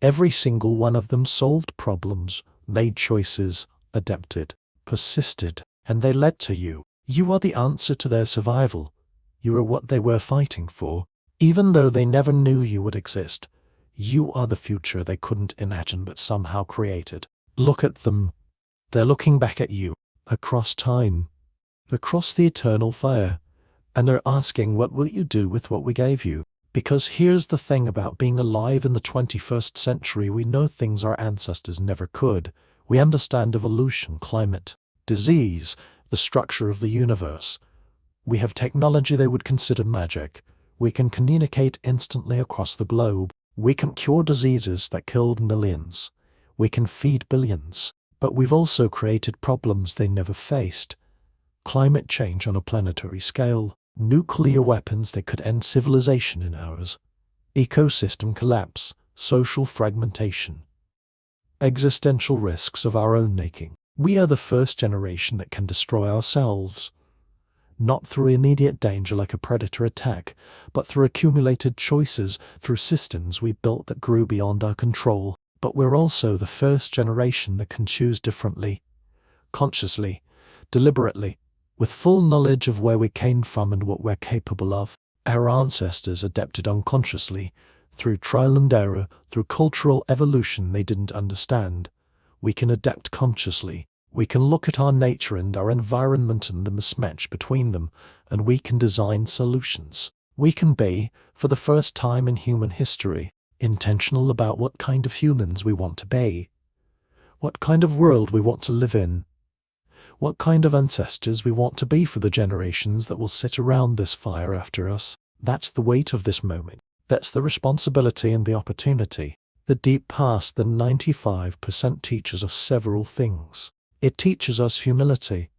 Every single one of them solved problems, made choices, adapted, persisted, and they led to you. You are the answer to their survival. You are what they were fighting for. Even though they never knew you would exist, you are the future they couldn't imagine but somehow created. Look at them. They're looking back at you, across time, across the eternal fire, and they're asking, what will you do with what we gave you? Because here's the thing about being alive in the 21st century: we know things our ancestors never could. We understand evolution, climate, disease, the structure of the universe. We have technology they would consider magic. We can communicate instantly across the globe. We can cure diseases that killed millions. We can feed billions. But we've also created problems they never faced. Climate change on a planetary scale. Nuclear weapons that could end civilization in hours. Ecosystem collapse. Social fragmentation. Existential risks of our own making. We are the first generation that can destroy ourselves. Not through immediate danger like a predator attack, but through accumulated choices, through systems we built that grew beyond our control. But we're also the first generation that can choose differently, consciously, deliberately, with full knowledge of where we came from and what we're capable of. Our ancestors adapted unconsciously, through trial and error, through cultural evolution they didn't understand. We can adapt consciously. We can look at our nature and our environment and the mismatch between them, and we can design solutions. We can be, for the first time in human history, intentional about what kind of humans we want to be, what kind of world we want to live in, what kind of ancestors we want to be for the generations that will sit around this fire after us. That's the weight of this moment. That's the responsibility and the opportunity. The deep past, the 95%, teaches us several things. It teaches us humility.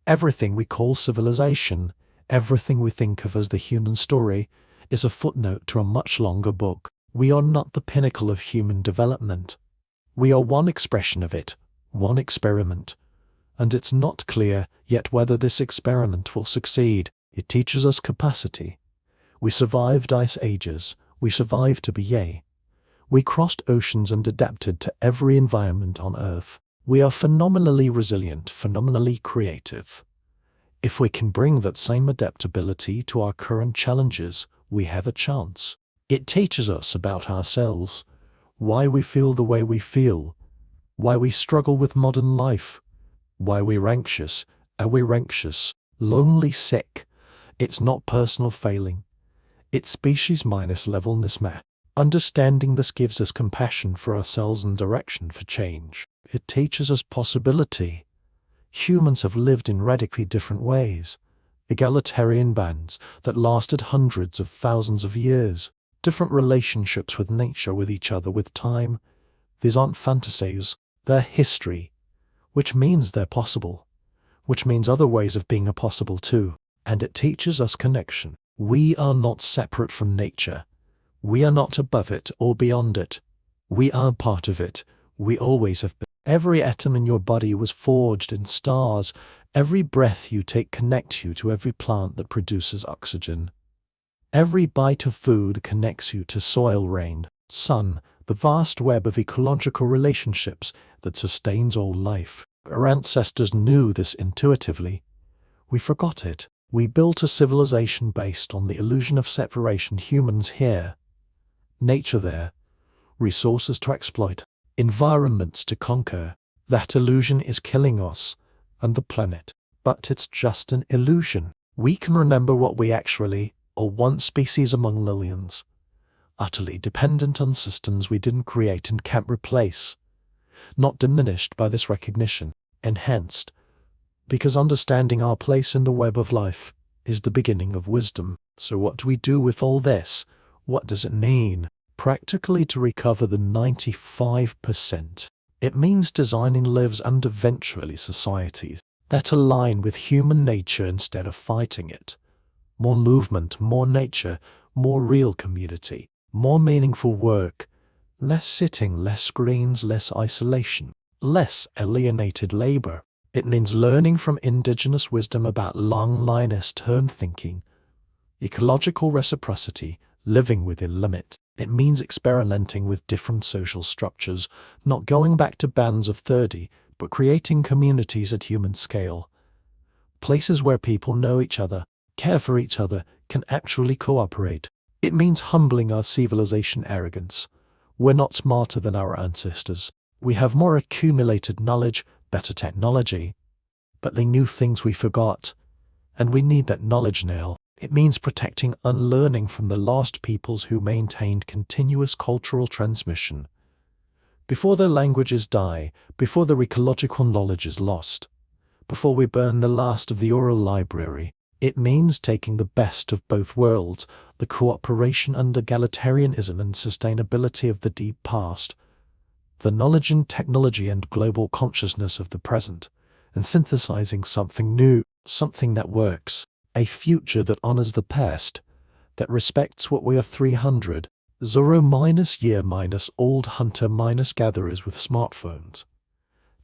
Everything we call civilization, everything we think of as the human story, is a footnote to a much longer book. We are not the pinnacle of human development. We are one expression of it, one experiment. And it's not clear yet whether this experiment will succeed. It teaches us capacity. We survived ice ages. We survived to be yay. We crossed oceans and adapted to every environment on Earth. We are phenomenally resilient, phenomenally creative. If we can bring that same adaptability to our current challenges, we have a chance. It teaches us about ourselves, why we feel the way we feel, why we struggle with modern life, why we're anxious, are we anxious, lonely, sick. It's not personal failing. It's species minus level mismatch. Understanding this gives us compassion for ourselves and direction for change. It teaches us possibility. Humans have lived in radically different ways. Egalitarian bands that lasted hundreds of thousands of years. Different relationships with nature, with each other, with time. These aren't fantasies. They're history. Which means they're possible. Which means other ways of being are possible too. And it teaches us connection. We are not separate from nature. We are not above it or beyond it. We are part of it. We always have been. Every atom in your body was forged in stars. Every breath you take connects you to every plant that produces oxygen. Every bite of food connects you to soil, rain, sun, the vast web of ecological relationships that sustains all life. Our ancestors knew this intuitively. We forgot it. We built a civilization based on the illusion of separation. Humans here, nature there, resources to exploit, environments to conquer. That illusion is killing us and the planet. But it's just an illusion. We can remember what we actually are: one species among millions, utterly dependent on systems we didn't create and can't replace. Not diminished by this recognition, enhanced, because understanding our place in the web of life is the beginning of wisdom. So what do we do with all this? What does it mean? Practically, to recover the 95%. It means designing lives and eventually societies that align with human nature instead of fighting it. More movement, more nature, more real community, more meaningful work, less sitting, less screens, less isolation, less alienated labor. It means learning from indigenous wisdom about long-term thinking, ecological reciprocity, living within limits. It means experimenting with different social structures, not going back to bands of 30, but creating communities at human scale. Places where people know each other, care for each other, can actually cooperate. It means humbling our civilization arrogance. We're not smarter than our ancestors. We have more accumulated knowledge, better technology. But they knew things we forgot, and we need that knowledge now. It means protecting unlearning from the lost peoples who maintained continuous cultural transmission. Before their languages die, before their ecological knowledge is lost, before we burn the last of the oral library, it means taking the best of both worlds, the cooperation and egalitarianism and sustainability of the deep past, the knowledge and technology and global consciousness of the present, and synthesizing something new, something that works, a future that honors the past, that respects what we are 300, Zorro minus year minus old hunter minus gatherers with smartphones,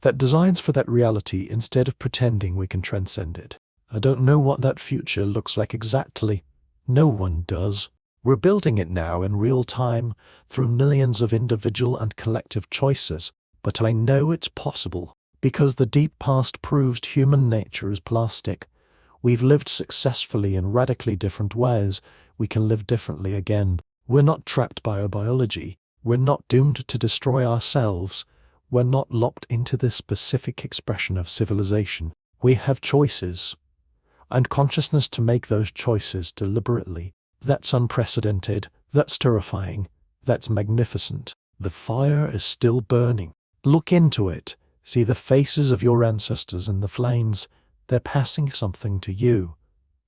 that designs for that reality instead of pretending we can transcend it. I don't know what that future looks like exactly. No one does. We're building it now in real time through millions of individual and collective choices, but I know it's possible because the deep past proved human nature is plastic. We've lived successfully in radically different ways. We can live differently again. We're not trapped by our biology. We're not doomed to destroy ourselves. We're not locked into this specific expression of civilization. We have choices and consciousness to make those choices deliberately. That's unprecedented. That's terrifying. That's magnificent. The fire is still burning. Look into it. See the faces of your ancestors in the flames. They're passing something to you.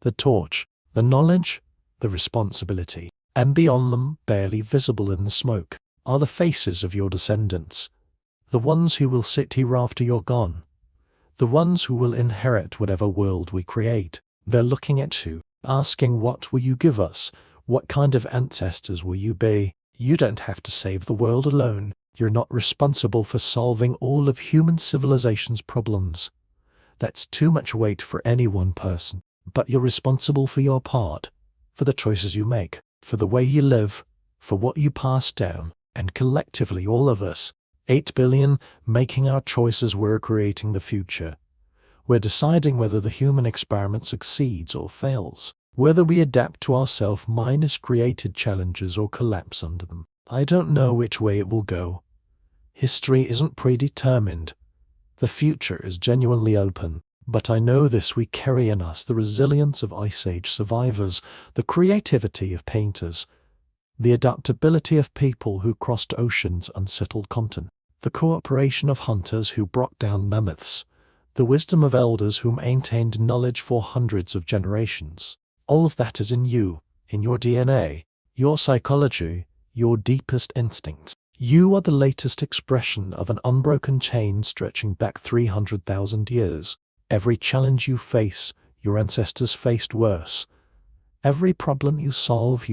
The torch, the knowledge, the responsibility. And beyond them, barely visible in the smoke, are the faces of your descendants. The ones who will sit here after you're gone. The ones who will inherit whatever world we create. They're looking at you, asking what will you give us? What kind of ancestors will you be? You don't have to save the world alone. You're not responsible for solving all of human civilization's problems. That's too much weight for any one person. But you're responsible for your part, for the choices you make, for the way you live, for what you pass down, and collectively all of us, 8 billion, making our choices, we're creating the future. We're deciding whether the human experiment succeeds or fails, whether we adapt to our self-minus created challenges or collapse under them. I don't know which way it will go. History isn't predetermined. The future is genuinely open. But I know this: we carry in us the resilience of Ice Age survivors, the creativity of painters, the adaptability of people who crossed oceans and settled continents, the cooperation of hunters who brought down mammoths, the wisdom of elders who maintained knowledge for hundreds of generations. All of that is in you, in your DNA, your psychology, your deepest instincts. You are the latest expression of an unbroken chain stretching back 300,000 years. Every challenge you face, your ancestors faced worse. Every problem you solve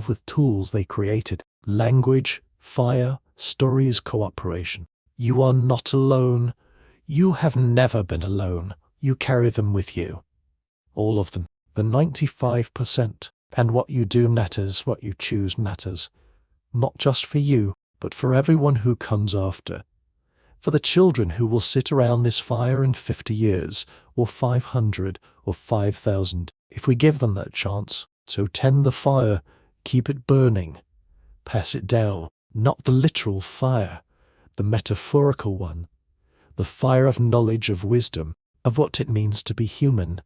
with tools they created. Language, fire, stories, cooperation. You are not alone. You have never been alone. You carry them with you. All of them. The 95%. And what you do matters, what you choose matters. Not just for you, but for everyone who comes after. For the children who will sit around this fire in 50 years, or 500, or 5,000, if we give them that chance. So tend the fire, keep it burning, pass it down, not the literal fire, the metaphorical one, the fire of knowledge, of wisdom, of what it means to be human,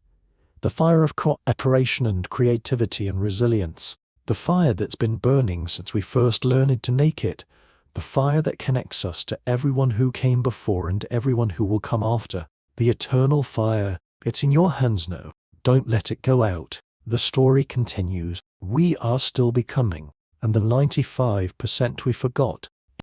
the fire of cooperation and creativity and resilience, the fire that's been burning since we first learned to make it, the fire that connects us to everyone who came before and everyone who will come after. The eternal fire. It's in your hands now. Don't let it go out. The story continues. We are still becoming. And the 95% we forgot,